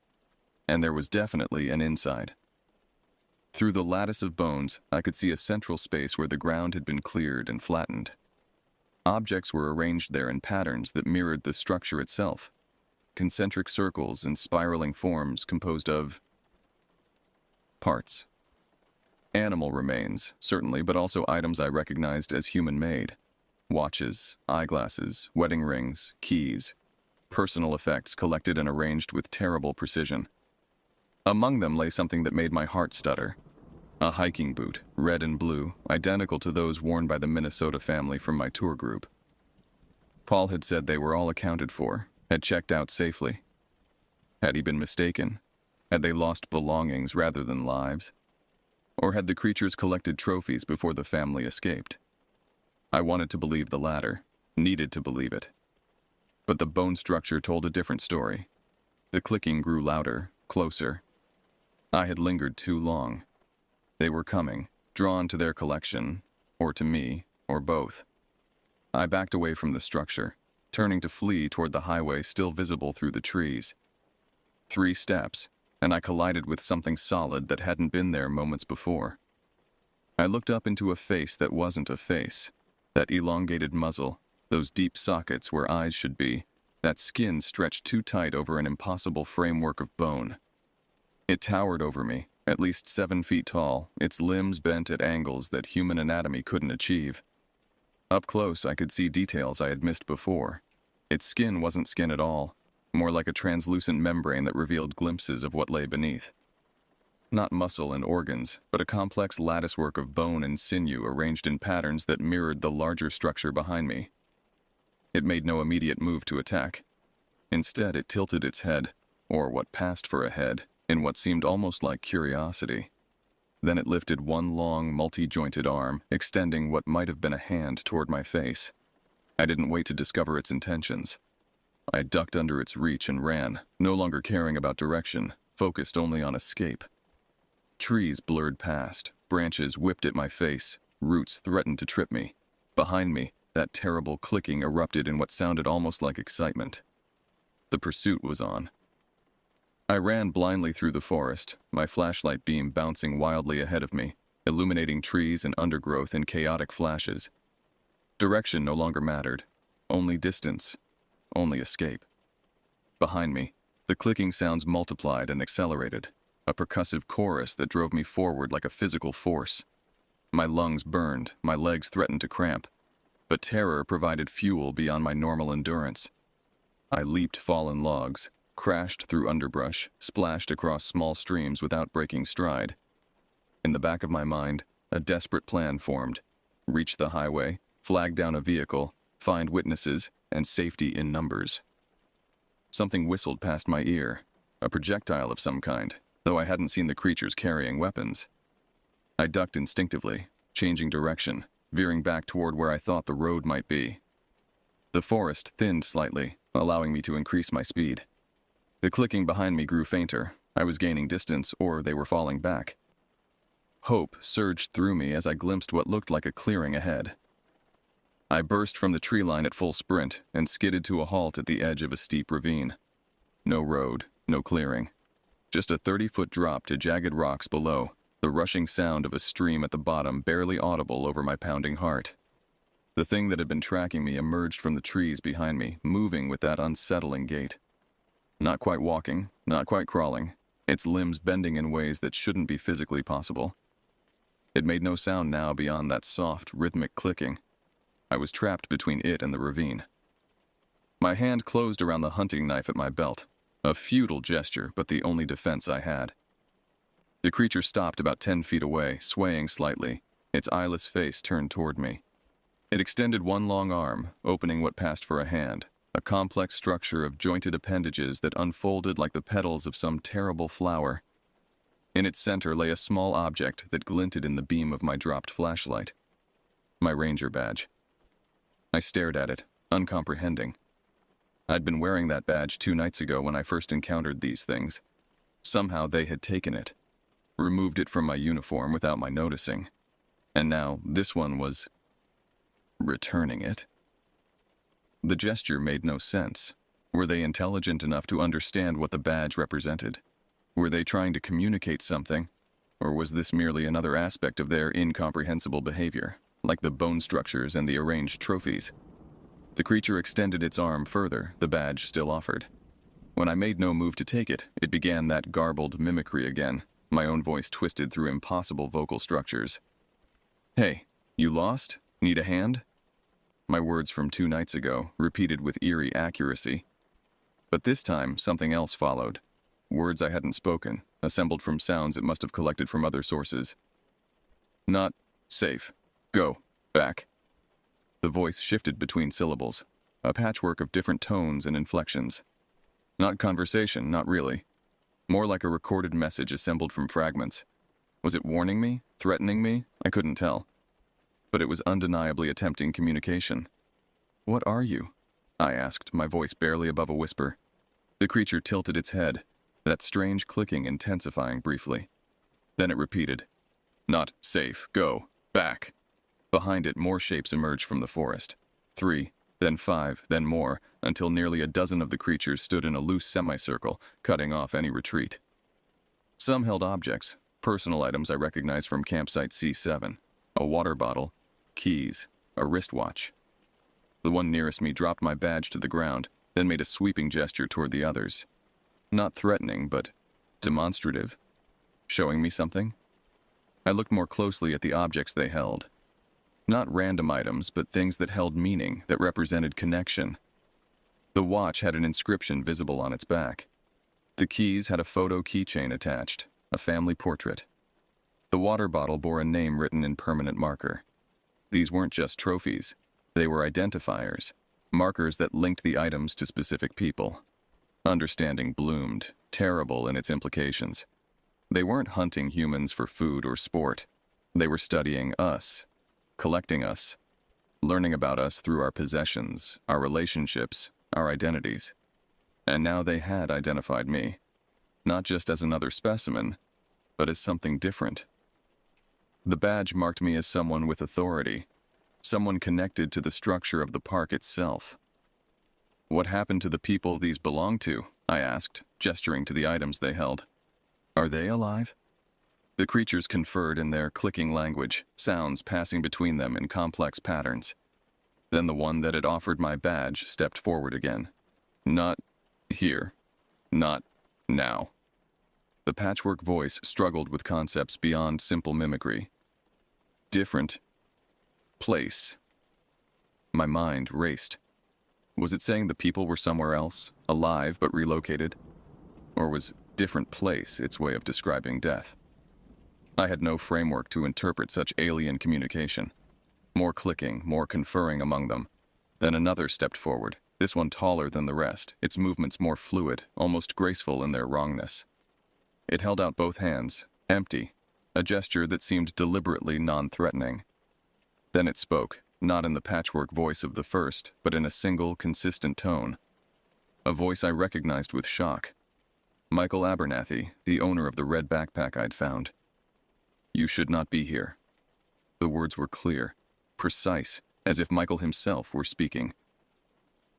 And there was definitely an inside. Through the lattice of bones, I could see a central space where the ground had been cleared and flattened. Objects were arranged there in patterns that mirrored the structure itself. Concentric circles and spiraling forms composed of parts. Animal remains, certainly, but also items I recognized as human-made. Watches, eyeglasses, wedding rings, keys. Personal effects collected and arranged with terrible precision. Among them lay something that made my heart stutter. A hiking boot, red and blue, identical to those worn by the Minnesota family from my tour group. Paul had said they were all accounted for, had checked out safely. Had he been mistaken? Had they lost belongings rather than lives? Or had the creatures collected trophies before the family escaped? I wanted to believe the latter, needed to believe it. But the bone structure told a different story. The clicking grew louder, closer. I had lingered too long. They were coming, drawn to their collection, or to me, or both. I backed away from the structure, turning to flee toward the highway still visible through the trees. 3 steps, and I collided with something solid that hadn't been there moments before. I looked up into a face that wasn't a face. That elongated muzzle, those deep sockets where eyes should be, that skin stretched too tight over an impossible framework of bone. It towered over me, at least 7 feet tall, its limbs bent at angles that human anatomy couldn't achieve. Up close, I could see details I had missed before. Its skin wasn't skin at all, more like a translucent membrane that revealed glimpses of what lay beneath. Not muscle and organs, but a complex latticework of bone and sinew arranged in patterns that mirrored the larger structure behind me. It made no immediate move to attack. Instead, it tilted its head, or what passed for a head, in what seemed almost like curiosity. Then it lifted one long, multi-jointed arm, extending what might have been a hand toward my face. I didn't wait to discover its intentions. I ducked under its reach and ran, no longer caring about direction, focused only on escape. Trees blurred past, branches whipped at my face, roots threatened to trip me. Behind me, that terrible clicking erupted in what sounded almost like excitement. The pursuit was on. I ran blindly through the forest, my flashlight beam bouncing wildly ahead of me, illuminating trees and undergrowth in chaotic flashes. Direction no longer mattered. Only distance. Only escape. Behind me, the clicking sounds multiplied and accelerated. A percussive chorus that drove me forward like a physical force. My lungs burned, my legs threatened to cramp, but terror provided fuel beyond my normal endurance. I leaped fallen logs, crashed through underbrush, splashed across small streams without breaking stride. In the back of my mind, a desperate plan formed. Reach the highway, flag down a vehicle, find witnesses, and safety in numbers. Something whistled past my ear, a projectile of some kind, though I hadn't seen the creatures carrying weapons. I ducked instinctively, changing direction, veering back toward where I thought the road might be. The forest thinned slightly, allowing me to increase my speed. The clicking behind me grew fainter. I was gaining distance, or they were falling back. Hope surged through me as I glimpsed what looked like a clearing ahead. I burst from the tree line at full sprint and skidded to a halt at the edge of a steep ravine. No road, no clearing. Just a 30-foot drop to jagged rocks below, the rushing sound of a stream at the bottom barely audible over my pounding heart. The thing that had been tracking me emerged from the trees behind me, moving with that unsettling gait. Not quite walking, not quite crawling, its limbs bending in ways that shouldn't be physically possible. It made no sound now beyond that soft, rhythmic clicking. I was trapped between it and the ravine. My hand closed around the hunting knife at my belt. A futile gesture, but the only defense I had. The creature stopped about 10 feet away, swaying slightly, its eyeless face turned toward me. It extended one long arm, opening what passed for a hand, a complex structure of jointed appendages that unfolded like the petals of some terrible flower. In its center lay a small object that glinted in the beam of my dropped flashlight. My ranger badge. I stared at it, uncomprehending. I'd been wearing that badge 2 nights ago when I first encountered these things. Somehow they had taken it, removed it from my uniform without my noticing, and now this one was returning it. The gesture made no sense. Were they intelligent enough to understand what the badge represented? Were they trying to communicate something, or was this merely another aspect of their incomprehensible behavior, like the bone structures and the arranged trophies? The creature extended its arm further, the badge still offered. When I made no move to take it, it began that garbled mimicry again, my own voice twisted through impossible vocal structures. "Hey, you lost? Need a hand?" My words from 2 nights ago, repeated with eerie accuracy. But this time, something else followed. Words I hadn't spoken, assembled from sounds it must have collected from other sources. "Not safe. Go. Back." The voice shifted between syllables, a patchwork of different tones and inflections. Not conversation, not really. More like a recorded message assembled from fragments. Was it warning me? Threatening me? I couldn't tell. But it was undeniably attempting communication. "What are you?" I asked, my voice barely above a whisper. The creature tilted its head, that strange clicking intensifying briefly. Then it repeated, "Not safe. Go. Back." Behind it, more shapes emerged from the forest. 3, then 5, then more, until nearly a dozen of the creatures stood in a loose semicircle, cutting off any retreat. Some held objects, personal items I recognized from campsite C7, a water bottle, keys, a wristwatch. The one nearest me dropped my badge to the ground, then made a sweeping gesture toward the others. Not threatening, but demonstrative. Showing me something? I looked more closely at the objects they held. Not random items, but things that held meaning, that represented connection. The watch had an inscription visible on its back. The keys had a photo keychain attached, a family portrait. The water bottle bore a name written in permanent marker. These weren't just trophies. They were identifiers, markers that linked the items to specific people. Understanding bloomed, terrible in its implications. They weren't hunting humans for food or sport. They were studying us, collecting us, learning about us through our possessions, our relationships, our identities. And now they had identified me, not just as another specimen, but as something different. The badge marked me as someone with authority, someone connected to the structure of the park itself. "What happened to the people these belong to?" I asked, gesturing to the items they held. "Are they alive?" The creatures conferred in their clicking language, sounds passing between them in complex patterns. Then the one that had offered my badge stepped forward again. "Not here. Not now." The patchwork voice struggled with concepts beyond simple mimicry. Different. Place. My mind raced. Was it saying the people were somewhere else, alive but relocated? Or was different place its way of describing death? I had no framework to interpret such alien communication. More clicking, more conferring among them. Then another stepped forward, this one taller than the rest, its movements more fluid, almost graceful in their wrongness. It held out both hands, empty, a gesture that seemed deliberately non-threatening. Then it spoke, not in the patchwork voice of the first, but in a single, consistent tone. A voice I recognized with shock. Michael Abernathy, the owner of the red backpack I'd found. "You should not be here." The words were clear, precise, as if Michael himself were speaking.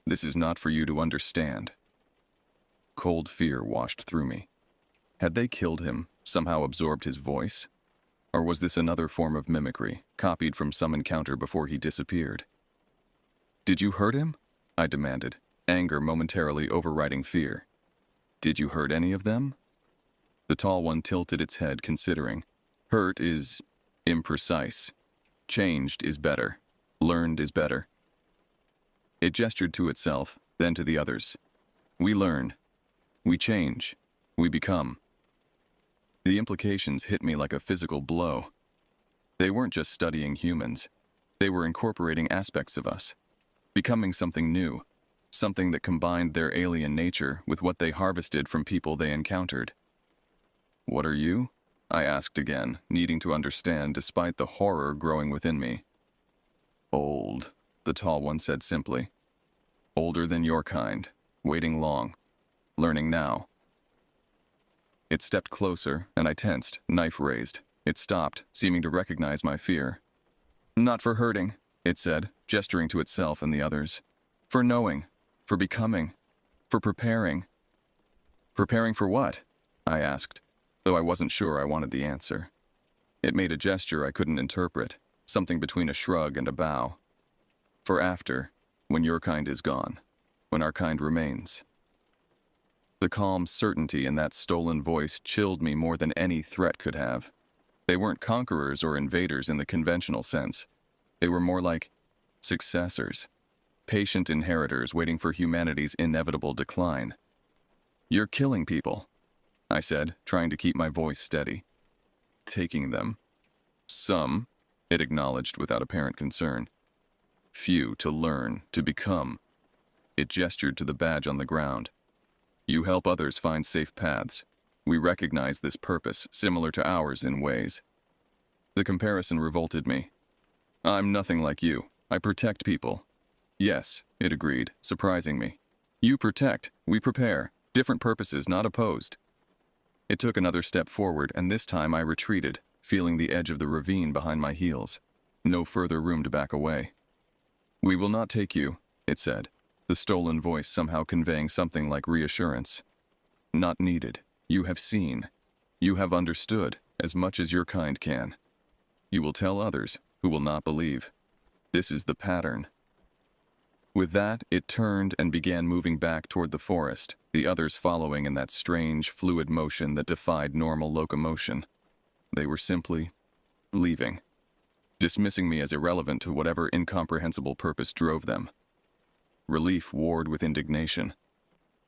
"This is not for you to understand." Cold fear washed through me. Had they killed him, somehow absorbed his voice? Or was this another form of mimicry, copied from some encounter before he disappeared? "Did you hurt him?" I demanded, anger momentarily overriding fear. "Did you hurt any of them?" The tall one tilted its head, considering. "Hurt is imprecise. Changed is better. Learned is better." It gestured to itself, then to the others. "We learn. We change. We become." The implications hit me like a physical blow. They weren't just studying humans. They were incorporating aspects of us, becoming something new, something that combined their alien nature with what they harvested from people they encountered. "What are you?" I asked again, needing to understand despite the horror growing within me. "Old," the tall one said simply. "Older than your kind, waiting long, learning now." It stepped closer, and I tensed, knife raised. It stopped, seeming to recognize my fear. "Not for hurting," it said, gesturing to itself and the others. "For knowing, for becoming, for preparing." "Preparing for what?" I asked, though I wasn't sure I wanted the answer. It made a gesture I couldn't interpret, something between a shrug and a bow. "For after, when your kind is gone, when our kind remains." The calm certainty in that stolen voice chilled me more than any threat could have. They weren't conquerors or invaders in the conventional sense. They were more like successors, patient inheritors waiting for humanity's inevitable decline. "You're killing people," I said, trying to keep my voice steady. "Taking them. Some," it acknowledged without apparent concern. "Few to learn, to become." It gestured to the badge on the ground. "You help others find safe paths. We recognize this purpose, similar to ours in ways." The comparison revolted me. "I'm nothing like you. I protect people." "Yes," it agreed, surprising me. "You protect, we prepare. Different purposes, not opposed." It took another step forward, and this time I retreated, feeling the edge of the ravine behind my heels. No further room to back away. "We will not take you," it said, the stolen voice somehow conveying something like reassurance. "Not needed. You have seen. You have understood, as much as your kind can. You will tell others, who will not believe. This is the pattern." With that, it turned and began moving back toward the forest, the others following in that strange, fluid motion that defied normal locomotion. They were simply leaving, dismissing me as irrelevant to whatever incomprehensible purpose drove them. Relief warred with indignation.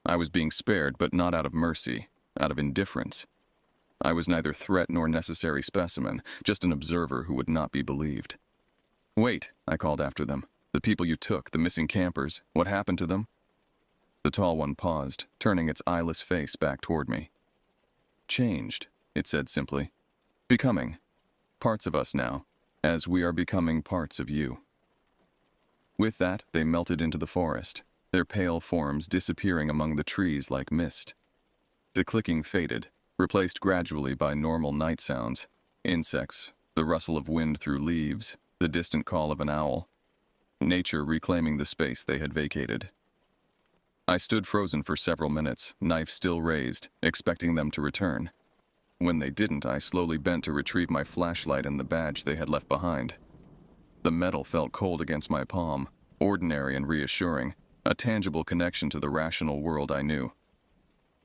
I was being spared, but not out of mercy, out of indifference. I was neither threat nor necessary specimen, just an observer who would not be believed. "Wait," I called after them. "The people you took, the missing campers, what happened to them?" The tall one paused, turning its eyeless face back toward me. "Changed," it said simply. "Becoming. Parts of us now, as we are becoming parts of you." With that, they melted into the forest, their pale forms disappearing among the trees like mist. The clicking faded, replaced gradually by normal night sounds, insects, the rustle of wind through leaves, the distant call of an owl. Nature reclaiming the space they had vacated. I stood frozen for several minutes, knife still raised, expecting them to return. When they didn't, I slowly bent to retrieve my flashlight and the badge they had left behind. The metal felt cold against my palm, ordinary and reassuring, a tangible connection to the rational world I knew.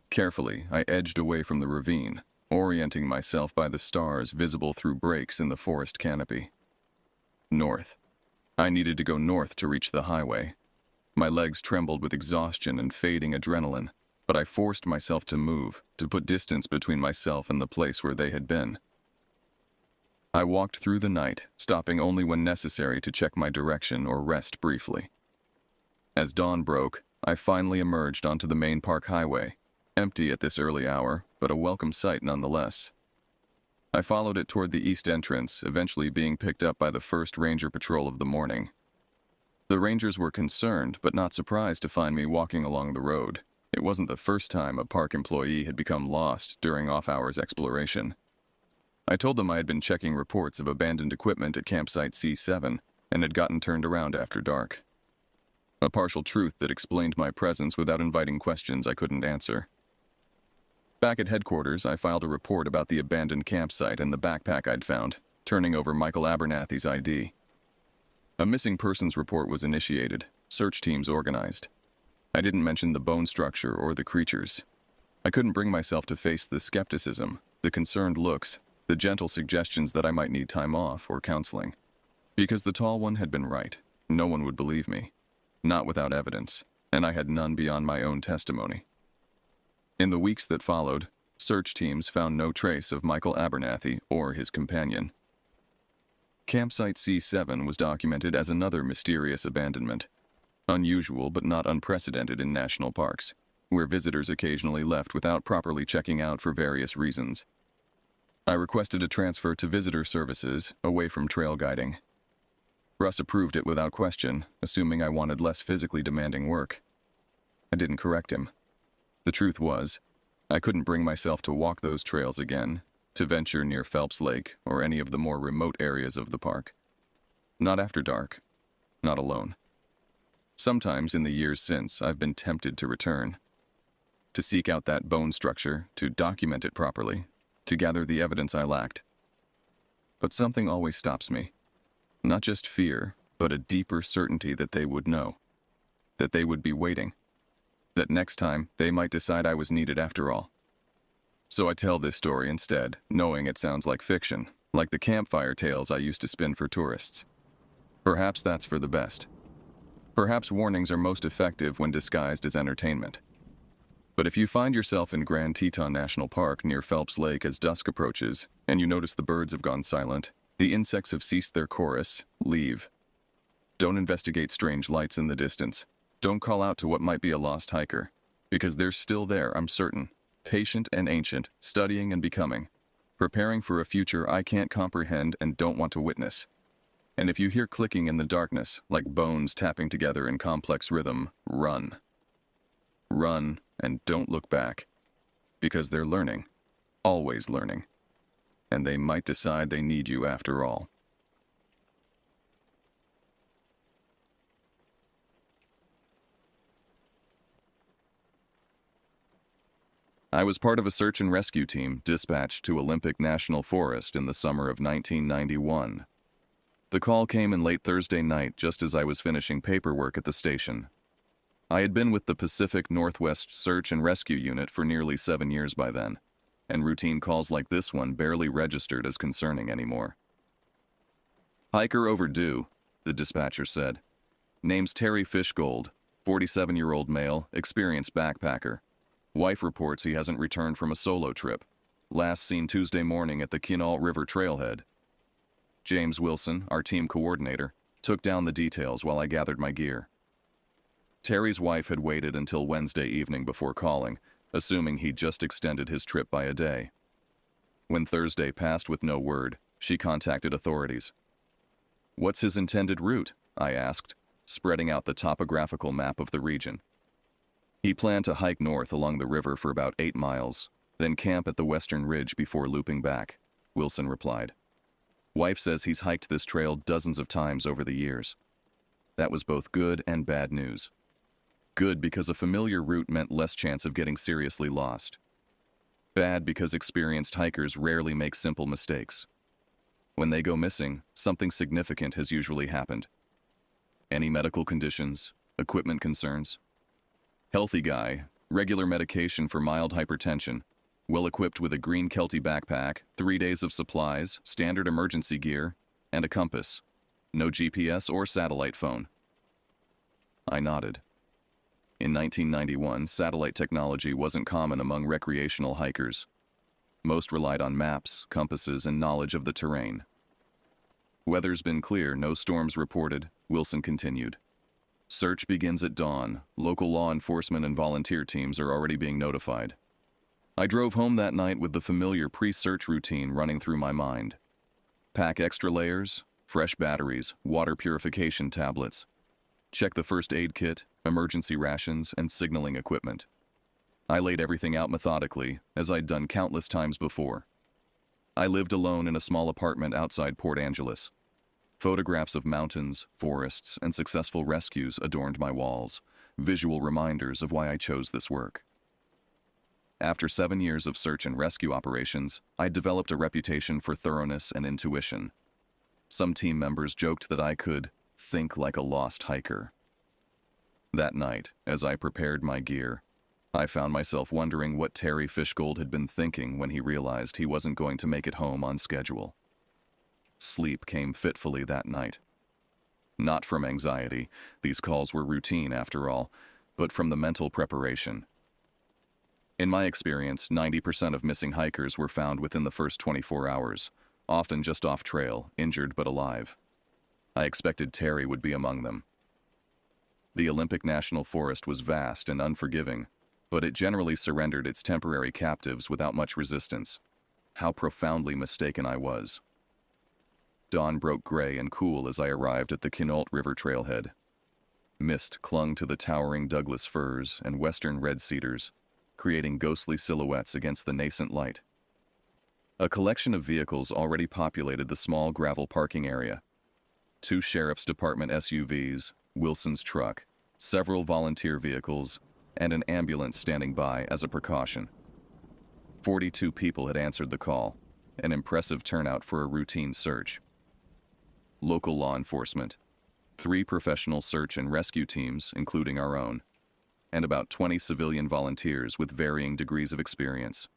Carefully, I edged away from the ravine, orienting myself by the stars visible through breaks in the forest canopy. North. I needed to go north to reach the highway. My legs trembled with exhaustion and fading adrenaline, but I forced myself to move, to put distance between myself and the place where they had been. I walked through the night, stopping only when necessary to check my direction or rest briefly. As dawn broke, I finally emerged onto the main park highway, empty at this early hour, but a welcome sight nonetheless. I followed it toward the east entrance, eventually being picked up by the first ranger patrol of the morning. The rangers were concerned, but not surprised to find me walking along the road. It wasn't the first time a park employee had become lost during off-hours exploration. I told them I had been checking reports of abandoned equipment at campsite C7 and had gotten turned around after dark. A partial truth that explained my presence without inviting questions I couldn't answer. Back at headquarters, I filed a report about the abandoned campsite and the backpack I'd found, turning over Michael Abernathy's ID. A missing persons report was initiated, search teams organized. I didn't mention the bone structure or the creatures. I couldn't bring myself to face the skepticism, the concerned looks, the gentle suggestions that I might need time off or counseling. Because the tall one had been right, no one would believe me. Not without evidence, and I had none beyond my own testimony. In the weeks that followed, Search teams found no trace of Michael Abernathy or his companion. Campsite C7 was documented as another mysterious abandonment, unusual but not unprecedented in national parks, where visitors occasionally left without properly checking out for various reasons. I requested a transfer to visitor services away from trail guiding. Russ approved it without question, assuming I wanted less physically demanding work. I didn't correct him. The truth was, I couldn't bring myself to walk those trails again, to venture near Phelps Lake or any of the more remote areas of the park. Not after dark. Not alone. Sometimes in the years since, I've been tempted to return. To seek out that bone structure, to document it properly, to gather the evidence I lacked. But something always stops me. Not just fear, but a deeper certainty that they would know. That they would be waiting. That next time, they might decide I was needed after all. So I tell this story instead, knowing it sounds like fiction, like the campfire tales I used to spin for tourists. Perhaps that's for the best. Perhaps warnings are most effective when disguised as entertainment. But if you find yourself in Grand Teton National Park near Phelps Lake as dusk approaches, and you notice the birds have gone silent, the insects have ceased their chorus, leave. Don't investigate strange lights in the distance. Don't call out to what might be a lost hiker, because they're still there, I'm certain, patient and ancient, studying and becoming, preparing for a future I can't comprehend and don't want to witness. And if you hear clicking in the darkness, like bones tapping together in complex rhythm, run. Run and don't look back, because they're learning, always learning, and they might decide they need you after all. I was part of a search and rescue team dispatched to Olympic National Forest in the summer of 1991. The call came in late Thursday night just as I was finishing paperwork at the station. I had been with the Pacific Northwest Search and Rescue Unit for nearly 7 years by then, and routine calls like this one barely registered as concerning anymore. "Hiker overdue," the dispatcher said. "Name's Terry Fishgold, 47-year-old male, experienced backpacker. Wife reports he hasn't returned from a solo trip. Last seen Tuesday morning at the Quinault River trailhead." James Wilson, our team coordinator, took down the details while I gathered my gear. Terry's wife had waited until Wednesday evening before calling, assuming he'd just extended his trip by a day. When Thursday passed with no word, she contacted authorities. "What's his intended route?" I asked, spreading out the topographical map of the region. "He planned to hike north along the river for about 8 miles, then camp at the western ridge before looping back," Wilson replied. "Wife says he's hiked this trail dozens of times over the years." That was both good and bad news. Good because a familiar route meant less chance of getting seriously lost. Bad because experienced hikers rarely make simple mistakes. When they go missing, something significant has usually happened. Any medical conditions, equipment concerns? Healthy guy, regular medication for mild hypertension, well equipped with a green Kelty backpack, 3 days of supplies, standard emergency gear, and a compass. No GPS or satellite phone. I nodded. In 1991, satellite technology wasn't common among recreational hikers. Most relied on maps, compasses, and knowledge of the terrain. "Weather's been clear, no storms reported," Wilson continued. "Search begins at dawn. Local law enforcement and volunteer teams are already being notified." I drove home that night with the familiar pre-search routine running through my mind. Pack extra layers, fresh batteries, water purification tablets. Check the first aid kit, emergency rations, and signaling equipment. I laid everything out methodically, as I'd done countless times before. I lived alone in a small apartment outside Port Angeles. Photographs of mountains, forests, and successful rescues adorned my walls, visual reminders of why I chose this work. After 7 years of search and rescue operations, I'd developed a reputation for thoroughness and intuition. Some team members joked that I could think like a lost hiker. That night, as I prepared my gear, I found myself wondering what Terry Fishgold had been thinking when he realized he wasn't going to make it home on schedule. Sleep came fitfully that night. Not from anxiety, these calls were routine after all, but from the mental preparation. In my experience, 90% of missing hikers were found within the first 24 hours, often just off trail, injured but alive. I expected Terry would be among them. The Olympic National Forest was vast and unforgiving, but it generally surrendered its temporary captives without much resistance. How profoundly mistaken I was. Dawn broke gray and cool as I arrived at the Quinault River trailhead. Mist clung to the towering Douglas firs and western red cedars, creating ghostly silhouettes against the nascent light. A collection of vehicles already populated the small gravel parking area. 2 Sheriff's Department SUVs, Wilson's truck, several volunteer vehicles, and an ambulance standing by as a precaution. 42 people had answered the call, an impressive turnout for a routine search. Local law enforcement, 3 professional search and rescue teams, including our own, and about 20 civilian volunteers with varying degrees of experience.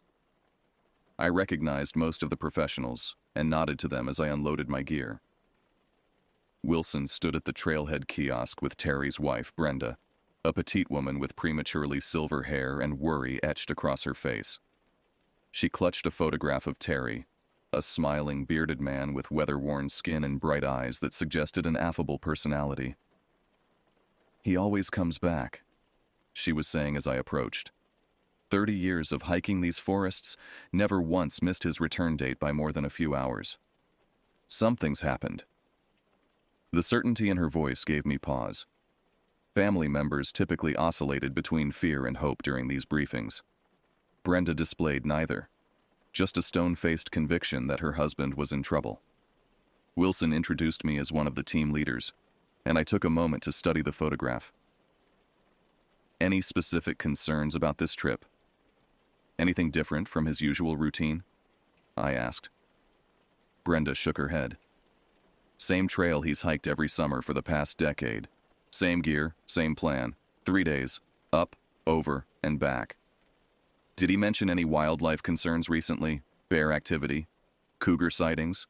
I recognized most of the professionals and nodded to them as I unloaded my gear. Wilson stood at the trailhead kiosk with Terry's wife, Brenda, a petite woman with prematurely silver hair and worry etched across her face. She clutched a photograph of Terry, a smiling, bearded man with weather-worn skin and bright eyes that suggested an affable personality. "He always comes back," she was saying as I approached. 30 years of hiking these forests, never once missed his return date by more than a few hours. Something's happened. The certainty in her voice gave me pause. Family members typically oscillated between fear and hope during these briefings. Brenda displayed neither, just a stone-faced conviction that her husband was in trouble. Wilson introduced me as one of the team leaders, and I took a moment to study the photograph. "Any specific concerns about this trip? Anything different from his usual routine?" I asked. Brenda shook her head. "Same trail he's hiked every summer for the past decade. Same gear, same plan. 3 days, up, over, and back." "Did he mention any wildlife concerns recently? Bear activity? Cougar sightings?"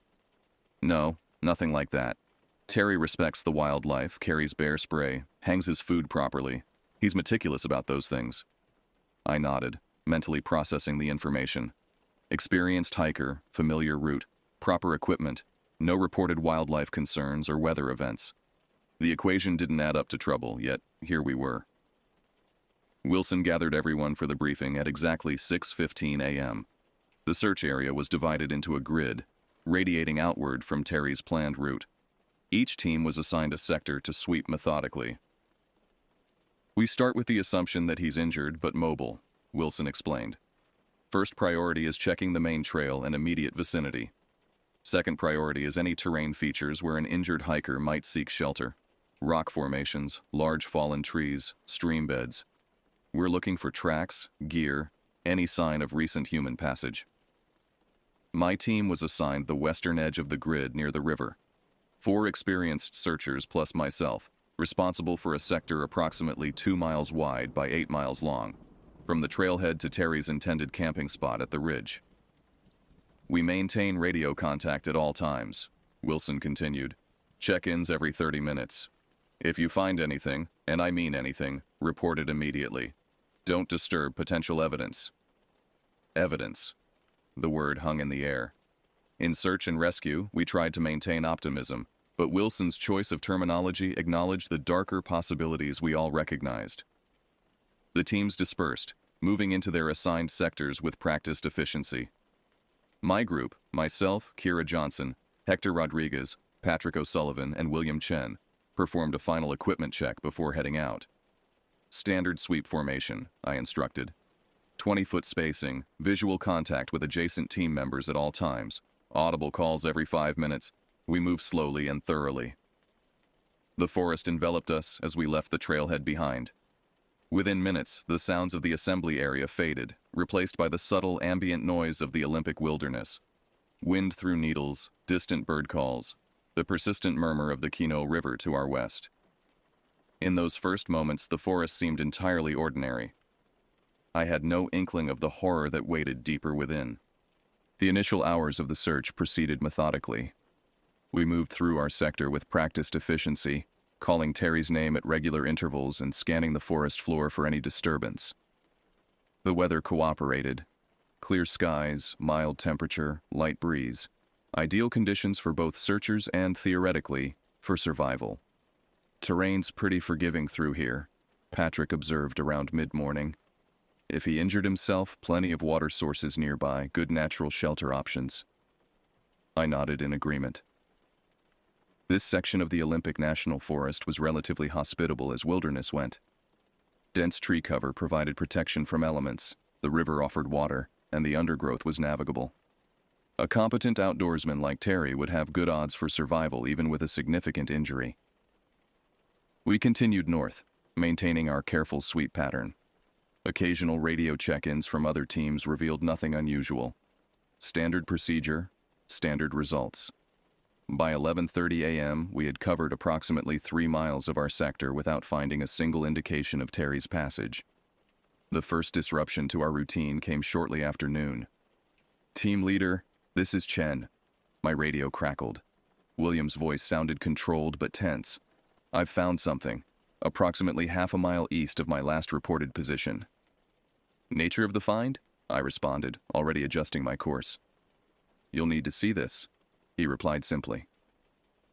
"No, nothing like that. Terry respects the wildlife, carries bear spray, hangs his food properly. He's meticulous about those things." I nodded, mentally processing the information. Experienced hiker, familiar route, proper equipment, no reported wildlife concerns or weather events. The equation didn't add up to trouble, yet here we were. Wilson gathered everyone for the briefing at exactly 6:15 a.m. The search area was divided into a grid, radiating outward from Terry's planned route. Each team was assigned a sector to sweep methodically. "We start with the assumption that he's injured but mobile," Wilson explained. "First priority is checking the main trail and immediate vicinity. Second priority is any terrain features where an injured hiker might seek shelter. Rock formations, large fallen trees, stream beds. We're looking for tracks, gear, any sign of recent human passage." My team was assigned the western edge of the grid near the river. 4 experienced searchers plus myself, responsible for a sector approximately 2 miles wide by 8 miles long, from the trailhead to Terry's intended camping spot at the ridge. "We maintain radio contact at all times," Wilson continued. "Check-ins every 30 minutes. If you find anything, and I mean anything, report it immediately. Don't disturb potential evidence." Evidence. The word hung in the air. In search and rescue, we tried to maintain optimism, but Wilson's choice of terminology acknowledged the darker possibilities we all recognized. The teams dispersed, moving into their assigned sectors with practiced efficiency. My group, myself, Kira Johnson, Hector Rodriguez, Patrick O'Sullivan, and William Chen, performed a final equipment check before heading out. "Standard sweep formation," I instructed. 20-foot spacing, visual contact with adjacent team members at all times, audible calls every 5 minutes. We move slowly and thoroughly. The forest enveloped us as we left the trailhead behind. Within minutes, the sounds of the assembly area faded, replaced by the subtle ambient noise of the Olympic wilderness. Wind through needles, distant bird calls, the persistent murmur of the Quinault River to our west. In those first moments, the forest seemed entirely ordinary. I had no inkling of the horror that waited deeper within. The initial hours of the search proceeded methodically. We moved through our sector with practiced efficiency, calling Terry's name at regular intervals and scanning the forest floor for any disturbance. The weather cooperated. Clear skies, mild temperature, light breeze. Ideal conditions for both searchers and, theoretically, for survival. Terrain's pretty forgiving through here, Patrick observed around mid-morning. If he injured himself, plenty of water sources nearby, good natural shelter options. I nodded in agreement. This section of the Olympic National Forest was relatively hospitable as wilderness went. Dense tree cover provided protection from elements, the river offered water, and the undergrowth was navigable. A competent outdoorsman like Terry would have good odds for survival even with a significant injury. We continued north, maintaining our careful sweep pattern. Occasional radio check-ins from other teams revealed nothing unusual. Standard procedure, standard results. By 11:30 a.m., we had covered approximately 3 miles of our sector without finding a single indication of Terry's passage. The first disruption to our routine came shortly after noon. "Team leader, this is Chen." My radio crackled. William's voice sounded controlled but tense. "I've found something, approximately half a mile east of my last reported position." "Nature of the find?" I responded, already adjusting my course. "You'll need to see this," he replied simply.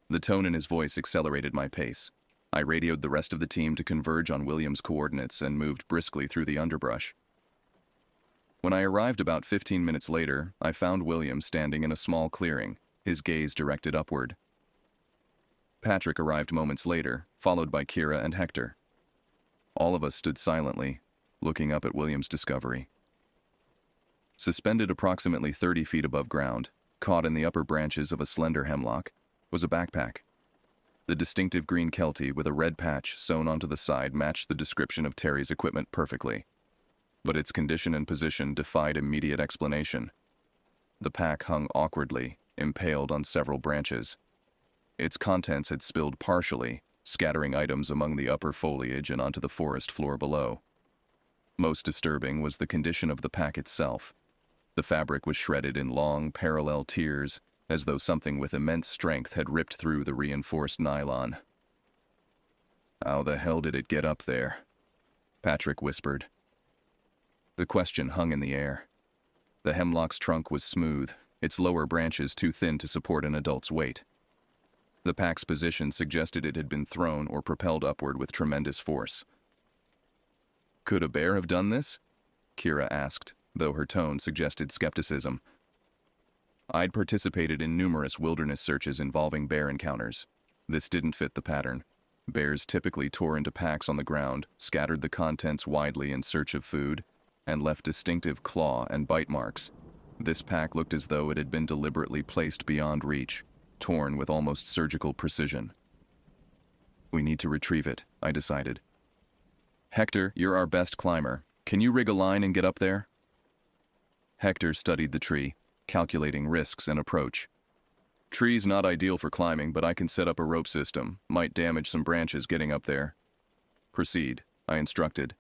The tone in his voice accelerated my pace. I radioed the rest of the team to converge on William's coordinates and moved briskly through the underbrush. When I arrived about 15 minutes later, I found William standing in a small clearing, his gaze directed upward. Patrick arrived moments later, followed by Kira and Hector. All of us stood silently, looking up at William's discovery. Suspended approximately 30 feet above ground, caught in the upper branches of a slender hemlock, was a backpack. The distinctive green kelty with a red patch sewn onto the side matched the description of Terry's equipment perfectly. But its condition and position defied immediate explanation. The pack hung awkwardly, impaled on several branches. Its contents had spilled partially, scattering items among the upper foliage and onto the forest floor below. Most disturbing was the condition of the pack itself. The fabric was shredded in long, parallel tiers, as though something with immense strength had ripped through the reinforced nylon. "How the hell did it get up there?" Patrick whispered. The question hung in the air. The hemlock's trunk was smooth, its lower branches too thin to support an adult's weight. The pack's position suggested it had been thrown or propelled upward with tremendous force. "Could a bear have done this?" Kira asked, though her tone suggested skepticism. I'd participated in numerous wilderness searches involving bear encounters. This didn't fit the pattern. Bears typically tore into packs on the ground, scattered the contents widely in search of food, and left distinctive claw and bite marks. This pack looked as though it had been deliberately placed beyond reach, torn with almost surgical precision. "We need to retrieve it," I decided. "Hector, you're our best climber. Can you rig a line and get up there?" Hector studied the tree, calculating risks and approach. "Tree's not ideal for climbing, but I can set up a rope system. Might damage some branches getting up there." "Proceed," I instructed.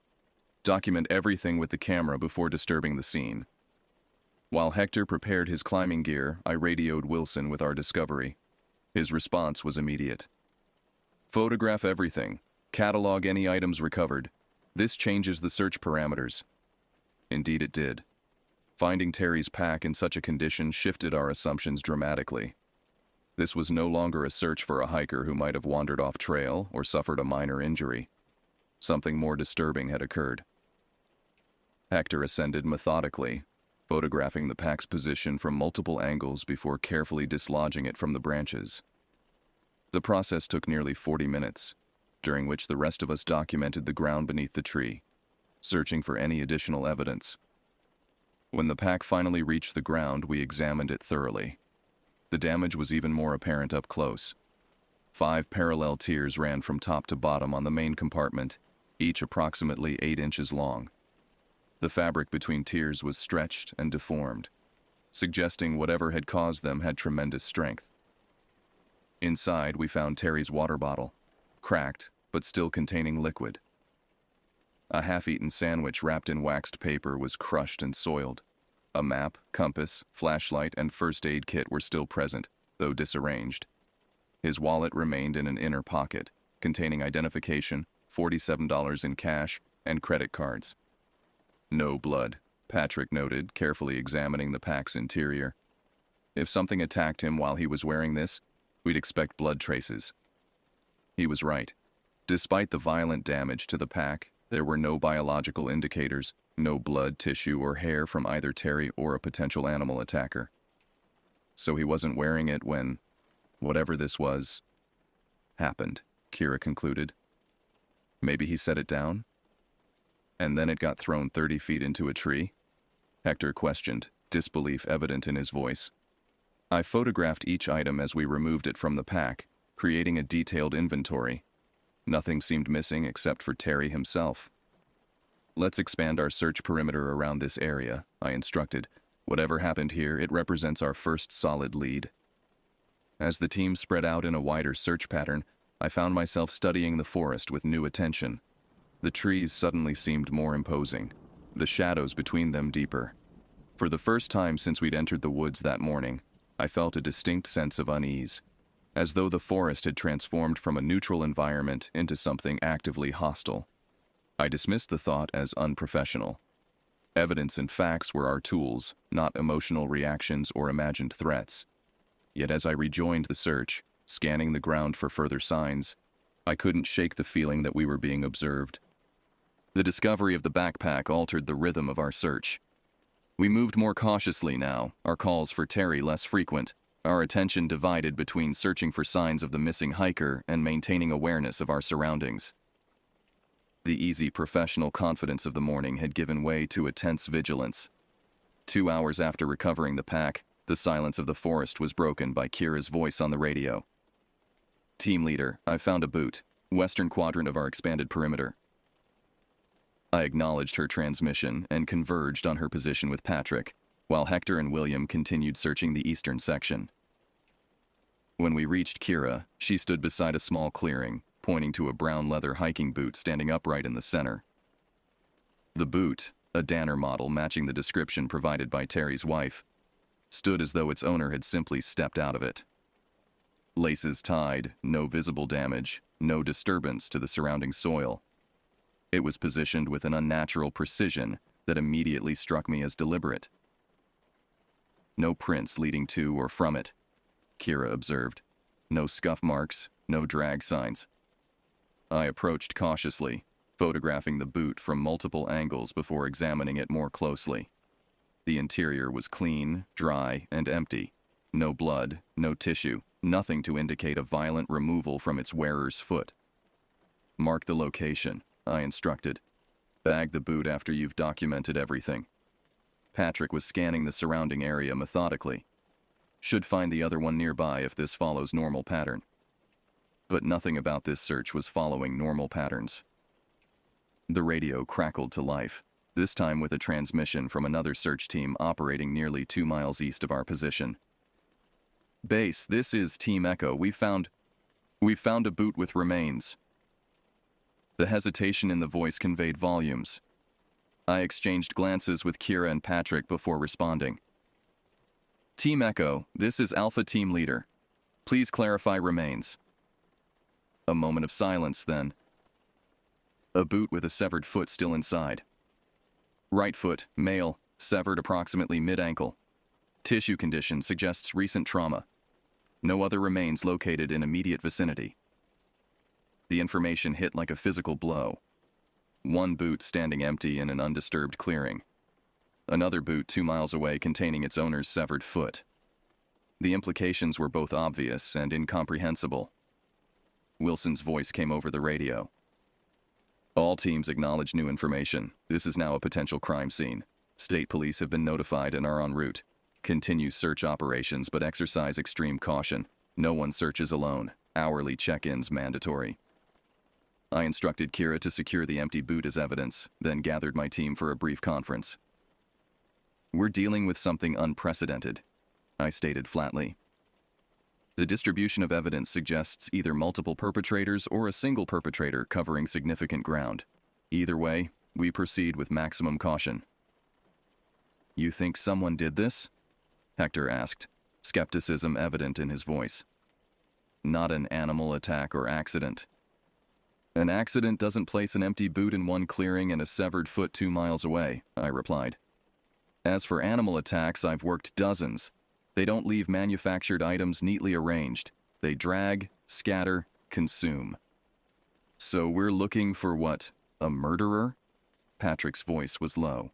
"Document everything with the camera before disturbing the scene." While Hector prepared his climbing gear, I radioed Wilson with our discovery. His response was immediate. "Photograph everything. Catalog any items recovered. This changes the search parameters." Indeed it did. Finding Terry's pack in such a condition shifted our assumptions dramatically. This was no longer a search for a hiker who might have wandered off trail or suffered a minor injury. Something more disturbing had occurred. Hector ascended methodically, photographing the pack's position from multiple angles before carefully dislodging it from the branches. The process took nearly 40 minutes, during which the rest of us documented the ground beneath the tree, searching for any additional evidence. When the pack finally reached the ground, we examined it thoroughly. The damage was even more apparent up close. 5 parallel tiers ran from top to bottom on the main compartment, each approximately 8 inches long. The fabric between tiers was stretched and deformed, suggesting whatever had caused them had tremendous strength. Inside, we found Terry's water bottle, cracked but still containing liquid. A half-eaten sandwich wrapped in waxed paper was crushed and soiled. A map, compass, flashlight, and first aid kit were still present, though disarranged. His wallet remained in an inner pocket, containing identification, $47 in cash, and credit cards. No blood, Patrick noted, carefully examining the pack's interior. If something attacked him while he was wearing this, we'd expect blood traces. He was right. Despite the violent damage to the pack, there were no biological indicators, no blood, tissue, or hair from either Terry or a potential animal attacker. So he wasn't wearing it when, whatever this was, happened, Kira concluded. Maybe he set it down? And then it got thrown 30 feet into a tree? Hector questioned, disbelief evident in his voice. I photographed each item as we removed it from the pack, creating a detailed inventory. Nothing seemed missing except for Terry himself. Let's expand our search perimeter around this area, I instructed. Whatever happened here, it represents our first solid lead. As the team spread out in a wider search pattern, I found myself studying the forest with new attention. The trees suddenly seemed more imposing, the shadows between them deeper. For the first time since we'd entered the woods that morning, I felt a distinct sense of unease, as though the forest had transformed from a neutral environment into something actively hostile. I dismissed the thought as unprofessional. Evidence and facts were our tools, not emotional reactions or imagined threats. Yet as I rejoined the search, scanning the ground for further signs, I couldn't shake the feeling that we were being observed. The discovery of the backpack altered the rhythm of our search. We moved more cautiously now, our calls for Terry less frequent, our attention divided between searching for signs of the missing hiker and maintaining awareness of our surroundings. The easy professional confidence of the morning had given way to a tense vigilance. 2 hours after recovering the pack, the silence of the forest was broken by Kira's voice on the radio. Team leader, I found a boot, western quadrant of our expanded perimeter. I acknowledged her transmission and converged on her position with Patrick, while Hector and William continued searching the eastern section. When we reached Kira, she stood beside a small clearing, pointing to a brown leather hiking boot standing upright in the center. The boot, a Danner model matching the description provided by Terry's wife, stood as though its owner had simply stepped out of it. Laces tied, no visible damage, no disturbance to the surrounding soil. It was positioned with an unnatural precision that immediately struck me as deliberate. No prints leading to or from it, Kira observed. No scuff marks, no drag signs. I approached cautiously, photographing the boot from multiple angles before examining it more closely. The interior was clean, dry, and empty. No blood, no tissue, nothing to indicate a violent removal from its wearer's foot. Mark the location, I instructed. Bag the boot after you've documented everything. Patrick was scanning the surrounding area methodically. Should find the other one nearby if this follows normal pattern. But nothing about this search was following normal patterns. The radio crackled to life, this time with a transmission from another search team operating nearly 2 miles east of our position. Base, this is Team Echo. We've found a boot with remains. The hesitation in the voice conveyed volumes. I exchanged glances with Kira and Patrick before responding. Team Echo, this is Alpha Team Leader. Please clarify remains. A moment of silence, then. A boot with a severed foot still inside. Right foot, male, severed approximately mid-ankle. Tissue condition suggests recent trauma. No other remains located in immediate vicinity. The information hit like a physical blow. One boot standing empty in an undisturbed clearing. Another boot 2 miles away containing its owner's severed foot. The implications were both obvious and incomprehensible. Wilson's voice came over the radio. All teams acknowledge new information. This is now a potential crime scene. State police have been notified and are en route. Continue search operations, but exercise extreme caution. No one searches alone. Hourly check-ins mandatory. I instructed Kira to secure the empty boot as evidence, then gathered my team for a brief conference. We're dealing with something unprecedented, I stated flatly. The distribution of evidence suggests either multiple perpetrators or a single perpetrator covering significant ground. Either way, we proceed with maximum caution. You think someone did this? Hector asked, skepticism evident in his voice. Not an animal attack or accident. An accident doesn't place an empty boot in one clearing and a severed foot 2 miles away, I replied. As for animal attacks, I've worked dozens. They don't leave manufactured items neatly arranged. They drag, scatter, consume. So we're looking for what? A murderer? Patrick's voice was low.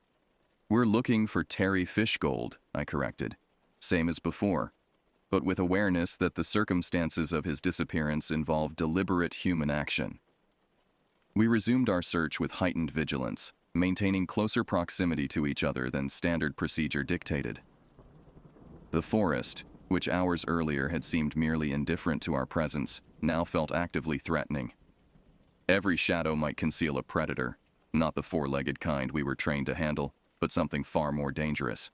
We're looking for Terry Fishgold, I corrected. Same as before, but with awareness that the circumstances of his disappearance involve deliberate human action. We resumed our search with heightened vigilance, maintaining closer proximity to each other than standard procedure dictated. The forest, which hours earlier had seemed merely indifferent to our presence, now felt actively threatening. Every shadow might conceal a predator, not the four-legged kind we were trained to handle, but something far more dangerous.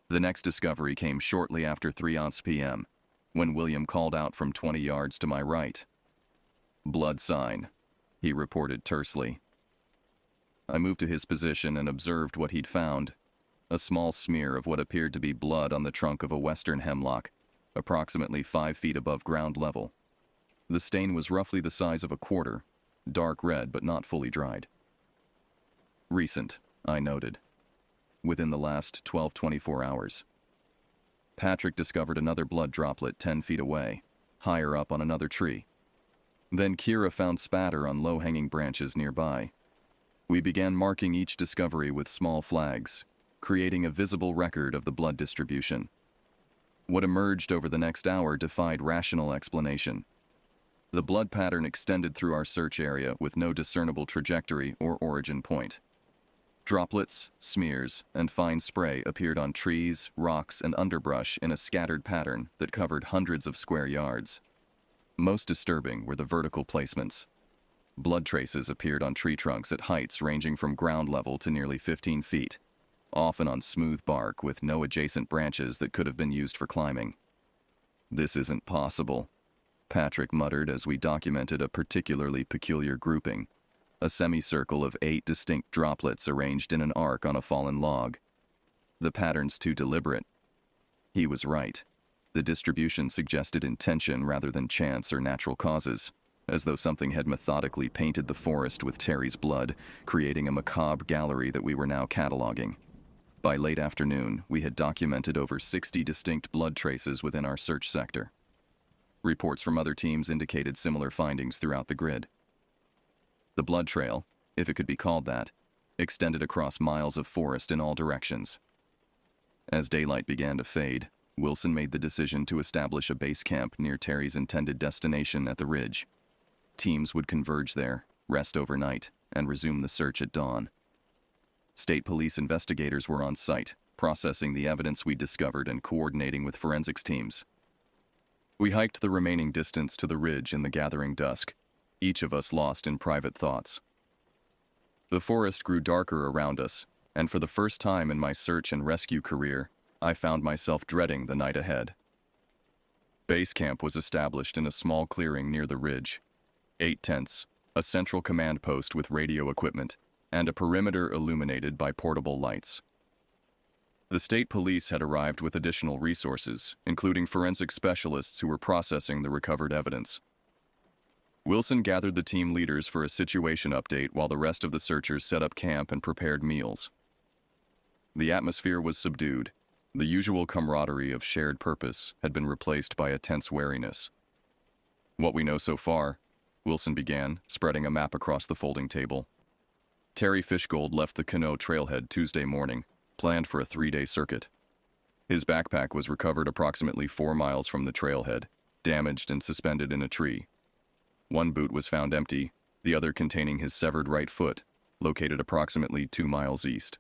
The next discovery came shortly after 3 p.m., when William called out from 20 yards to my right. "Blood sign," he reported tersely. I moved to his position and observed what he'd found, a small smear of what appeared to be blood on the trunk of a western hemlock, approximately 5 feet above ground level. The stain was roughly the size of a quarter, dark red but not fully dried. Recent, I noted. Within the last 24 hours. Patrick discovered another blood droplet 10 feet away, higher up on another tree. Then Kira found spatter on low-hanging branches nearby. We began marking each discovery with small flags, creating a visible record of the blood distribution. What emerged over the next hour defied rational explanation. The blood pattern extended through our search area with no discernible trajectory or origin point. Droplets, smears, and fine spray appeared on trees, rocks, and underbrush in a scattered pattern that covered hundreds of square yards. Most disturbing were the vertical placements. Blood traces appeared on tree trunks at heights ranging from ground level to nearly 15 feet, often on smooth bark with no adjacent branches that could have been used for climbing. "This isn't possible," Patrick muttered as we documented a particularly peculiar grouping, a semicircle of 8 distinct droplets arranged in an arc on a fallen log. The pattern's too deliberate. He was right. The distribution suggested intention rather than chance or natural causes, as though something had methodically painted the forest with Terry's blood, creating a macabre gallery that we were now cataloging. By late afternoon, we had documented over 60 distinct blood traces within our search sector. Reports from other teams indicated similar findings throughout the grid. The blood trail, if it could be called that, extended across miles of forest in all directions. As daylight began to fade, Wilson made the decision to establish a base camp near Terry's intended destination at the ridge. Teams would converge there, rest overnight, and resume the search at dawn. State police investigators were on site, processing the evidence we discovered and coordinating with forensics teams. We hiked the remaining distance to the ridge in the gathering dusk, each of us lost in private thoughts. The forest grew darker around us, and for the first time in my search and rescue career, I found myself dreading the night ahead. Base camp was established in a small clearing near the ridge. 8 tents, a central command post with radio equipment, and a perimeter illuminated by portable lights. The state police had arrived with additional resources, including forensic specialists who were processing the recovered evidence. Wilson gathered the team leaders for a situation update while the rest of the searchers set up camp and prepared meals. The atmosphere was subdued. The usual camaraderie of shared purpose had been replaced by a tense wariness. "What we know so far," Wilson began, spreading a map across the folding table. "Terry Fishgold left the Canoe trailhead Tuesday morning, planned for a 3-day circuit. His backpack was recovered approximately 4 miles from the trailhead, damaged and suspended in a tree. One boot was found empty, the other containing his severed right foot, located approximately 2 miles east.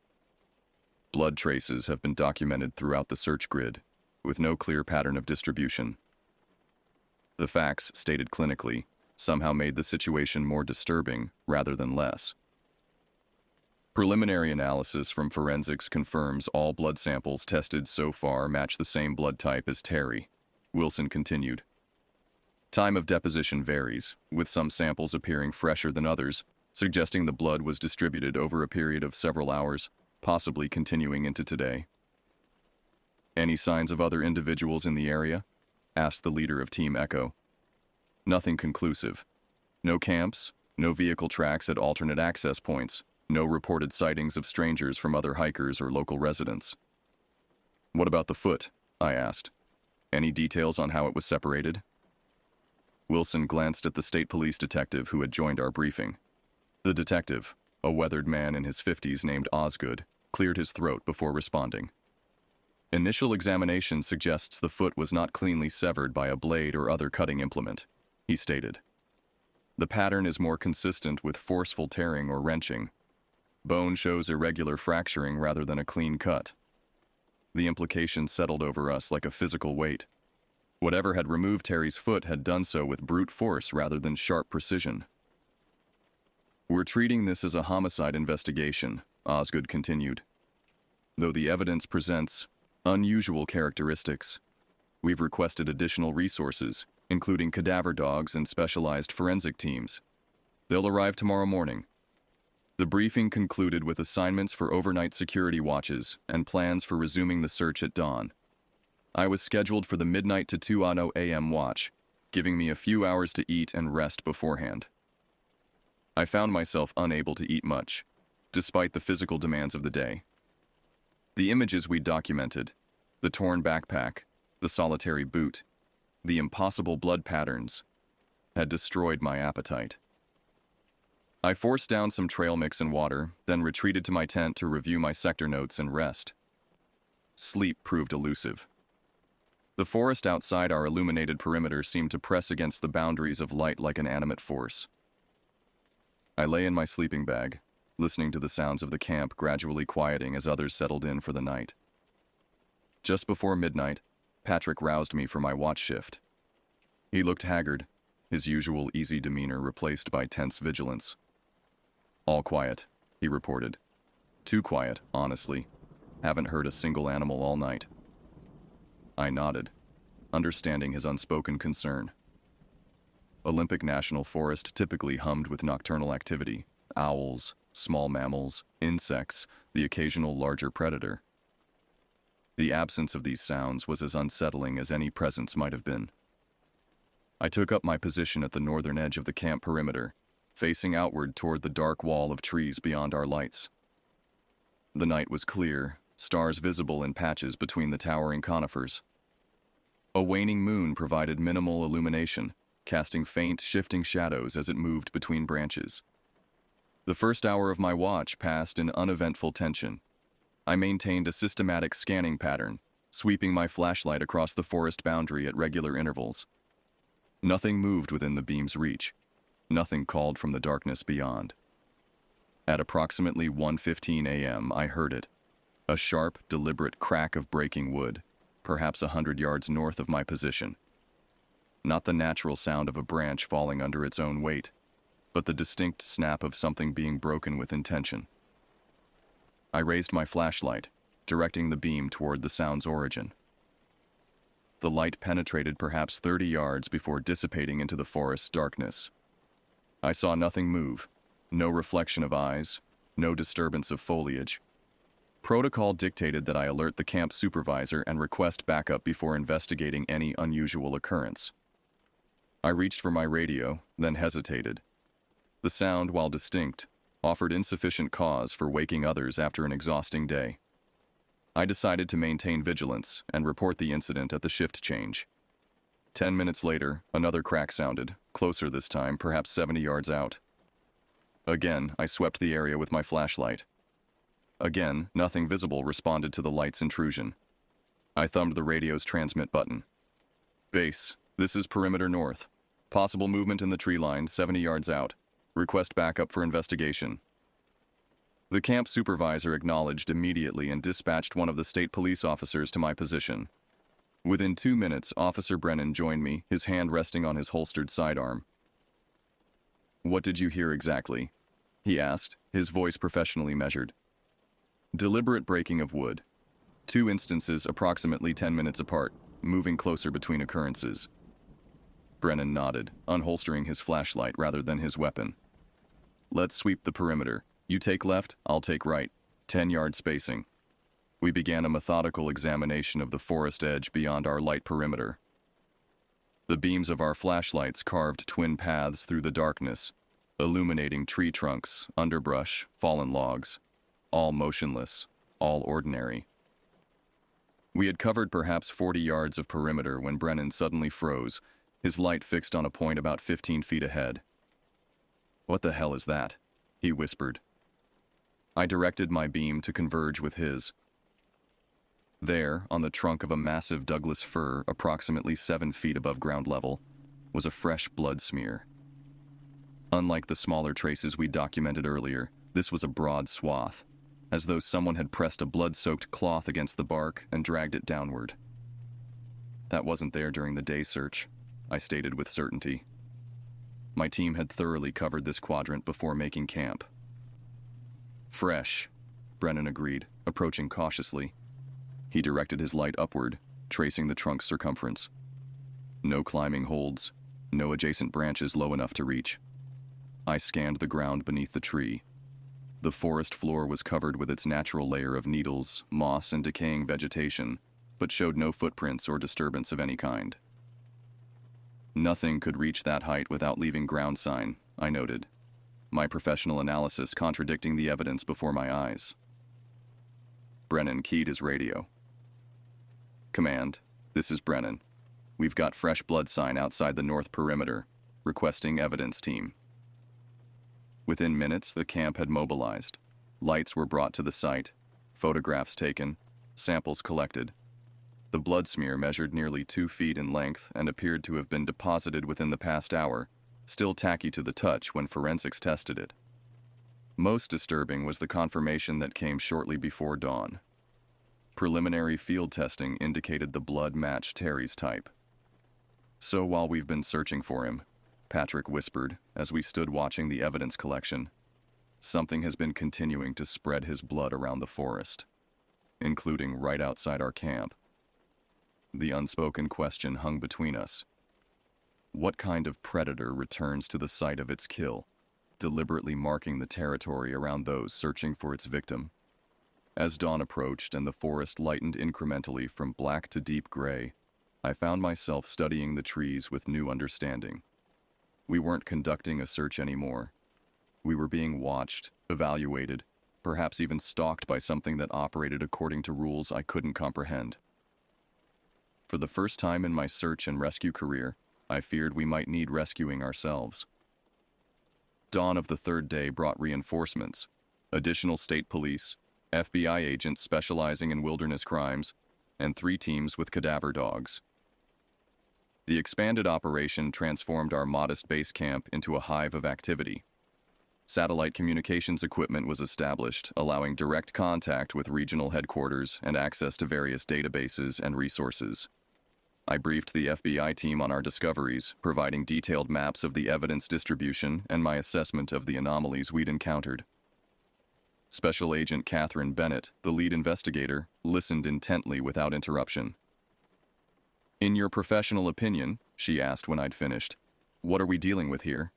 Blood traces have been documented throughout the search grid, with no clear pattern of distribution. The facts, stated clinically, somehow made the situation more disturbing rather than less. Preliminary analysis from forensics confirms all blood samples tested so far match the same blood type as Terry," Wilson continued. "Time of deposition varies, with some samples appearing fresher than others, suggesting the blood was distributed over a period of several hours, possibly continuing into today." "Any signs of other individuals in the area?" asked the leader of Team Echo. "Nothing conclusive. No camps, no vehicle tracks at alternate access points, no reported sightings of strangers from other hikers or local residents. What about the foot? I asked. Any details on how it was separated? Wilson glanced at the state police detective who had joined our briefing. The detective, a weathered man in his 50s named Osgood, cleared his throat before responding. Initial examination suggests the foot was not cleanly severed by a blade or other cutting implement, he stated. The pattern is more consistent with forceful tearing or wrenching. Bone shows irregular fracturing rather than a clean cut. The implication settled over us like a physical weight. Whatever had removed Terry's foot had done so with brute force rather than sharp precision. We're treating this as a homicide investigation, Osgood continued. Though the evidence presents unusual characteristics, we've requested additional resources, including cadaver dogs and specialized forensic teams. They'll arrive tomorrow morning. The briefing concluded with assignments for overnight security watches and plans for resuming the search at dawn. I was scheduled for the midnight to 2:00 a.m. watch, giving me a few hours to eat and rest beforehand. I found myself unable to eat much, despite the physical demands of the day. The images we documented, the torn backpack, the solitary boot, the impossible blood patterns, had destroyed my appetite. I forced down some trail mix and water, then retreated to my tent to review my sector notes and rest. Sleep proved elusive. The forest outside our illuminated perimeter seemed to press against the boundaries of light like an animate force. I lay in my sleeping bag, listening to the sounds of the camp gradually quieting as others settled in for the night. Just before midnight, Patrick roused me for my watch shift. He looked haggard, his usual easy demeanor replaced by tense vigilance. All quiet, he reported. Too quiet, honestly. Haven't heard a single animal all night. I nodded, understanding his unspoken concern. Olympic National Forest typically hummed with nocturnal activity, owls, small mammals, insects, the occasional larger predator. The absence of these sounds was as unsettling as any presence might have been. I took up my position at the northern edge of the camp perimeter, facing outward toward the dark wall of trees beyond our lights. The night was clear, stars visible in patches between the towering conifers. A waning moon provided minimal illumination, casting faint, shifting shadows as it moved between branches. The first hour of my watch passed in uneventful tension. I maintained a systematic scanning pattern, sweeping my flashlight across the forest boundary at regular intervals. Nothing moved within the beam's reach. Nothing called from the darkness beyond. At approximately 1:15 a.m., I heard it. A sharp, deliberate crack of breaking wood, perhaps 100 yards north of my position. Not the natural sound of a branch falling under its own weight, but the distinct snap of something being broken with intention. I raised my flashlight, directing the beam toward the sound's origin. The light penetrated perhaps 30 yards before dissipating into the forest's darkness. I saw nothing move, no reflection of eyes, no disturbance of foliage. Protocol dictated that I alert the camp supervisor and request backup before investigating any unusual occurrence. I reached for my radio, then hesitated. The sound, while distinct, offered insufficient cause for waking others after an exhausting day. I decided to maintain vigilance and report the incident at the shift change. 10 minutes later, another crack sounded, closer this time, perhaps 70 yards out. Again, I swept the area with my flashlight. Again, nothing visible responded to the light's intrusion. I thumbed the radio's transmit button. Base, this is Perimeter North. Possible movement in the tree line, 70 yards out. Request backup for investigation. The camp supervisor acknowledged immediately and dispatched one of the state police officers to my position. Within 2 minutes, Officer Brennan joined me, his hand resting on his holstered sidearm. "What did you hear exactly?" he asked, his voice professionally measured. "Deliberate breaking of wood. 2 instances approximately 10 minutes apart, moving closer between occurrences." Brennan nodded, unholstering his flashlight rather than his weapon. "Let's sweep the perimeter. You take left, I'll take right. 10-yard spacing." We began a methodical examination of the forest edge beyond our light perimeter. The beams of our flashlights carved twin paths through the darkness, illuminating tree trunks, underbrush, fallen logs, all motionless, all ordinary. We had covered perhaps 40 yards of perimeter when Brennan suddenly froze, his light fixed on a point about 15 feet ahead. "What the hell is that?" he whispered. I directed my beam to converge with his. There, on the trunk of a massive Douglas fir approximately 7 feet above ground level, was a fresh blood smear. Unlike the smaller traces we documented earlier, this was a broad swath, as though someone had pressed a blood-soaked cloth against the bark and dragged it downward. That wasn't there during the day search, I stated with certainty. My team had thoroughly covered this quadrant before making camp. "Fresh," Brennan agreed, approaching cautiously. He directed his light upward, tracing the trunk's circumference. No climbing holds, no adjacent branches low enough to reach. I scanned the ground beneath the tree. The forest floor was covered with its natural layer of needles, moss, and decaying vegetation, but showed no footprints or disturbance of any kind. Nothing could reach that height without leaving ground sign, I noted, my professional analysis contradicting the evidence before my eyes. Brennan keyed his radio. "Command, this is Brennan. We've got fresh blood sign outside the north perimeter, requesting evidence team." Within minutes, the camp had mobilized. Lights were brought to the site, photographs taken, samples collected. The blood smear measured nearly 2 feet in length and appeared to have been deposited within the past hour, still tacky to the touch when forensics tested it. Most disturbing was the confirmation that came shortly before dawn. Preliminary field testing indicated the blood matched Terry's type. "So while we've been searching for him," Patrick whispered as we stood watching the evidence collection, "something has been continuing to spread his blood around the forest, including right outside our camp." The unspoken question hung between us. What kind of predator returns to the site of its kill, deliberately marking the territory around those searching for its victim? As dawn approached and the forest lightened incrementally from black to deep gray, I found myself studying the trees with new understanding. We weren't conducting a search anymore. We were being watched, evaluated, perhaps even stalked by something that operated according to rules I couldn't comprehend. For the first time in my search and rescue career, I feared we might need rescuing ourselves. Dawn of the third day brought reinforcements, additional state police, FBI agents specializing in wilderness crimes, and 3 teams with cadaver dogs. The expanded operation transformed our modest base camp into a hive of activity. Satellite communications equipment was established, allowing direct contact with regional headquarters and access to various databases and resources. I briefed the FBI team on our discoveries, providing detailed maps of the evidence distribution and my assessment of the anomalies we'd encountered. Special Agent Catherine Bennett, the lead investigator, listened intently without interruption. "In your professional opinion," she asked when I'd finished, "what are we dealing with here?"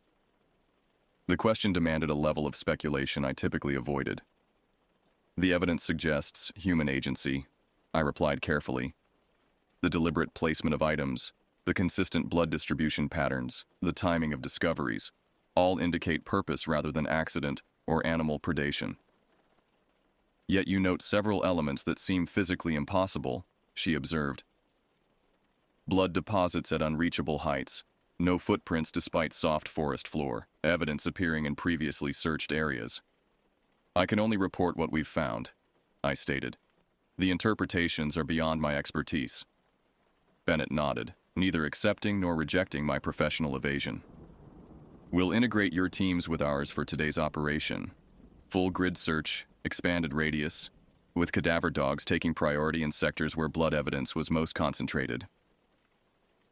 The question demanded a level of speculation I typically avoided. "The evidence suggests human agency," I replied carefully. "The deliberate placement of items, the consistent blood distribution patterns, the timing of discoveries, all indicate purpose rather than accident or animal predation." "Yet you note several elements that seem physically impossible," she observed. "Blood deposits at unreachable heights, no footprints despite soft forest floor, evidence appearing in previously searched areas." "I can only report what we've found," I stated. "The interpretations are beyond my expertise." Bennett nodded, neither accepting nor rejecting my professional evasion. "We'll integrate your teams with ours for today's operation. Full grid search, expanded radius, with cadaver dogs taking priority in sectors where blood evidence was most concentrated."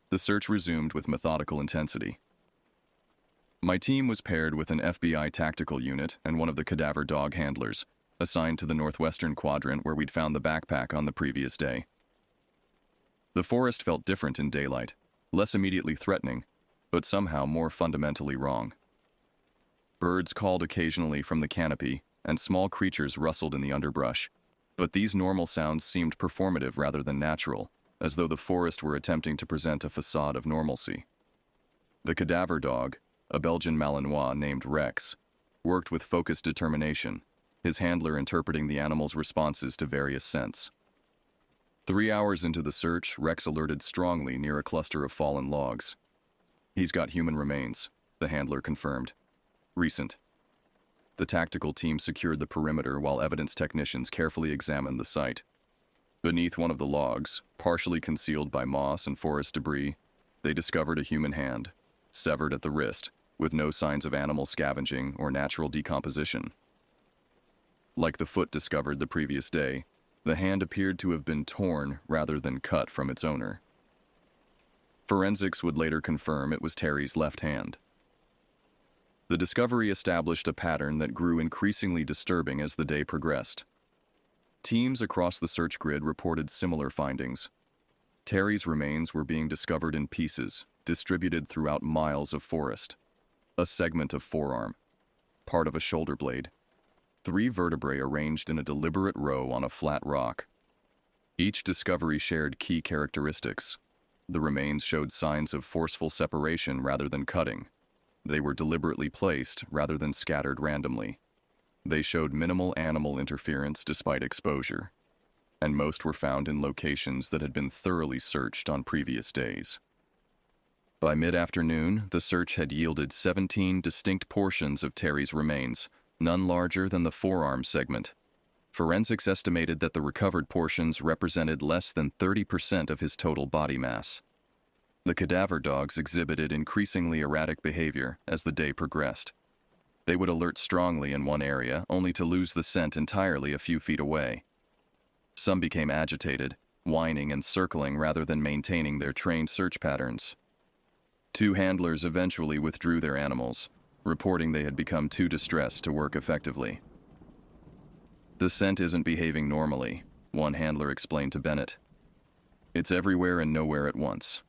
The search resumed with methodical intensity. My team was paired with an FBI tactical unit and one of the cadaver dog handlers, assigned to the northwestern quadrant where we'd found the backpack on the previous day. The forest felt different in daylight, less immediately threatening, but somehow more fundamentally wrong. Birds called occasionally from the canopy, and small creatures rustled in the underbrush, but these normal sounds seemed performative rather than natural, as though the forest were attempting to present a facade of normalcy. The cadaver dog, a Belgian Malinois named Rex, worked with focused determination, his handler interpreting the animal's responses to various scents. 3 hours into the search, Rex alerted strongly near a cluster of fallen logs. "He's got human remains," the handler confirmed. "Recent." The tactical team secured the perimeter while evidence technicians carefully examined the site. Beneath one of the logs, partially concealed by moss and forest debris, they discovered a human hand, severed at the wrist, with no signs of animal scavenging or natural decomposition. Like the foot discovered the previous day, the hand appeared to have been torn rather than cut from its owner. Forensics would later confirm it was Terry's left hand. The discovery established a pattern that grew increasingly disturbing as the day progressed. Teams across the search grid reported similar findings. Terry's remains were being discovered in pieces, distributed throughout miles of forest. A segment of forearm, part of a shoulder blade, 3 vertebrae arranged in a deliberate row on a flat rock. Each discovery shared key characteristics. The remains showed signs of forceful separation rather than cutting. They were deliberately placed rather than scattered randomly. They showed minimal animal interference despite exposure, and most were found in locations that had been thoroughly searched on previous days. By mid-afternoon, the search had yielded 17 distinct portions of Terry's remains, none larger than the forearm segment. Forensics estimated that the recovered portions represented less than 30% of his total body mass. The cadaver dogs exhibited increasingly erratic behavior as the day progressed. They would alert strongly in one area, only to lose the scent entirely a few feet away. Some became agitated, whining and circling rather than maintaining their trained search patterns. 2 handlers eventually withdrew their animals, reporting they had become too distressed to work effectively. "The scent isn't behaving normally," one handler explained to Bennett. "It's everywhere and nowhere at once.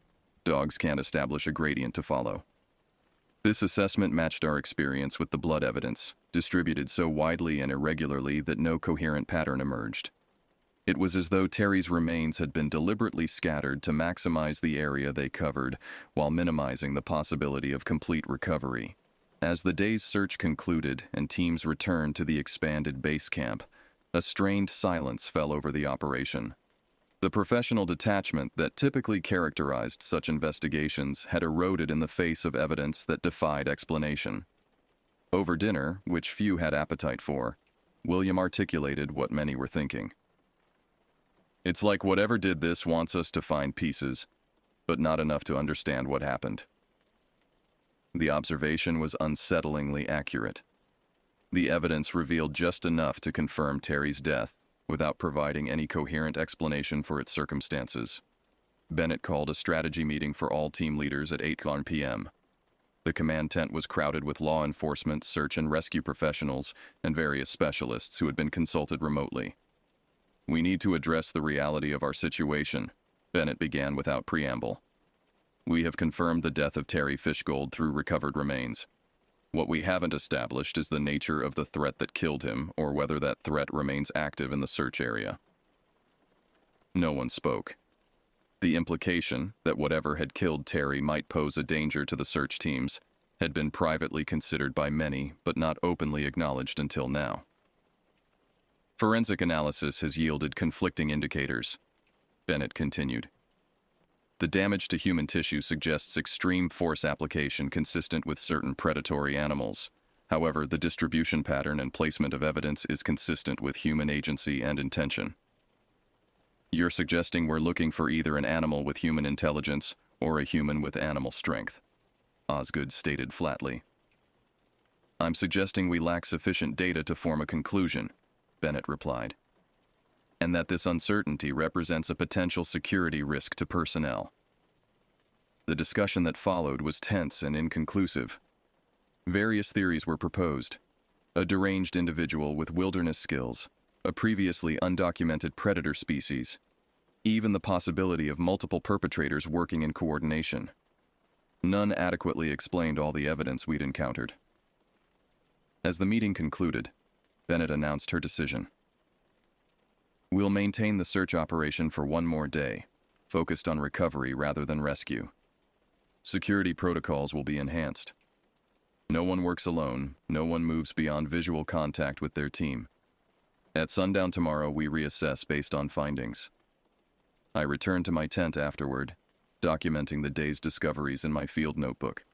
Dogs can't establish a gradient to follow." This assessment matched our experience with the blood evidence, distributed so widely and irregularly that no coherent pattern emerged. It was as though Terry's remains had been deliberately scattered to maximize the area they covered while minimizing the possibility of complete recovery. As the day's search concluded and teams returned to the expanded base camp, a strained silence fell over the operation. The professional detachment that typically characterized such investigations had eroded in the face of evidence that defied explanation. Over dinner, which few had appetite for, William articulated what many were thinking. "It's like whatever did this wants us to find pieces, but not enough to understand what happened." The observation was unsettlingly accurate. The evidence revealed just enough to confirm Terry's death, without providing any coherent explanation for its circumstances. Bennett called a strategy meeting for all team leaders at 8 p.m. The command tent was crowded with law enforcement, search and rescue professionals, and various specialists who had been consulted remotely. "We need to address the reality of our situation," Bennett began without preamble. "We have confirmed the death of Terry Fishgold through recovered remains. What we haven't established is the nature of the threat that killed him or whether that threat remains active in the search area." No one spoke. The implication that whatever had killed Terry might pose a danger to the search teams had been privately considered by many but not openly acknowledged until now. "Forensic analysis has yielded conflicting indicators," Bennett continued. "The damage to human tissue suggests extreme force application consistent with certain predatory animals. However, the distribution pattern and placement of evidence is consistent with human agency and intention." "You're suggesting we're looking for either an animal with human intelligence or a human with animal strength," Osgood stated flatly. "I'm suggesting we lack sufficient data to form a conclusion," Bennett replied, "and that this uncertainty represents a potential security risk to personnel." The discussion that followed was tense and inconclusive. Various theories were proposed: a deranged individual with wilderness skills, a previously undocumented predator species, even the possibility of multiple perpetrators working in coordination. None adequately explained all the evidence we'd encountered. As the meeting concluded, Bennett announced her decision. "We'll maintain the search operation for one more day. focused on recovery rather than rescue. Security protocols will be enhanced. No one works alone, no one moves beyond visual contact with their team. At sundown tomorrow, we reassess based on findings. I return to my tent afterward, documenting the day's discoveries in my field notebook.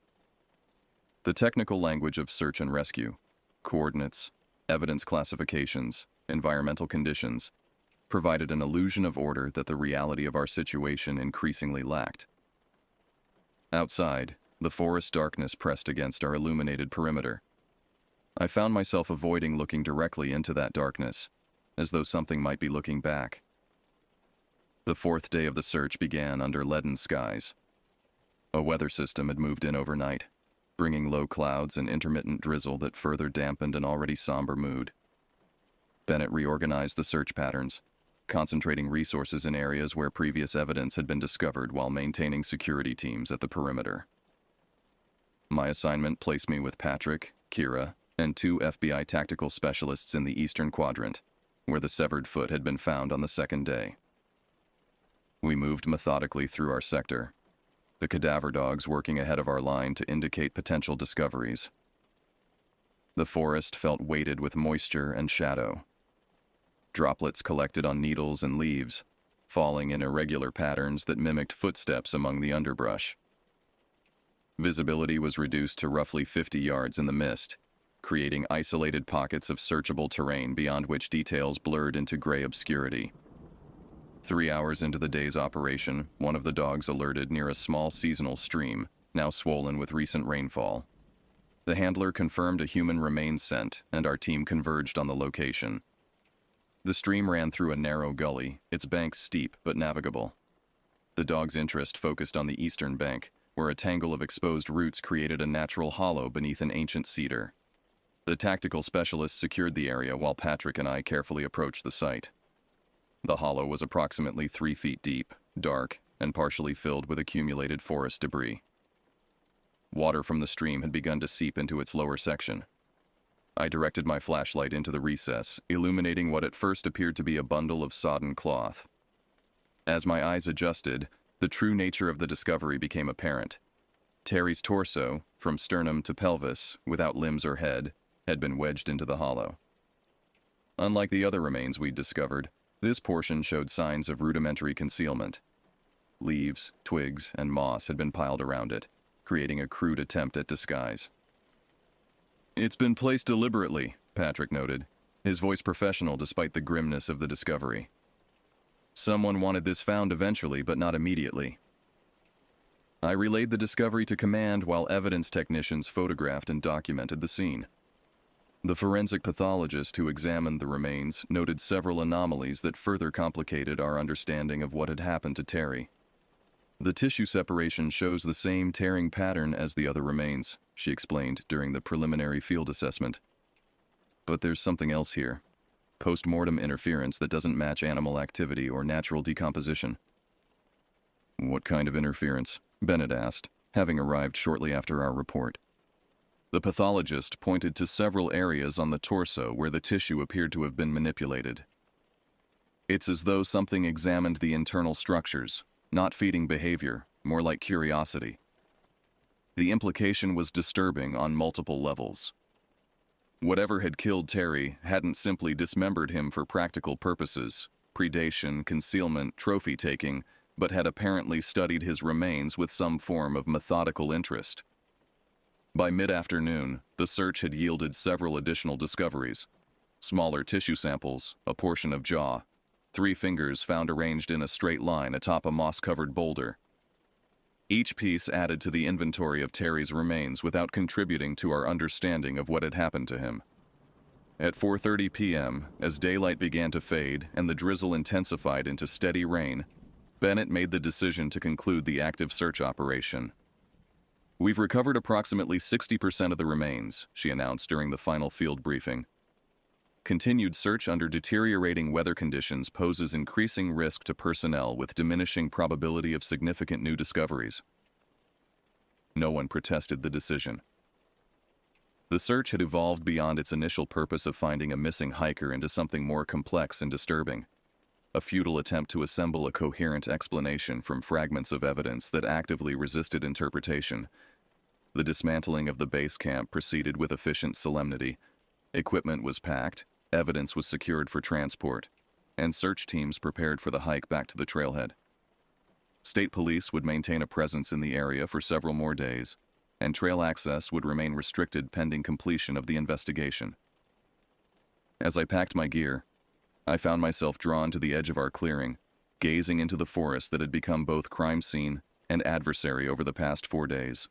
The technical language of search and rescue, coordinates, evidence classifications, environmental conditions, provided an illusion of order that the reality of our situation increasingly lacked. Outside, the forest darkness pressed against our illuminated perimeter. I found myself avoiding looking directly into that darkness, as though something might be looking back. The fourth day of the search began under leaden skies. A weather system had moved in overnight, bringing low clouds and intermittent drizzle that further dampened an already somber mood. Bennett reorganized the search patterns, concentrating resources in areas where previous evidence had been discovered while maintaining security teams at the perimeter. My assignment placed me with Patrick, Kira, and 2 FBI tactical specialists in the Eastern Quadrant, where the severed foot had been found on the second day. We moved methodically through our sector, the cadaver dogs working ahead of our line to indicate potential discoveries. The forest felt weighted with moisture and shadow. Droplets collected on needles and leaves, falling in irregular patterns that mimicked footsteps among the underbrush. Visibility was reduced to roughly 50 yards in the mist, creating isolated pockets of searchable terrain beyond which details blurred into gray obscurity. 3 hours into the day's operation, one of the dogs alerted near a small seasonal stream, now swollen with recent rainfall. The handler confirmed a human remains scent, and our team converged on the location. The stream ran through a narrow gully, its banks steep but navigable. The dog's interest focused on the eastern bank, where a tangle of exposed roots created a natural hollow beneath an ancient cedar. The tactical specialists secured the area while Patrick and I carefully approached the site. The hollow was approximately 3 feet deep, dark, and partially filled with accumulated forest debris. Water from the stream had begun to seep into its lower section. I directed my flashlight into the recess, illuminating what at first appeared to be a bundle of sodden cloth. As my eyes adjusted, the true nature of the discovery became apparent. Terry's torso, from sternum to pelvis, without limbs or head, had been wedged into the hollow. Unlike the other remains we'd discovered, this portion showed signs of rudimentary concealment. Leaves, twigs, and moss had been piled around it, creating a crude attempt at disguise. "It's been placed deliberately," Patrick noted, his voice professional despite the grimness of the discovery. "Someone wanted this found eventually, but not immediately." I relayed the discovery to command while evidence technicians photographed and documented the scene. The forensic pathologist who examined the remains noted several anomalies that further complicated our understanding of what had happened to Terry. "The tissue separation shows the same tearing pattern as the other remains," she explained during the preliminary field assessment. "But there's something else here. Post-mortem interference that doesn't match animal activity or natural decomposition." "What kind of interference?" Bennett asked, having arrived shortly after our report. The pathologist pointed to several areas on the torso where the tissue appeared to have been manipulated. "It's as though something examined the internal structures, not feeding behavior, more like curiosity." The implication was disturbing on multiple levels. Whatever had killed Terry hadn't simply dismembered him for practical purposes, predation, concealment, trophy-taking, but had apparently studied his remains with some form of methodical interest. By mid-afternoon, the search had yielded several additional discoveries. Smaller tissue samples, a portion of jaw, 3 fingers found arranged in a straight line atop a moss-covered boulder. Each piece added to the inventory of Terry's remains without contributing to our understanding of what had happened to him. At 4:30 p.m., as daylight began to fade and the drizzle intensified into steady rain, Bennett made the decision to conclude the active search operation. "We've recovered approximately 60% of the remains," she announced during the final field briefing. "Continued search under deteriorating weather conditions poses increasing risk to personnel with diminishing probability of significant new discoveries." No one protested the decision. The search had evolved beyond its initial purpose of finding a missing hiker into something more complex and disturbing. a futile attempt to assemble a coherent explanation from fragments of evidence that actively resisted interpretation. The dismantling of the base camp proceeded with efficient solemnity. Equipment was packed, evidence was secured for transport, and search teams prepared for the hike back to the trailhead. State police would maintain a presence in the area for several more days, and trail access would remain restricted pending completion of the investigation. As I packed my gear, I found myself drawn to the edge of our clearing, gazing into the forest that had become both crime scene and adversary over the past 4 days.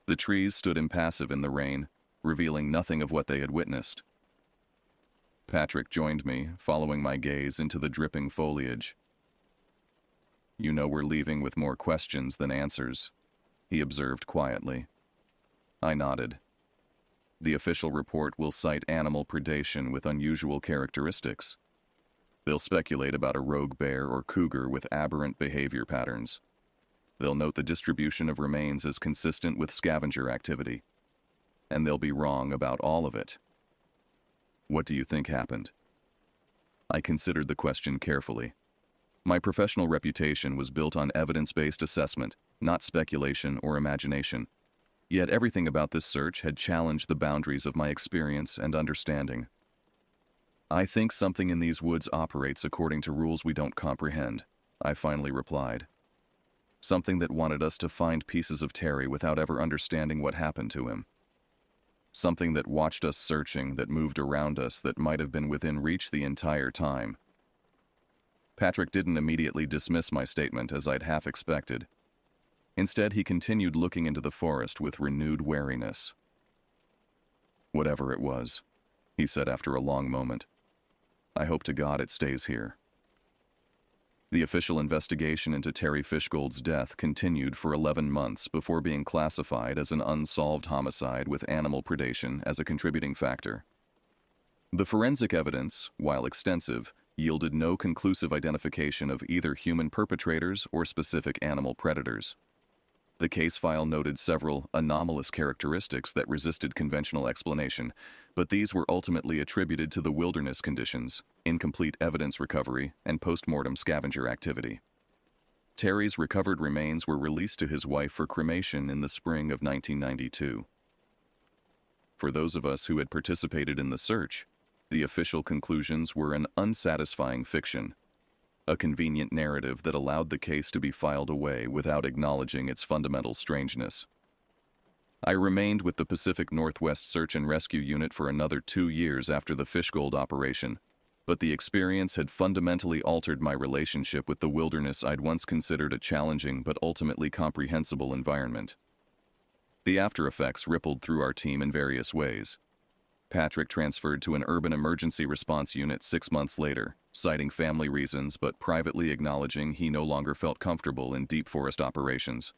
The trees stood impassive in the rain, revealing nothing of what they had witnessed. Patrick joined me, following my gaze into the dripping foliage. "You know we're leaving with more questions than answers," he observed quietly. I nodded. "The official report will cite animal predation with unusual characteristics. They'll speculate about a rogue bear or cougar with aberrant behavior patterns. They'll note the distribution of remains as consistent with scavenger activity. And they'll be wrong about all of it." "What do you think happened?" I considered the question carefully. My professional reputation was built on evidence-based assessment, not speculation or imagination. Yet everything about this search had challenged the boundaries of my experience and understanding. "I think something in these woods operates according to rules we don't comprehend," I finally replied. "Something that wanted us to find pieces of Terry without ever understanding what happened to him. Something that watched us searching, that moved around us, that might have been within reach the entire time." Patrick didn't immediately dismiss my statement as I'd half expected. Instead, he continued looking into the forest with renewed wariness. "Whatever it was," he said after a long moment, "I hope to God it stays here." The official investigation into Terry Fishgold's death continued for 11 months before being classified as an unsolved homicide with animal predation as a contributing factor. The forensic evidence, while extensive, yielded no conclusive identification of either human perpetrators or specific animal predators. The case file noted several anomalous characteristics that resisted conventional explanation, but these were ultimately attributed to the wilderness conditions, incomplete evidence recovery, and post-mortem scavenger activity. Terry's recovered remains were released to his wife for cremation in the spring of 1992. For those of us who had participated in the search, the official conclusions were an unsatisfying fiction, a convenient narrative that allowed the case to be filed away without acknowledging its fundamental strangeness. I remained with the Pacific Northwest Search and Rescue Unit for another 2 years after the Fishgold operation, but the experience had fundamentally altered my relationship with the wilderness I'd once considered a challenging but ultimately comprehensible environment. The after effects rippled through our team in various ways. Patrick transferred to an urban emergency response unit 6 months later, citing family reasons but privately acknowledging he no longer felt comfortable in deep forest operations.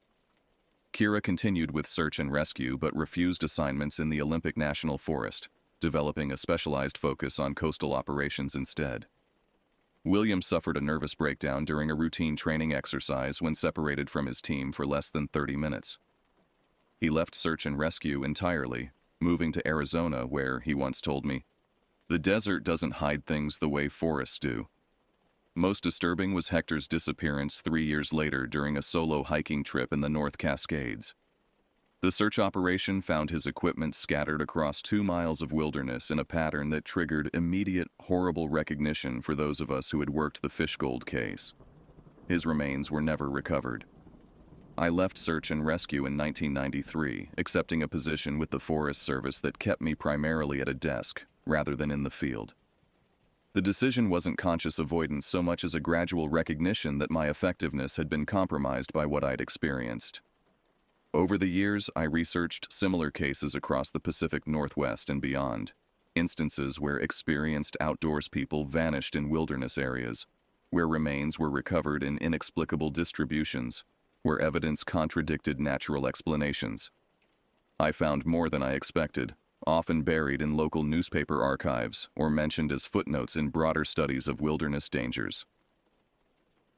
Kira continued with search and rescue but refused assignments in the Olympic National Forest, developing a specialized focus on coastal operations instead. William suffered a nervous breakdown during a routine training exercise when separated from his team for less than 30 minutes. He left search and rescue entirely, moving to Arizona where, he once told me, "The desert doesn't hide things the way forests do." Most disturbing was Hector's disappearance 3 years later during a solo hiking trip in the North Cascades. The search operation found his equipment scattered across 2 miles of wilderness in a pattern that triggered immediate, horrible recognition for those of us who had worked the Fishgold case. His remains were never recovered. I left search and rescue in 1993, accepting a position with the Forest Service that kept me primarily at a desk, rather than in the field. The decision wasn't conscious avoidance so much as a gradual recognition that my effectiveness had been compromised by what I'd experienced. Over the years, I researched similar cases across the Pacific Northwest and beyond, instances where experienced outdoors people vanished in wilderness areas, where remains were recovered in inexplicable distributions, where evidence contradicted natural explanations. I found more than I expected, often buried in local newspaper archives or mentioned as footnotes in broader studies of wilderness dangers.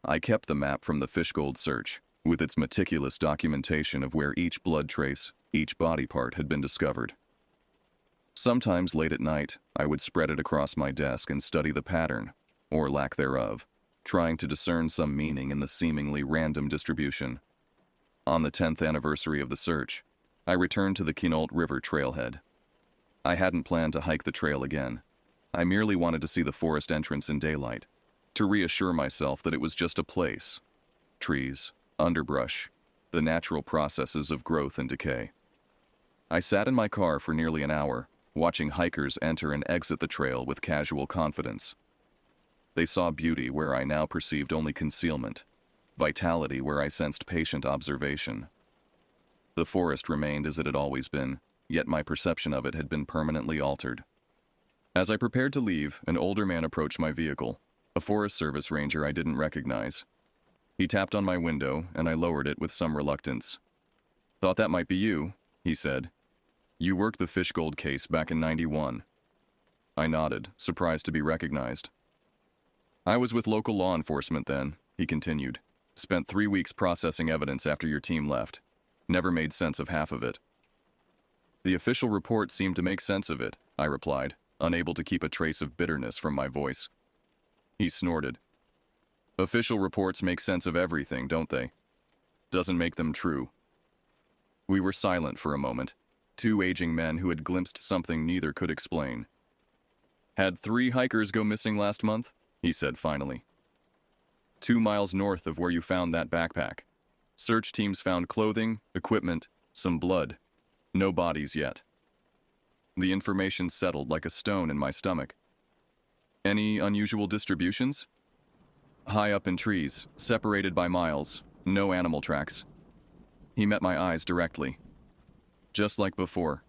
I kept the map from the Fishgold search, with its meticulous documentation of where each blood trace, each body part had been discovered. Sometimes late at night, I would spread it across my desk and study the pattern, or lack thereof, trying to discern some meaning in the seemingly random distribution. On the 10th anniversary of the search, I returned to the Quinault River trailhead. I hadn't planned to hike the trail again. I merely wanted to see the forest entrance in daylight, to reassure myself that it was just a place. Trees, underbrush, the natural processes of growth and decay. I sat in my car for nearly an hour, watching hikers enter and exit the trail with casual confidence. They saw beauty where I now perceived only concealment, vitality where I sensed patient observation. The forest remained as it had always been, yet my perception of it had been permanently altered. As I prepared to leave, an older man approached my vehicle, a Forest Service ranger I didn't recognize. He tapped on my window, and I lowered it with some reluctance. "Thought that might be you," he said. "You worked the Fishgold case back in '91. I nodded, surprised to be recognized. "I was with local law enforcement then," he continued. "Spent 3 weeks processing evidence after your team left. Never made sense of half of it." "The official report seemed to make sense of it," I replied, unable to keep a trace of bitterness from my voice. He snorted. "Official reports make sense of everything, don't they? Doesn't make them true." We were silent for a moment, two aging men who had glimpsed something neither could explain. "Had 3 hikers go missing last month," he said finally. 2 miles north of where you found that backpack. Search teams found clothing, equipment, some blood. No bodies yet." The information settled like a stone in my stomach. "Any unusual distributions?" "High up in trees, separated by miles, no animal tracks." He met my eyes directly. "Just like before."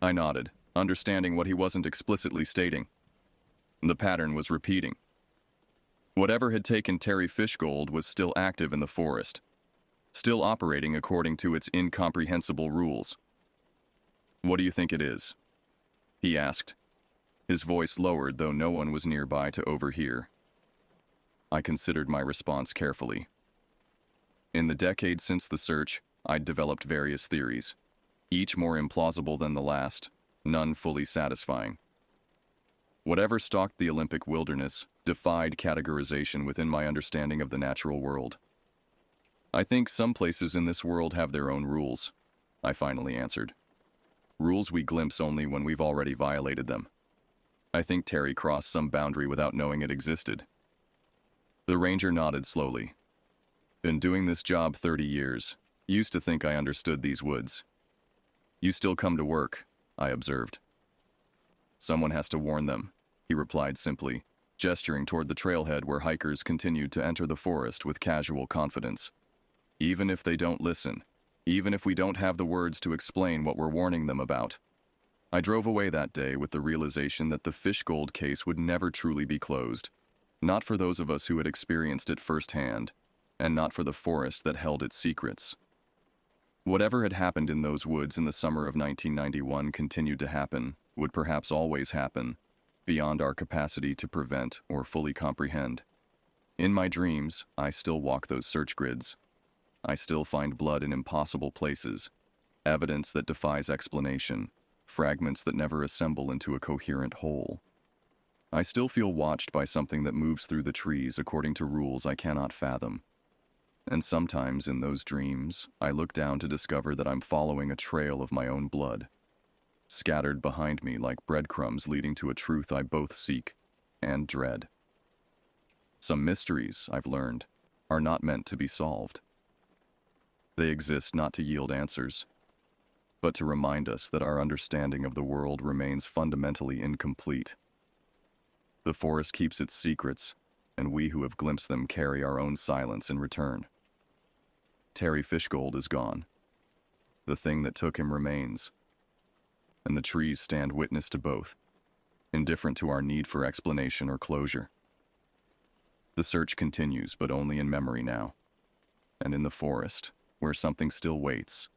I nodded, understanding what he wasn't explicitly stating. The pattern was repeating. Whatever had taken Terry Fishgold was still active in the forest, still operating according to its incomprehensible rules. "What do you think it is?" he asked. His voice lowered, though no one was nearby to overhear. I considered my response carefully. In the decades since the search, I'd developed various theories, each more implausible than the last, none fully satisfying. Whatever stalked the Olympic wilderness defied categorization within my understanding of the natural world. "I think some places in this world have their own rules," I finally answered. "Rules we glimpse only when we've already violated them. I think Terry crossed some boundary without knowing it existed." The ranger nodded slowly. "Been doing this job 30 years. Used to think I understood these woods." "You still come to work," I observed. "Someone has to warn them," he replied simply, gesturing toward the trailhead where hikers continued to enter the forest with casual confidence. "Even if they don't listen, even if we don't have the words to explain what we're warning them about." I drove away that day with the realization that the Fishgold case would never truly be closed, not for those of us who had experienced it firsthand, and not for the forest that held its secrets. Whatever had happened in those woods in the summer of 1991 continued to happen, would perhaps always happen, beyond our capacity to prevent or fully comprehend. In my dreams, I still walk those search grids. I still find blood in impossible places, evidence that defies explanation, fragments that never assemble into a coherent whole. I still feel watched by something that moves through the trees according to rules I cannot fathom. And sometimes in those dreams, I look down to discover that I'm following a trail of my own blood, scattered behind me like breadcrumbs leading to a truth I both seek and dread. Some mysteries, I've learned, are not meant to be solved. They exist not to yield answers, but to remind us that our understanding of the world remains fundamentally incomplete. The forest keeps its secrets, and we who have glimpsed them carry our own silence in return. Terry Fishgold is gone. The thing that took him remains, and the trees stand witness to both, indifferent to our need for explanation or closure. The search continues, but only in memory now, and in the forest, where something still waits,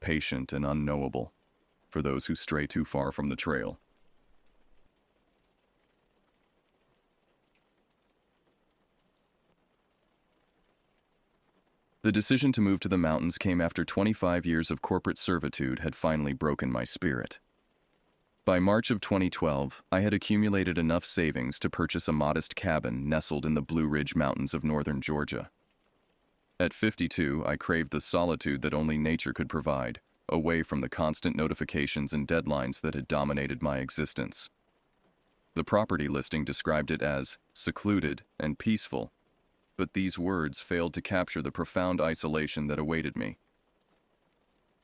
patient and unknowable, for those who stray too far from the trail. The decision to move to the mountains came after 25 years of corporate servitude had finally broken my spirit. By March of 2012, I had accumulated enough savings to purchase a modest cabin nestled in the Blue Ridge Mountains of northern Georgia. At 52, I craved the solitude that only nature could provide, away from the constant notifications and deadlines that had dominated my existence. The property listing described it as secluded and peaceful, but these words failed to capture the profound isolation that awaited me.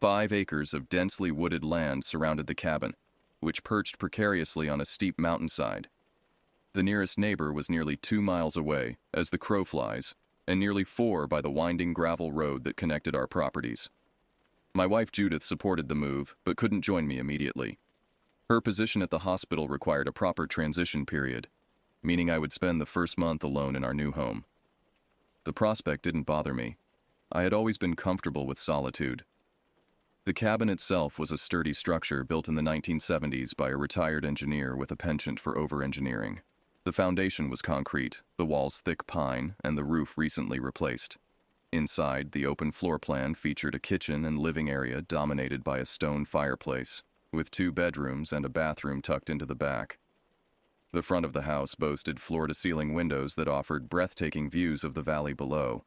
5 acres of densely wooded land surrounded the cabin, which perched precariously on a steep mountainside. The nearest neighbor was nearly 2 miles away, as the crow flies, and nearly 4 by the winding gravel road that connected our properties. My wife Judith supported the move, but couldn't join me immediately. Her position at the hospital required a proper transition period, meaning I would spend the first month alone in our new home. The prospect didn't bother me. I had always been comfortable with solitude. The cabin itself was a sturdy structure built in the 1970s by a retired engineer with a penchant for over-engineering. The foundation was concrete, the walls thick pine, and the roof recently replaced. Inside, the open floor plan featured a kitchen and living area dominated by a stone fireplace, with 2 bedrooms and a bathroom tucked into the back. The front of the house boasted floor-to-ceiling windows that offered breathtaking views of the valley below.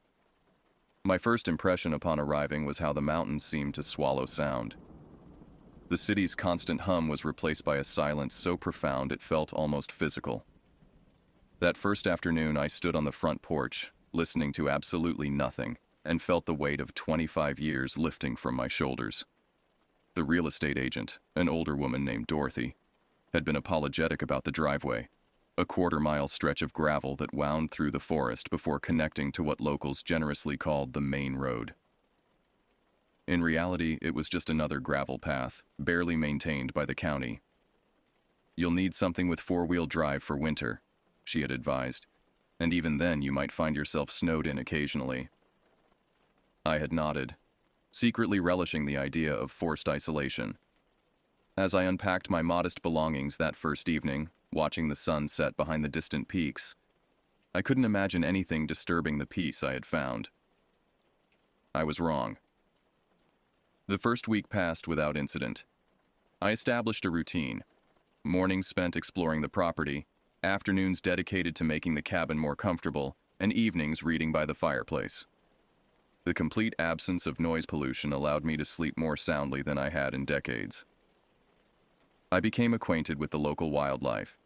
My first impression upon arriving was how the mountains seemed to swallow sound. The city's constant hum was replaced by a silence so profound it felt almost physical. That first afternoon, I stood on the front porch, listening to absolutely nothing, and felt the weight of 25 years lifting from my shoulders. The real estate agent, an older woman named Dorothy, had been apologetic about the driveway, a quarter-mile stretch of gravel that wound through the forest before connecting to what locals generously called the main road. In reality, it was just another gravel path, barely maintained by the county. "You'll need something with 4-wheel drive for winter," she had advised, "and even then you might find yourself snowed in occasionally." I had nodded, secretly relishing the idea of forced isolation. As I unpacked my modest belongings that first evening, watching the sun set behind the distant peaks, I couldn't imagine anything disturbing the peace I had found. I was wrong. The first week passed without incident. I established a routine: mornings spent exploring the property, afternoons dedicated to making the cabin more comfortable, and evenings reading by the fireplace. The complete absence of noise pollution allowed me to sleep more soundly than I had in decades. I became acquainted with the local wildlife: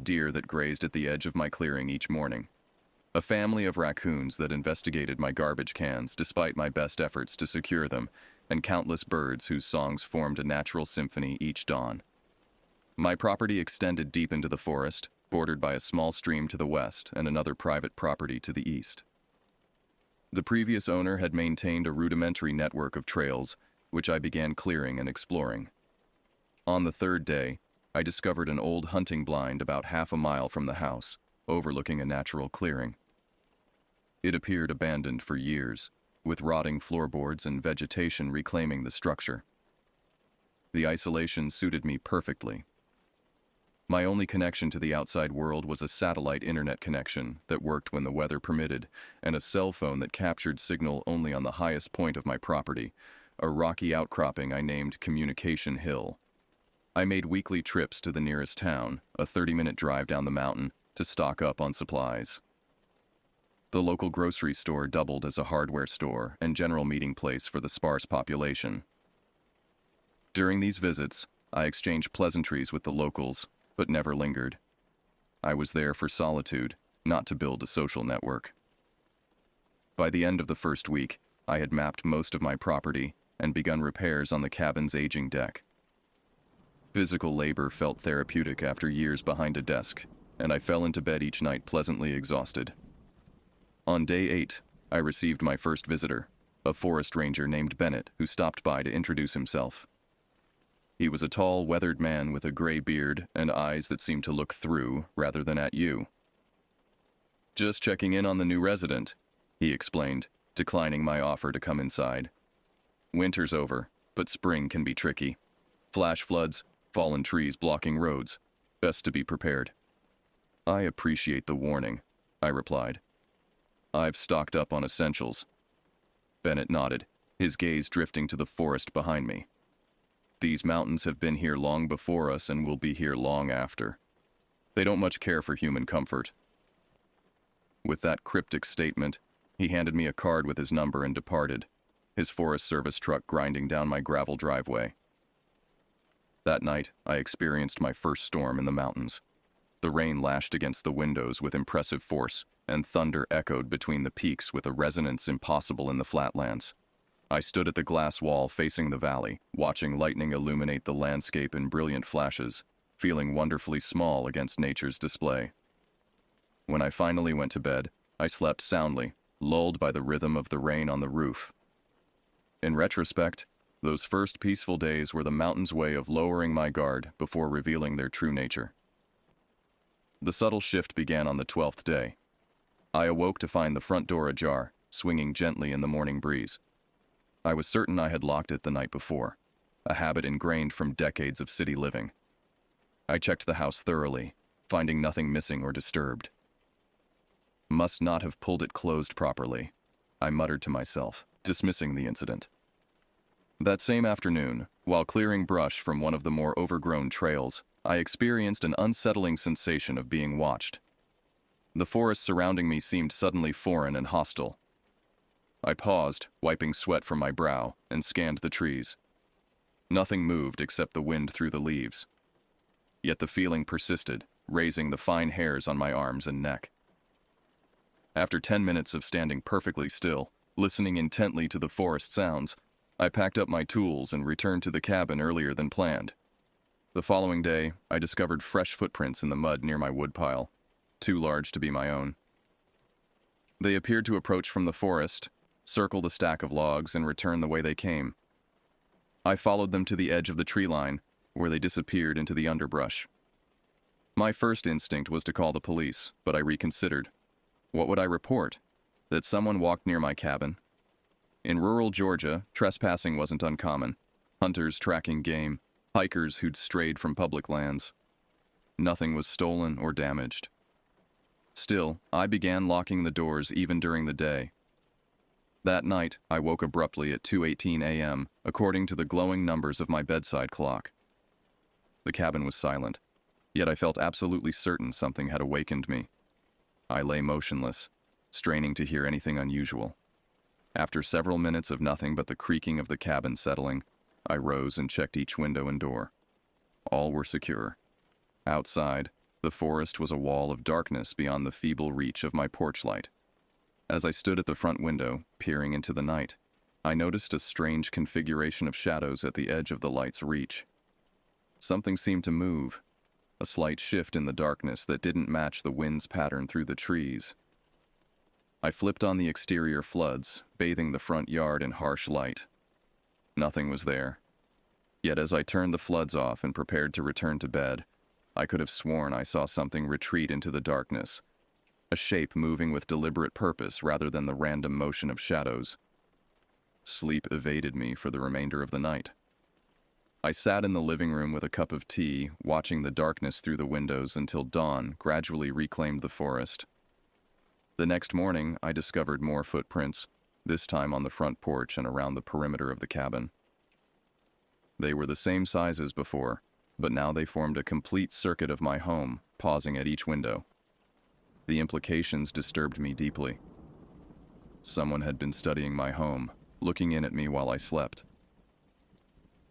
deer that grazed at the edge of my clearing each morning, a family of raccoons that investigated my garbage cans despite my best efforts to secure them, and countless birds whose songs formed a natural symphony each dawn. My property extended deep into the forest, bordered by a small stream to the west and another private property to the east. The previous owner had maintained a rudimentary network of trails, which I began clearing and exploring. On the 3rd day, I discovered an old hunting blind about half a mile from the house, overlooking a natural clearing. It appeared abandoned for years, with rotting floorboards and vegetation reclaiming the structure. The isolation suited me perfectly. My only connection to the outside world was a satellite internet connection that worked when the weather permitted, and a cell phone that captured signal only on the highest point of my property, a rocky outcropping I named Communication Hill. I made weekly trips to the nearest town, a 30-minute drive down the mountain, to stock up on supplies. The local grocery store doubled as a hardware store and general meeting place for the sparse population. During these visits, I exchanged pleasantries with the locals, but never lingered. I was there for solitude, not to build a social network. By the end of the first week, I had mapped most of my property and begun repairs on the cabin's aging deck. Physical labor felt therapeutic after years behind a desk, and I fell into bed each night pleasantly exhausted. On day 8, I received my first visitor, a forest ranger named Bennett, who stopped by to introduce himself. He was a tall, weathered man with a gray beard and eyes that seemed to look through rather than at you. "Just checking in on the new resident," he explained, declining my offer to come inside. "Winter's over, but spring can be tricky. Flash floods, fallen trees blocking roads. Best to be prepared." "I appreciate the warning," I replied. "I've stocked up on essentials." Bennett nodded, his gaze drifting to the forest behind me. These mountains have been here long before us and will be here long after. They don't much care for human comfort." With that cryptic statement, he handed me a card with his number and departed, his Forest Service truck grinding down my gravel driveway. That night, I experienced my first storm in the mountains. The rain lashed against the windows with impressive force, and thunder echoed between the peaks with a resonance impossible in the flatlands. I stood at the glass wall facing the valley, watching lightning illuminate the landscape in brilliant flashes, feeling wonderfully small against nature's display. When I finally went to bed, I slept soundly, lulled by the rhythm of the rain on the roof. In retrospect, those first peaceful days were the mountain's way of lowering my guard before revealing their true nature. The subtle shift began on the 12th day. I awoke to find the front door ajar, swinging gently in the morning breeze. I was certain I had locked it the night before, a habit ingrained from decades of city living. I checked the house thoroughly, finding nothing missing or disturbed. "Must not have pulled it closed properly," I muttered to myself, dismissing the incident. That same afternoon, while clearing brush from one of the more overgrown trails, I experienced an unsettling sensation of being watched. The forest surrounding me seemed suddenly foreign and hostile. I paused, wiping sweat from my brow, and scanned the trees. Nothing moved except the wind through the leaves. Yet the feeling persisted, raising the fine hairs on my arms and neck. After 10 minutes of standing perfectly still, listening intently to the forest sounds, I packed up my tools and returned to the cabin earlier than planned. The following day, I discovered fresh footprints in the mud near my woodpile, too large to be my own. They appeared to approach from the forest, circle the stack of logs, and return the way they came. I followed them to the edge of the tree line, where they disappeared into the underbrush. My first instinct was to call the police, but I reconsidered. What would I report? That someone walked near my cabin? In rural Georgia, trespassing wasn't uncommon. Hunters tracking game, hikers who'd strayed from public lands. Nothing was stolen or damaged. Still, I began locking the doors even during the day. That night, I woke abruptly at 2:18 a.m., according to the glowing numbers of my bedside clock. The cabin was silent, yet I felt absolutely certain something had awakened me. I lay motionless, straining to hear anything unusual. After several minutes of nothing but the creaking of the cabin settling, I rose and checked each window and door. All were secure. Outside, the forest was a wall of darkness beyond the feeble reach of my porch light. As I stood at the front window, peering into the night, I noticed a strange configuration of shadows at the edge of the light's reach. Something seemed to move, a slight shift in the darkness that didn't match the wind's pattern through the trees. I flipped on the exterior floods, bathing the front yard in harsh light. Nothing was there. Yet as I turned the floods off and prepared to return to bed, I could have sworn I saw something retreat into the darkness, a shape moving with deliberate purpose rather than the random motion of shadows. Sleep evaded me for the remainder of the night. I sat in the living room with a cup of tea, watching the darkness through the windows until dawn gradually reclaimed the forest. The next morning, I discovered more footprints, this time on the front porch and around the perimeter of the cabin. They were the same size as before, but now they formed a complete circuit of my home, pausing at each window. The implications disturbed me deeply. Someone had been studying my home, looking in at me while I slept.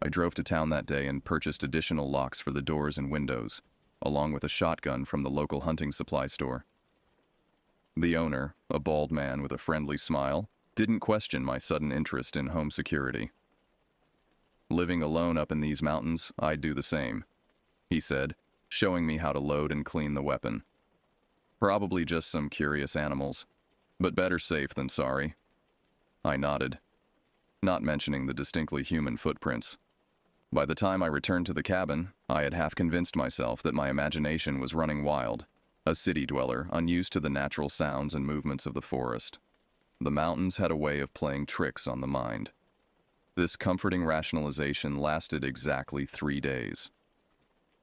I drove to town that day and purchased additional locks for the doors and windows, along with a shotgun from the local hunting supply store. The owner, a bald man with a friendly smile, didn't question my sudden interest in home security. "Living alone up in these mountains, I'd do the same," he said, showing me how to load and clean the weapon. "Probably just some curious animals, but better safe than sorry." I nodded, not mentioning the distinctly human footprints. By the time I returned to the cabin, I had half convinced myself that my imagination was running wild, a city dweller unused to the natural sounds and movements of the forest. The mountains had a way of playing tricks on the mind. This comforting rationalization lasted exactly 3 days.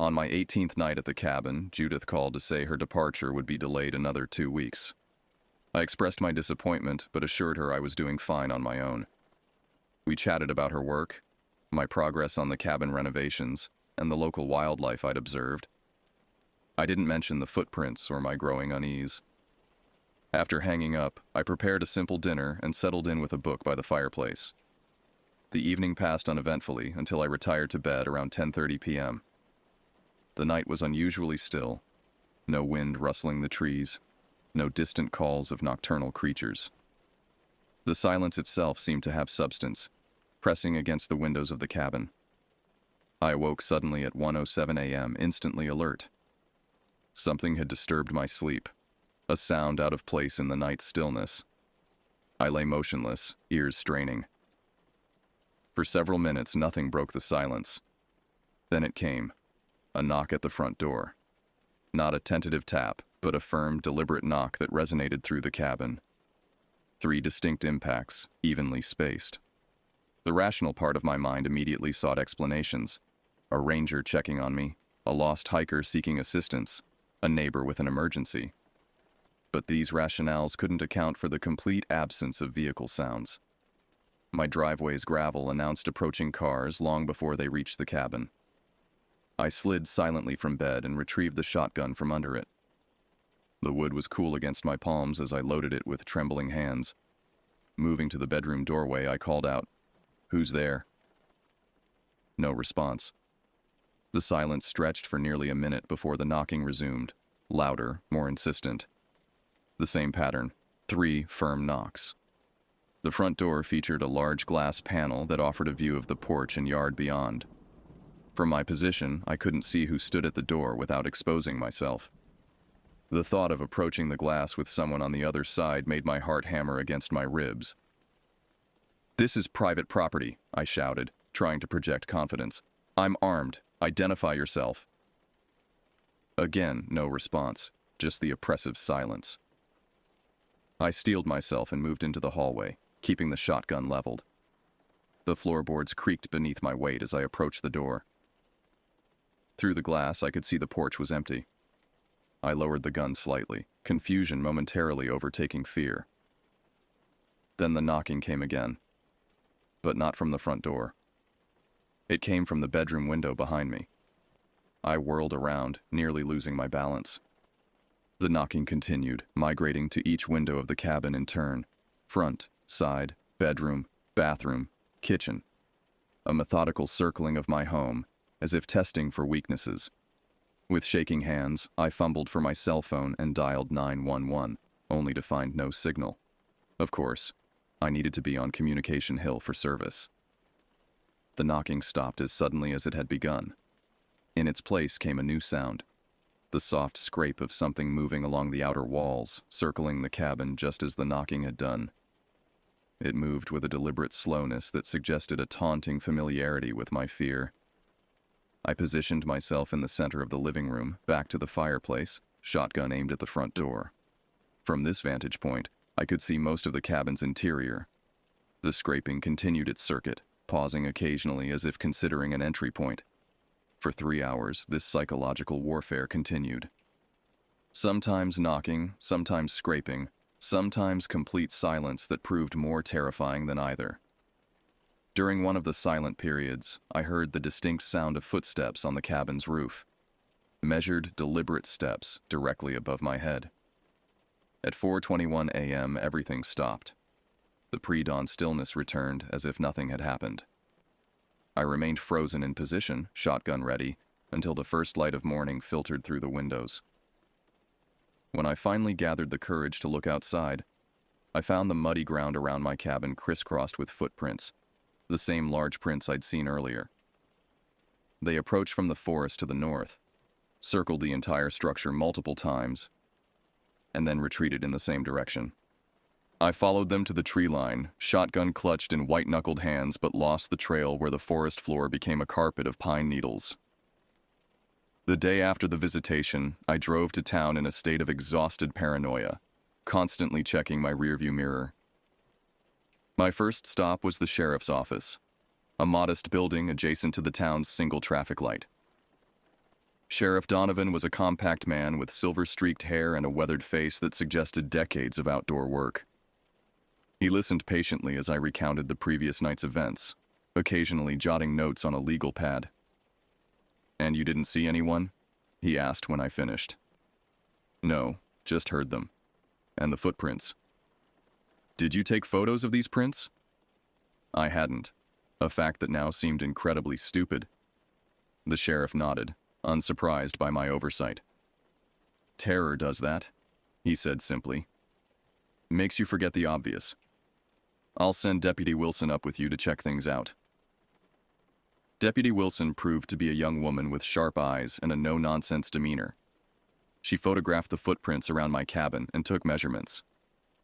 On my 18th night at the cabin, Judith called to say her departure would be delayed another 2 weeks. I expressed my disappointment, but assured her I was doing fine on my own. We chatted about her work, my progress on the cabin renovations, and the local wildlife I'd observed. I didn't mention the footprints or my growing unease. After hanging up, I prepared a simple dinner and settled in with a book by the fireplace. The evening passed uneventfully until I retired to bed around 10:30 p.m. The night was unusually still, no wind rustling the trees, no distant calls of nocturnal creatures. The silence itself seemed to have substance, pressing against the windows of the cabin. I awoke suddenly at 1:07 a.m., instantly alert. Something had disturbed my sleep, a sound out of place in the night's stillness. I lay motionless, ears straining. For several minutes, nothing broke the silence. Then it came, a knock at the front door. Not a tentative tap, but a firm, deliberate knock that resonated through the cabin. 3 distinct impacts, evenly spaced. The rational part of my mind immediately sought explanations. A ranger checking on me, a lost hiker seeking assistance, a neighbor with an emergency. But these rationales couldn't account for the complete absence of vehicle sounds. My driveway's gravel announced approaching cars long before they reached the cabin. I slid silently from bed and retrieved the shotgun from under it. The wood was cool against my palms as I loaded it with trembling hands. Moving to the bedroom doorway, I called out, "Who's there?" No response. The silence stretched for nearly a minute before the knocking resumed, louder, more insistent. The same pattern, 3 firm knocks. The front door featured a large glass panel that offered a view of the porch and yard beyond. From my position, I couldn't see who stood at the door without exposing myself. The thought of approaching the glass with someone on the other side made my heart hammer against my ribs. "This is private property," I shouted, trying to project confidence. "I'm armed. Identify yourself." Again, no response, just the oppressive silence. I steeled myself and moved into the hallway, keeping the shotgun leveled. The floorboards creaked beneath my weight as I approached the door. Through the glass, I could see the porch was empty. I lowered the gun slightly, confusion momentarily overtaking fear. Then the knocking came again, but not from the front door. It came from the bedroom window behind me. I whirled around, nearly losing my balance. The knocking continued, migrating to each window of the cabin in turn. Front, side, bedroom, bathroom, kitchen. A methodical circling of my home, as if testing for weaknesses. With shaking hands, I fumbled for my cell phone and dialed 911, only to find no signal. Of course, I needed to be on Communication Hill for service. The knocking stopped as suddenly as it had begun. In its place came a new sound. The soft scrape of something moving along the outer walls, circling the cabin just as the knocking had done. It moved with a deliberate slowness that suggested a taunting familiarity with my fear. I positioned myself in the center of the living room, back to the fireplace, shotgun aimed at the front door. From this vantage point, I could see most of the cabin's interior. The scraping continued its circuit, pausing occasionally as if considering an entry point. For 3 hours, this psychological warfare continued. Sometimes knocking, sometimes scraping, sometimes complete silence that proved more terrifying than either. During one of the silent periods, I heard the distinct sound of footsteps on the cabin's roof. Measured, deliberate steps directly above my head. At 4:21 a.m., everything stopped. The pre-dawn stillness returned as if nothing had happened. I remained frozen in position, shotgun ready, until the first light of morning filtered through the windows. When I finally gathered the courage to look outside, I found the muddy ground around my cabin crisscrossed with footprints, the same large prints I'd seen earlier. They approached from the forest to the north, circled the entire structure multiple times, and then retreated in the same direction. I followed them to the tree line, shotgun clutched in white-knuckled hands, but lost the trail where the forest floor became a carpet of pine needles. The day after the visitation, I drove to town in a state of exhausted paranoia, constantly checking my rearview mirror. My first stop was the sheriff's office, a modest building adjacent to the town's single traffic light. Sheriff Donovan was a compact man with silver-streaked hair and a weathered face that suggested decades of outdoor work. He listened patiently as I recounted the previous night's events, occasionally jotting notes on a legal pad. "And you didn't see anyone?" he asked when I finished. "No, just heard them. And the footprints." "Did you take photos of these prints?" I hadn't, a fact that now seemed incredibly stupid. The sheriff nodded, unsurprised by my oversight. "Terror does that," he said simply. "Makes you forget the obvious. I'll send Deputy Wilson up with you to check things out." Deputy Wilson proved to be a young woman with sharp eyes and a no-nonsense demeanor. She photographed the footprints around my cabin and took measurements.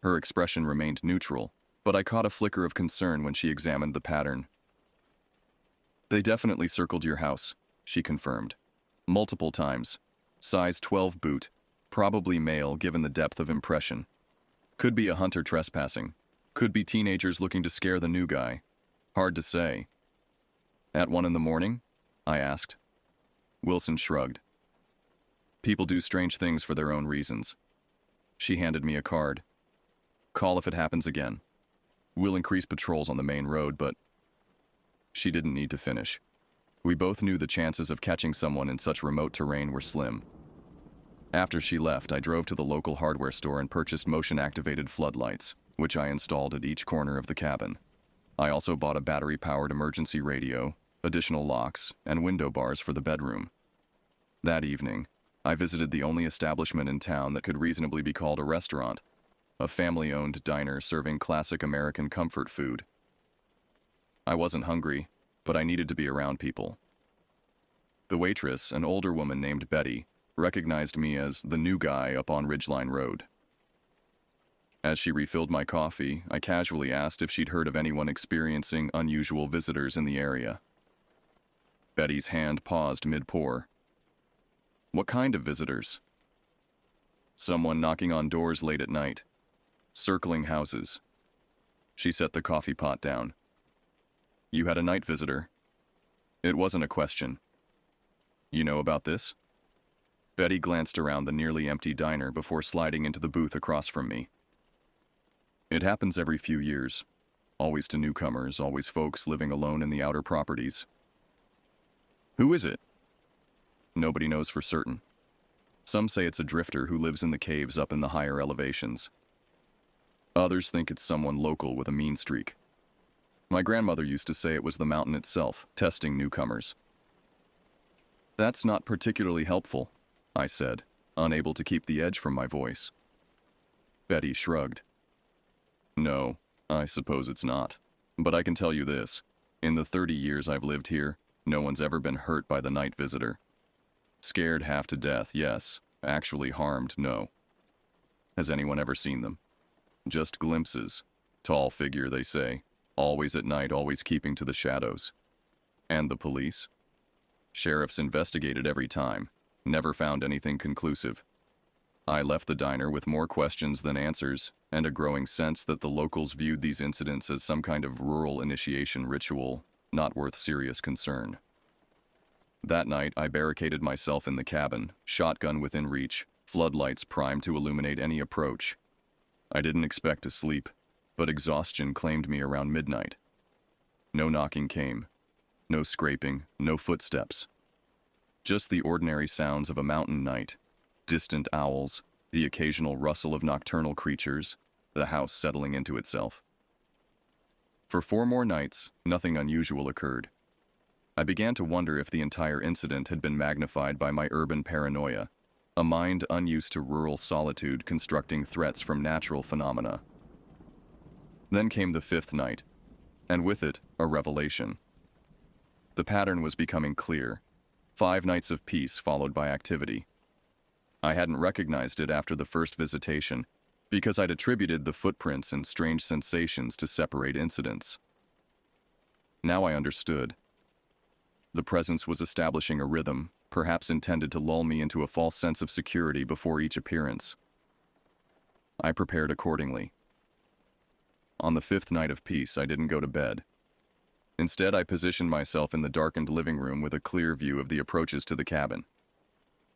Her expression remained neutral, but I caught a flicker of concern when she examined the pattern. "They definitely circled your house," she confirmed. "Multiple times. Size 12 boot, probably male given the depth of impression. Could be a hunter trespassing. Could be teenagers looking to scare the new guy. Hard to say." "At 1 in the morning?" I asked. Wilson shrugged. "People do strange things for their own reasons." She handed me a card. "Call if it happens again. We'll increase patrols on the main road, but..." She didn't need to finish. We both knew the chances of catching someone in such remote terrain were slim. After she left, I drove to the local hardware store and purchased motion-activated floodlights, which I installed at each corner of the cabin. I also bought a battery-powered emergency radio, additional locks, and window bars for the bedroom. That evening, I visited the only establishment in town that could reasonably be called a restaurant, a family-owned diner serving classic American comfort food. I wasn't hungry, but I needed to be around people. The waitress, an older woman named Betty, recognized me as the new guy up on Ridgeline Road. As she refilled my coffee, I casually asked if she'd heard of anyone experiencing unusual visitors in the area. Betty's hand paused mid-pour. "What kind of visitors?" "Someone knocking on doors late at night. Circling houses." She set the coffee pot down. "You had a night visitor?" It wasn't a question. "You know about this?" Betty glanced around the nearly empty diner before sliding into the booth across from me. "It happens every few years. Always to newcomers, always folks living alone in the outer properties." "Who is it?" "Nobody knows for certain. Some say it's a drifter who lives in the caves up in the higher elevations. Others think it's someone local with a mean streak. My grandmother used to say it was the mountain itself, testing newcomers." "That's not particularly helpful," I said, unable to keep the edge from my voice. Betty shrugged. "No, I suppose it's not. But I can tell you this. In the 30 years I've lived here, no one's ever been hurt by the night visitor. Scared half to death, yes. Actually harmed, no. Has anyone ever seen them? Just glimpses. Tall figure, they say. Always at night, always keeping to the shadows. And the police? Sheriffs investigated every time. Never found anything conclusive. I left the diner with more questions than answers, and a growing sense that the locals viewed these incidents as some kind of rural initiation ritual, not worth serious concern. That night, I barricaded myself in the cabin, shotgun within reach, floodlights primed to illuminate any approach. I didn't expect to sleep, but exhaustion claimed me around midnight. No knocking came. No scraping, no footsteps. Just the ordinary sounds of a mountain night. Distant owls, the occasional rustle of nocturnal creatures, the house settling into itself. For 4 more nights, nothing unusual occurred. I began to wonder if the entire incident had been magnified by my urban paranoia, a mind unused to rural solitude constructing threats from natural phenomena. Then came the 5th night, and with it, a revelation. The pattern was becoming clear. 5 nights of peace followed by activity. I hadn't recognized it after the first visitation, because I'd attributed the footprints and strange sensations to separate incidents. Now I understood. The presence was establishing a rhythm, perhaps intended to lull me into a false sense of security before each appearance. I prepared accordingly. On the 5th night of peace, I didn't go to bed. Instead, I positioned myself in the darkened living room with a clear view of the approaches to the cabin.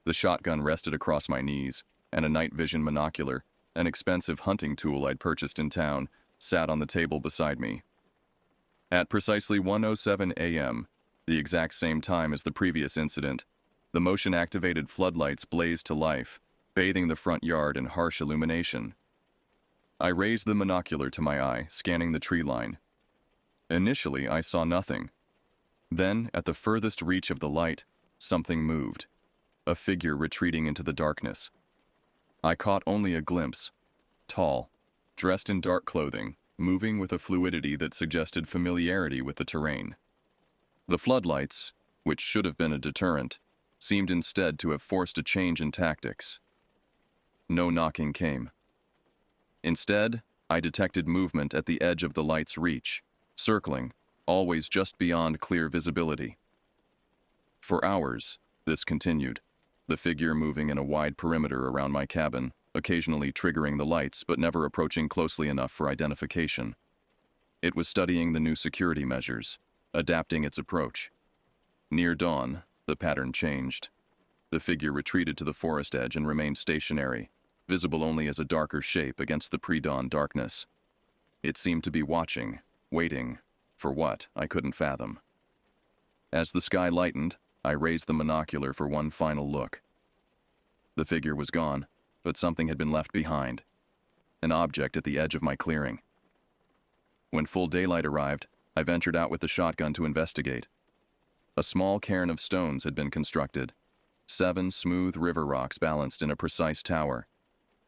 The shotgun rested across my knees, and a night vision monocular, an expensive hunting tool I'd purchased in town, sat on the table beside me. At precisely 1:07 a.m., the exact same time as the previous incident, the motion-activated floodlights blazed to life, bathing the front yard in harsh illumination. I raised the monocular to my eye, scanning the tree line. Initially, I saw nothing. Then, at the furthest reach of the light, something moved, a figure retreating into the darkness. I caught only a glimpse, tall, dressed in dark clothing, moving with a fluidity that suggested familiarity with the terrain. The floodlights, which should have been a deterrent, seemed instead to have forced a change in tactics. No knocking came. Instead, I detected movement at the edge of the light's reach, circling, always just beyond clear visibility. For hours, this continued, the figure moving in a wide perimeter around my cabin, occasionally triggering the lights but never approaching closely enough for identification. It was studying the new security measures, adapting its approach. Near dawn, the pattern changed. The figure retreated to the forest edge and remained stationary, visible only as a darker shape against the pre-dawn darkness. It seemed to be watching, waiting, for what I couldn't fathom. As the sky lightened, I raised the monocular for one final look. The figure was gone, but something had been left behind. An object at the edge of my clearing. When full daylight arrived, I ventured out with the shotgun to investigate. A small cairn of stones had been constructed. 7 smooth river rocks balanced in a precise tower.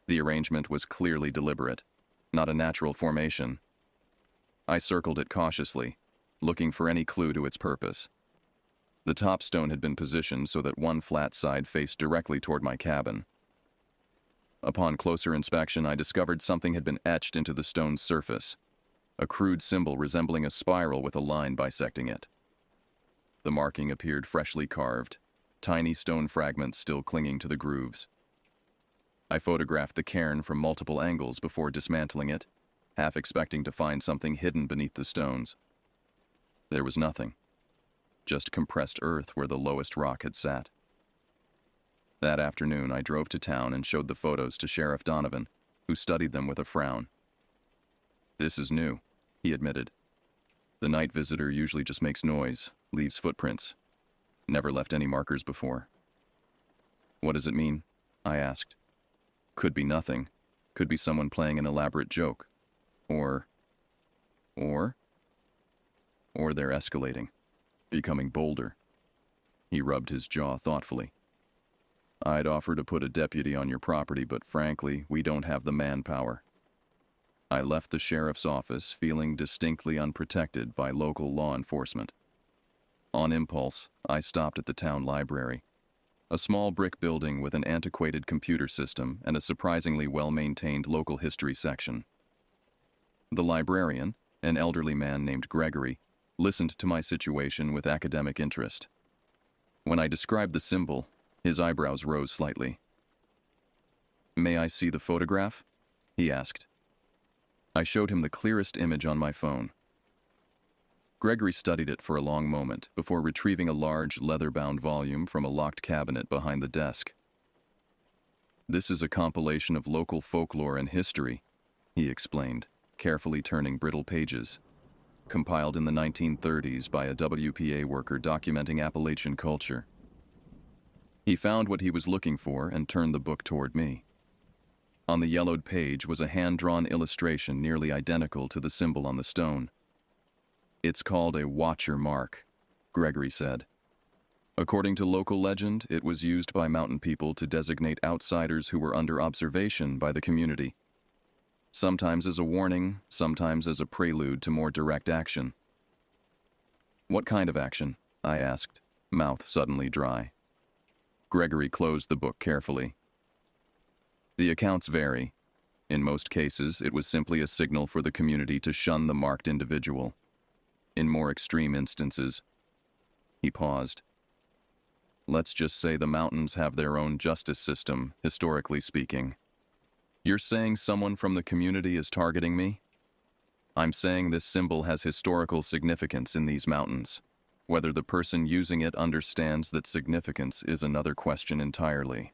The arrangement was clearly deliberate, not a natural formation. I circled it cautiously, looking for any clue to its purpose. The top stone had been positioned so that one flat side faced directly toward my cabin. Upon closer inspection, I discovered something had been etched into the stone's surface, a crude symbol resembling a spiral with a line bisecting it. The marking appeared freshly carved, tiny stone fragments still clinging to the grooves. I photographed the cairn from multiple angles before dismantling it, half expecting to find something hidden beneath the stones. There was nothing, just compressed earth where the lowest rock had sat. That afternoon, I drove to town and showed the photos to Sheriff Donovan, who studied them with a frown. "This is new," he admitted. "The night visitor usually just makes noise, leaves footprints. Never left any markers before." "What does it mean?" I asked. "Could be nothing. Could be someone playing an elaborate joke. Or they're escalating, becoming bolder." He rubbed his jaw thoughtfully. "I'd offer to put a deputy on your property, but frankly, we don't have the manpower." I left the sheriff's office feeling distinctly unprotected by local law enforcement. On impulse, I stopped at the town library, a small brick building with an antiquated computer system and a surprisingly well-maintained local history section. The librarian, an elderly man named Gregory, listened to my situation with academic interest. When I described the symbol, his eyebrows rose slightly. "May I see the photograph?" he asked. I showed him the clearest image on my phone. Gregory studied it for a long moment before retrieving a large, leather-bound volume from a locked cabinet behind the desk. "This is a compilation of local folklore and history," he explained, carefully turning brittle pages. "Compiled in the 1930s by a WPA worker documenting Appalachian culture." He found what he was looking for and turned the book toward me. On the yellowed page was a hand-drawn illustration nearly identical to the symbol on the stone. "It's called a watcher mark," Gregory said. "According to local legend, it was used by mountain people to designate outsiders who were under observation by the community. Sometimes as a warning, sometimes as a prelude to more direct action." "What kind of action?" I asked, mouth suddenly dry. Gregory closed the book carefully. "The accounts vary. In most cases, it was simply a signal for the community to shun the marked individual. In more extreme instances..." He paused. "Let's just say the mountains have their own justice system, historically speaking. You're saying someone from the community is targeting me? I'm saying this symbol has historical significance in these mountains. Whether the person using it understands that significance is another question entirely."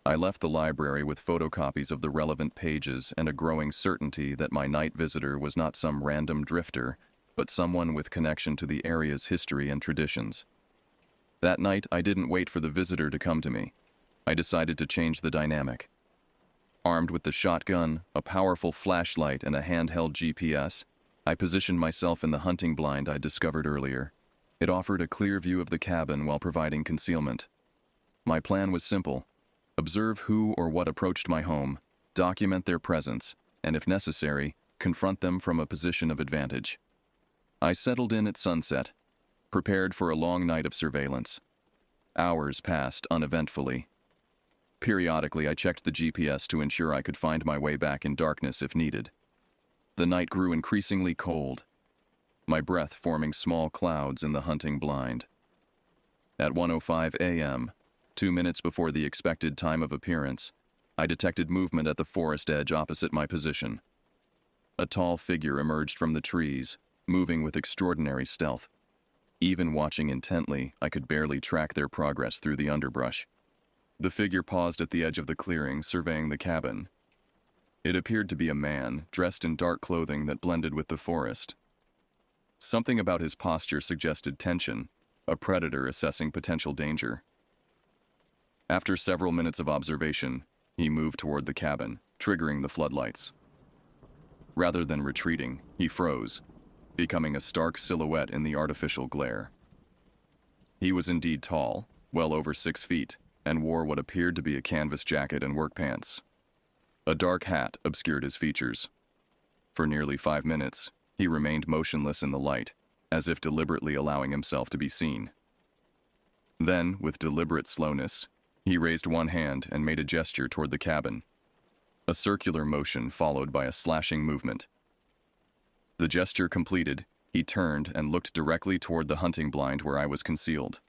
I left the library with photocopies of the relevant pages and a growing certainty that my night visitor was not some random drifter, but someone with connection to the area's history and traditions. That night, I didn't wait for the visitor to come to me. I decided to change the dynamic. Armed with the shotgun, a powerful flashlight, and a handheld GPS, I positioned myself in the hunting blind I discovered earlier. It offered a clear view of the cabin while providing concealment. My plan was simple: observe who or what approached my home, document their presence, and if necessary, confront them from a position of advantage. I settled in at sunset, prepared for a long night of surveillance. Hours passed uneventfully. Periodically, I checked the GPS to ensure I could find my way back in darkness if needed. The night grew increasingly cold, my breath forming small clouds in the hunting blind. At 1:05 a.m., 2 minutes before the expected time of appearance, I detected movement at the forest edge opposite my position. A tall figure emerged from the trees, moving with extraordinary stealth. Even watching intently, I could barely track their progress through the underbrush. The figure paused at the edge of the clearing, surveying the cabin. It appeared to be a man, dressed in dark clothing that blended with the forest. Something about his posture suggested tension, a predator assessing potential danger. After several minutes of observation, he moved toward the cabin, triggering the floodlights. Rather than retreating, he froze, becoming a stark silhouette in the artificial glare. He was indeed tall, well over 6 feet, and wore what appeared to be a canvas jacket and work pants. A dark hat obscured his features. For nearly 5 minutes, he remained motionless in the light, as if deliberately allowing himself to be seen. Then, with deliberate slowness, he raised one hand and made a gesture toward the cabin. A circular motion followed by a slashing movement. The gesture completed, he turned and looked directly toward the hunting blind where I was concealed.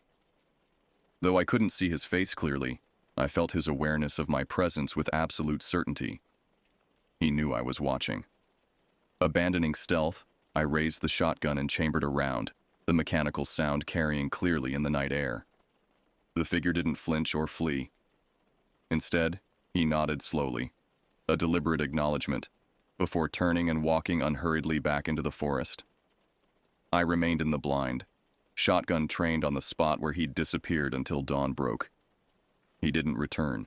Though I couldn't see his face clearly, I felt his awareness of my presence with absolute certainty. He knew I was watching. Abandoning stealth, I raised the shotgun and chambered a round, the mechanical sound carrying clearly in the night air. The figure didn't flinch or flee. Instead, he nodded slowly, a deliberate acknowledgement, before turning and walking unhurriedly back into the forest. I remained in the blind, shotgun trained on the spot where he'd disappeared until dawn broke. He didn't return.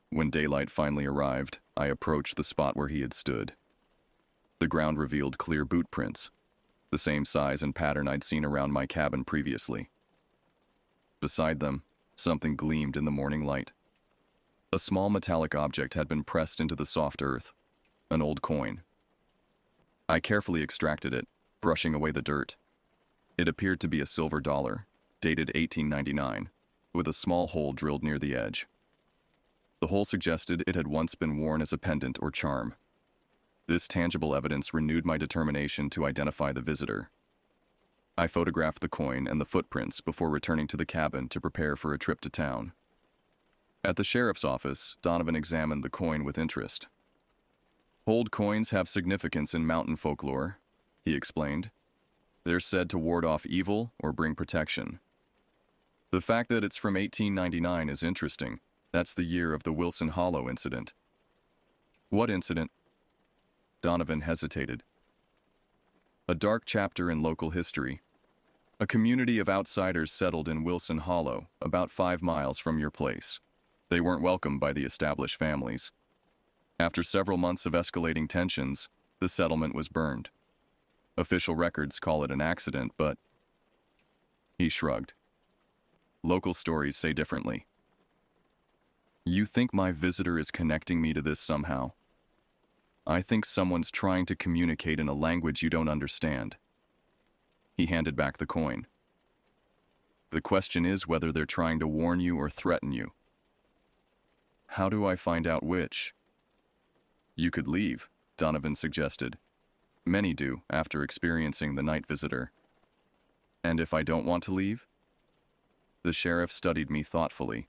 When daylight finally arrived, I approached the spot where he had stood. The ground revealed clear boot prints, the same size and pattern I'd seen around my cabin previously. Beside them, something gleamed in the morning light. A small metallic object had been pressed into the soft earth, an old coin. I carefully extracted it, brushing away the dirt. It appeared to be a silver dollar, dated 1899, with a small hole drilled near the edge. The hole suggested it had once been worn as a pendant or charm. This tangible evidence renewed my determination to identify the visitor. I photographed the coin and the footprints before returning to the cabin to prepare for a trip to town. At the sheriff's office, Donovan examined the coin with interest. Old coins have significance in mountain folklore, he explained. They're said to ward off evil or bring protection. The fact that it's from 1899 is interesting. That's the year of the Wilson Hollow incident. What incident? Donovan hesitated. A dark chapter in local history. A community of outsiders settled in Wilson Hollow, about 5 miles from your place. They weren't welcomed by the established families. After several months of escalating tensions, the settlement was burned. Official records call it an accident, but... He shrugged. Local stories say differently. You think my visitor is connecting me to this somehow? I think someone's trying to communicate in a language you don't understand. He handed back the coin. The question is whether they're trying to warn you or threaten you. How do I find out which? You could leave, Donovan suggested. Many do after experiencing the night visitor. And if I don't want to leave? The sheriff studied me thoughtfully.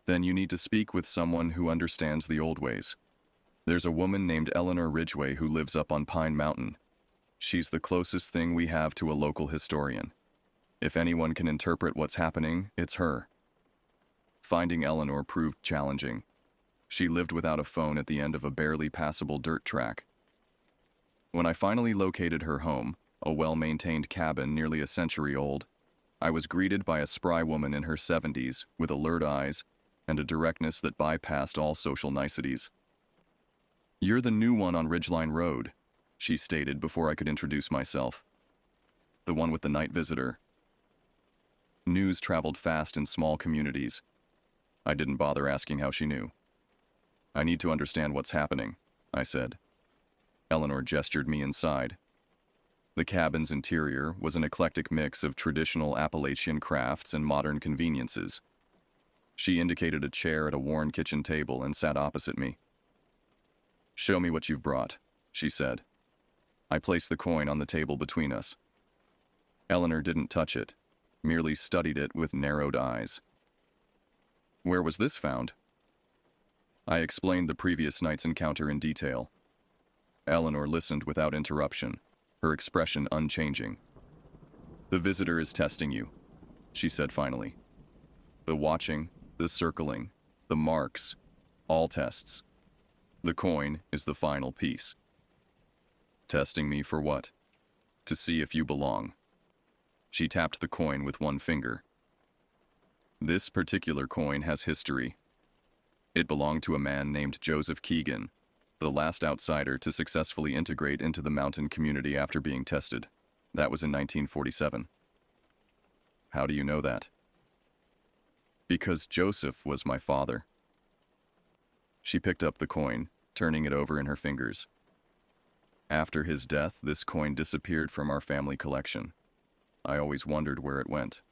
Then you need to speak with someone who understands the old ways. There's a woman named Eleanor Ridgway who lives up on Pine Mountain. She's the closest thing we have to a local historian. If anyone can interpret what's happening, it's her. Finding Eleanor proved challenging. She lived without a phone at the end of a barely passable dirt track. When I finally located her home, a well-maintained cabin nearly a century old, I was greeted by a spry woman in her 70s with alert eyes and a directness that bypassed all social niceties. "You're the new one on Ridgeline Road," she stated before I could introduce myself. "The one with the night visitor." News traveled fast in small communities. I didn't bother asking how she knew. "I need to understand what's happening," I said. Eleanor gestured me inside. The cabin's interior was an eclectic mix of traditional Appalachian crafts and modern conveniences. She indicated a chair at a worn kitchen table and sat opposite me. "Show me what you've brought," she said. I placed the coin on the table between us. Eleanor didn't touch it, merely studied it with narrowed eyes. "Where was this found?" I explained the previous night's encounter in detail. Eleanor listened without interruption, her expression unchanging. "The visitor is testing you," she said finally. "The watching, the circling, the marks, all tests. The coin is the final piece." "Testing me for what?" "To see if you belong." She tapped the coin with one finger. "This particular coin has history. It belonged to a man named Joseph Keegan, the last outsider to successfully integrate into the mountain community after being tested. That was in 1947. "How do you know that?" "Because Joseph was my father." She picked up the coin, turning it over in her fingers. "After his death, this coin disappeared from our family collection. I always wondered where it went."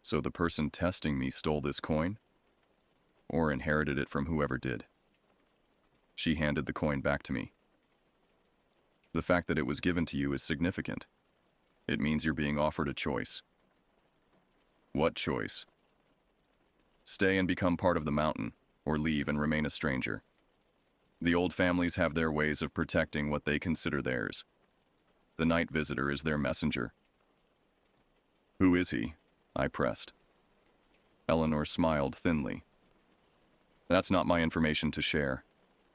"So the person testing me stole this coin? Or inherited it from whoever did?" She handed the coin back to me. "The fact that it was given to you is significant. It means you're being offered a choice." "What choice?" "Stay and become part of the mountain, or leave and remain a stranger. The old families have their ways of protecting what they consider theirs. The night visitor is their messenger." "Who is he?" I pressed. Eleanor smiled thinly. "That's not my information to share.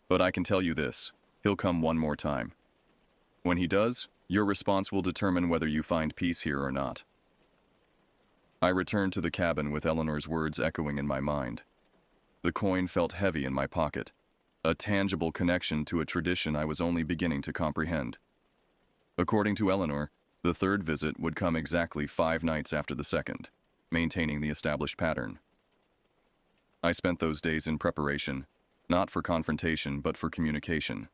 But I can tell you this, he'll come one more time. When he does, your response will determine whether you find peace here or not." I returned to the cabin with Eleanor's words echoing in my mind. The coin felt heavy in my pocket, a tangible connection to a tradition I was only beginning to comprehend. According to Eleanor, the third visit would come exactly 5 nights after the second, maintaining the established pattern. I spent those days in preparation, not for confrontation, but for communication.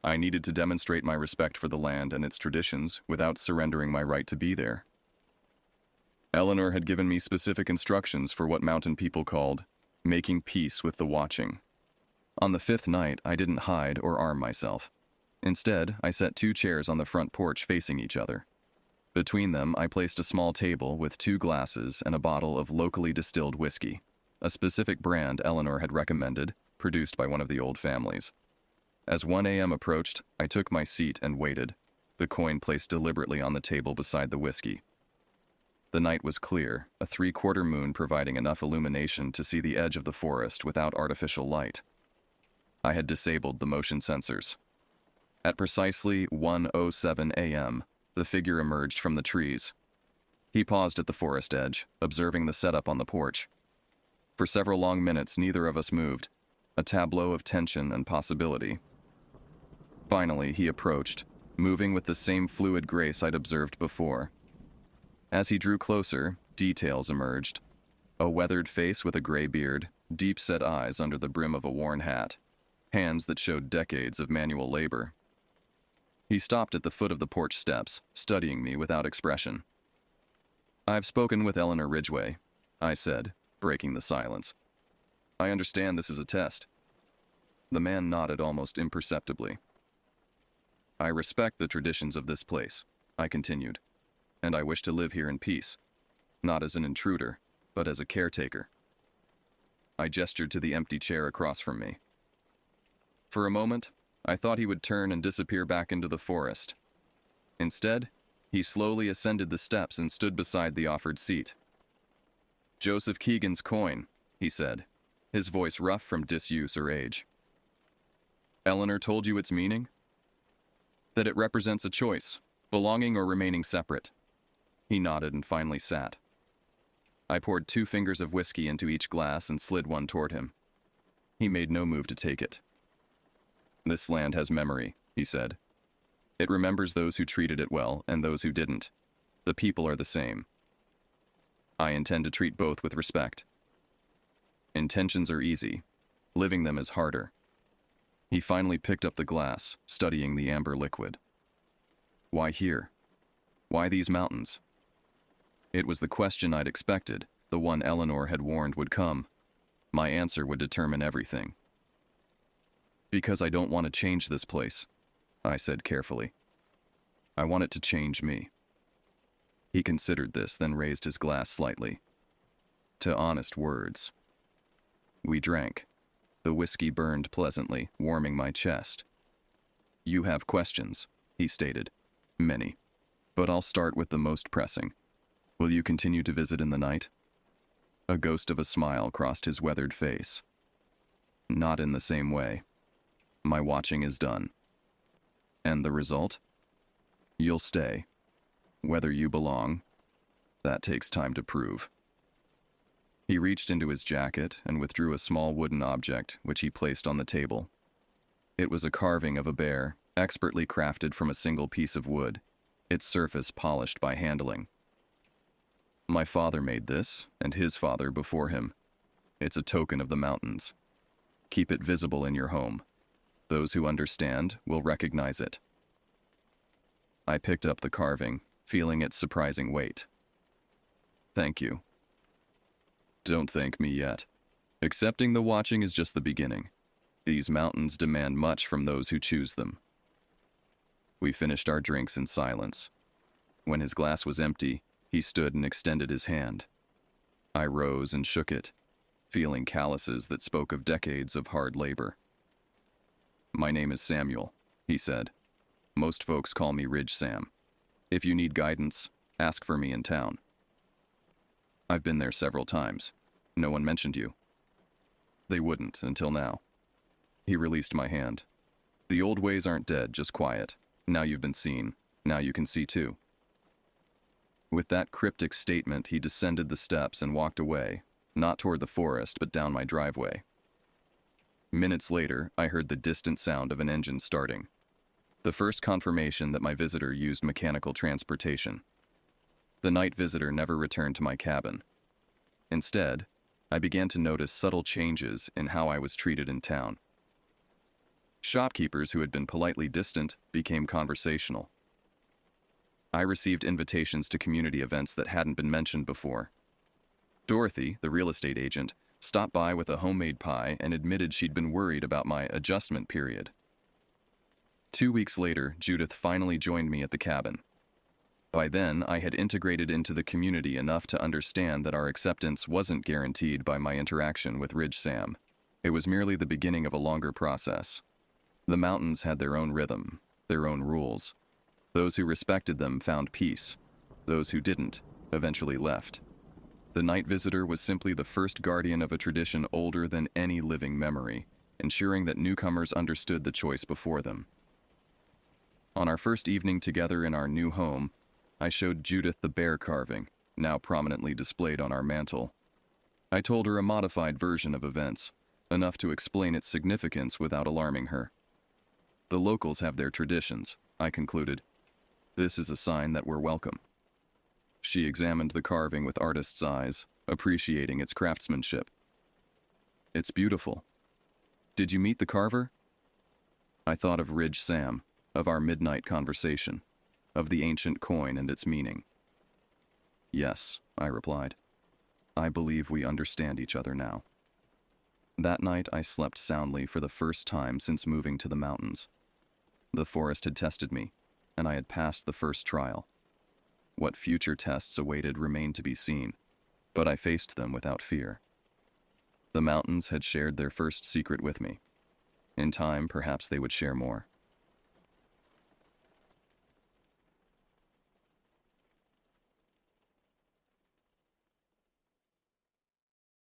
I needed to demonstrate my respect for the land and its traditions without surrendering my right to be there. Eleanor had given me specific instructions for what mountain people called making peace with the watching. On the 5th night, I didn't hide or arm myself. Instead, I set 2 chairs on the front porch facing each other. Between them, I placed a small table with 2 glasses and a bottle of locally distilled whiskey, a specific brand Eleanor had recommended, produced by one of the old families. As 1 a.m. approached, I took my seat and waited, the coin placed deliberately on the table beside the whiskey. The night was clear, a 3/4 moon providing enough illumination to see the edge of the forest without artificial light. I had disabled the motion sensors. At precisely 1:07 a.m., the figure emerged from the trees. He paused at the forest edge, observing the setup on the porch. For several long minutes, neither of us moved, a tableau of tension and possibility. Finally, he approached, moving with the same fluid grace I'd observed before. As he drew closer, details emerged. A weathered face with a gray beard, deep-set eyes under the brim of a worn hat, hands that showed decades of manual labor. He stopped at the foot of the porch steps, studying me without expression. "I've spoken with Eleanor Ridgway," I said, breaking the silence. "I understand this is a test." The man nodded almost imperceptibly. "I respect the traditions of this place," I continued, "and I wish to live here in peace, not as an intruder, but as a caretaker." I gestured to the empty chair across from me. For a moment, I thought he would turn and disappear back into the forest. Instead, he slowly ascended the steps and stood beside the offered seat. "Joseph Keegan's coin," he said, his voice rough from disuse or age. "Eleanor told you its meaning?" That it represents a choice, belonging or remaining separate. He nodded and finally sat. I poured 2 fingers of whiskey into each glass and slid one toward him. He made no move to take it. This land has memory, he said. It remembers those who treated it well and those who didn't. The people are the same. I intend to treat both with respect. Intentions are easy. Living them is harder. He finally picked up the glass, studying the amber liquid. Why here? Why these mountains? It was the question I'd expected, the one Eleanor had warned would come. My answer would determine everything. Because I don't want to change this place, I said carefully. I want it to change me. He considered this, then raised his glass slightly. To honest words. We drank. The whiskey burned pleasantly, warming my chest. You have questions, he stated. Many. But I'll start with the most pressing. Will you continue to visit in the night? A ghost of a smile crossed his weathered face. Not in the same way. My watching is done. And the result? You'll stay. Whether you belong, that takes time to prove. He reached into his jacket and withdrew a small wooden object, which he placed on the table. It was a carving of a bear, expertly crafted from a single piece of wood, its surface polished by handling. My father made this, and his father before him. It's a token of the mountains. Keep it visible in your home. Those who understand will recognize it. I picked up the carving, feeling its surprising weight. Thank you. Don't thank me yet. Accepting the watching is just the beginning. These mountains demand much from those who choose them. We finished our drinks in silence. When his glass was empty, he stood and extended his hand. I rose and shook it, feeling calluses that spoke of decades of hard labor. My name is Samuel, he said. Most folks call me Ridge Sam. If you need guidance, ask for me in town. I've been there several times. No one mentioned you. They wouldn't until now. He released my hand. The old ways aren't dead, just quiet. Now you've been seen. Now you can see too. With that cryptic statement, he descended the steps and walked away, not toward the forest, but down my driveway. Minutes later, I heard the distant sound of an engine starting. The first confirmation that my visitor used mechanical transportation. The night visitor never returned to my cabin. Instead, I began to notice subtle changes in how I was treated in town. Shopkeepers who had been politely distant became conversational. I received invitations to community events that hadn't been mentioned before. Dorothy, the real estate agent, stopped by with a homemade pie and admitted she'd been worried about my adjustment period. 2 weeks later, Judith finally joined me at the cabin. By then, I had integrated into the community enough to understand that our acceptance wasn't guaranteed by my interaction with Ridge Sam. It was merely the beginning of a longer process. The mountains had their own rhythm, their own rules. Those who respected them found peace. Those who didn't eventually left. The night visitor was simply the first guardian of a tradition older than any living memory, ensuring that newcomers understood the choice before them. On our first evening together in our new home, I showed Judith the bear carving, now prominently displayed on our mantel. I told her a modified version of events, enough to explain its significance without alarming her. The locals have their traditions, I concluded. This is a sign that we're welcome. She examined the carving with artist's eyes, appreciating its craftsmanship. It's beautiful. Did you meet the carver? I thought of Ridge Sam, of our midnight conversation, of the ancient coin and its meaning. Yes, I replied. I believe we understand each other now. That night I slept soundly for the first time since moving to the mountains. The forest had tested me, and I had passed the first trial. What future tests awaited remained to be seen, but I faced them without fear. The mountains had shared their first secret with me. In time, perhaps they would share more.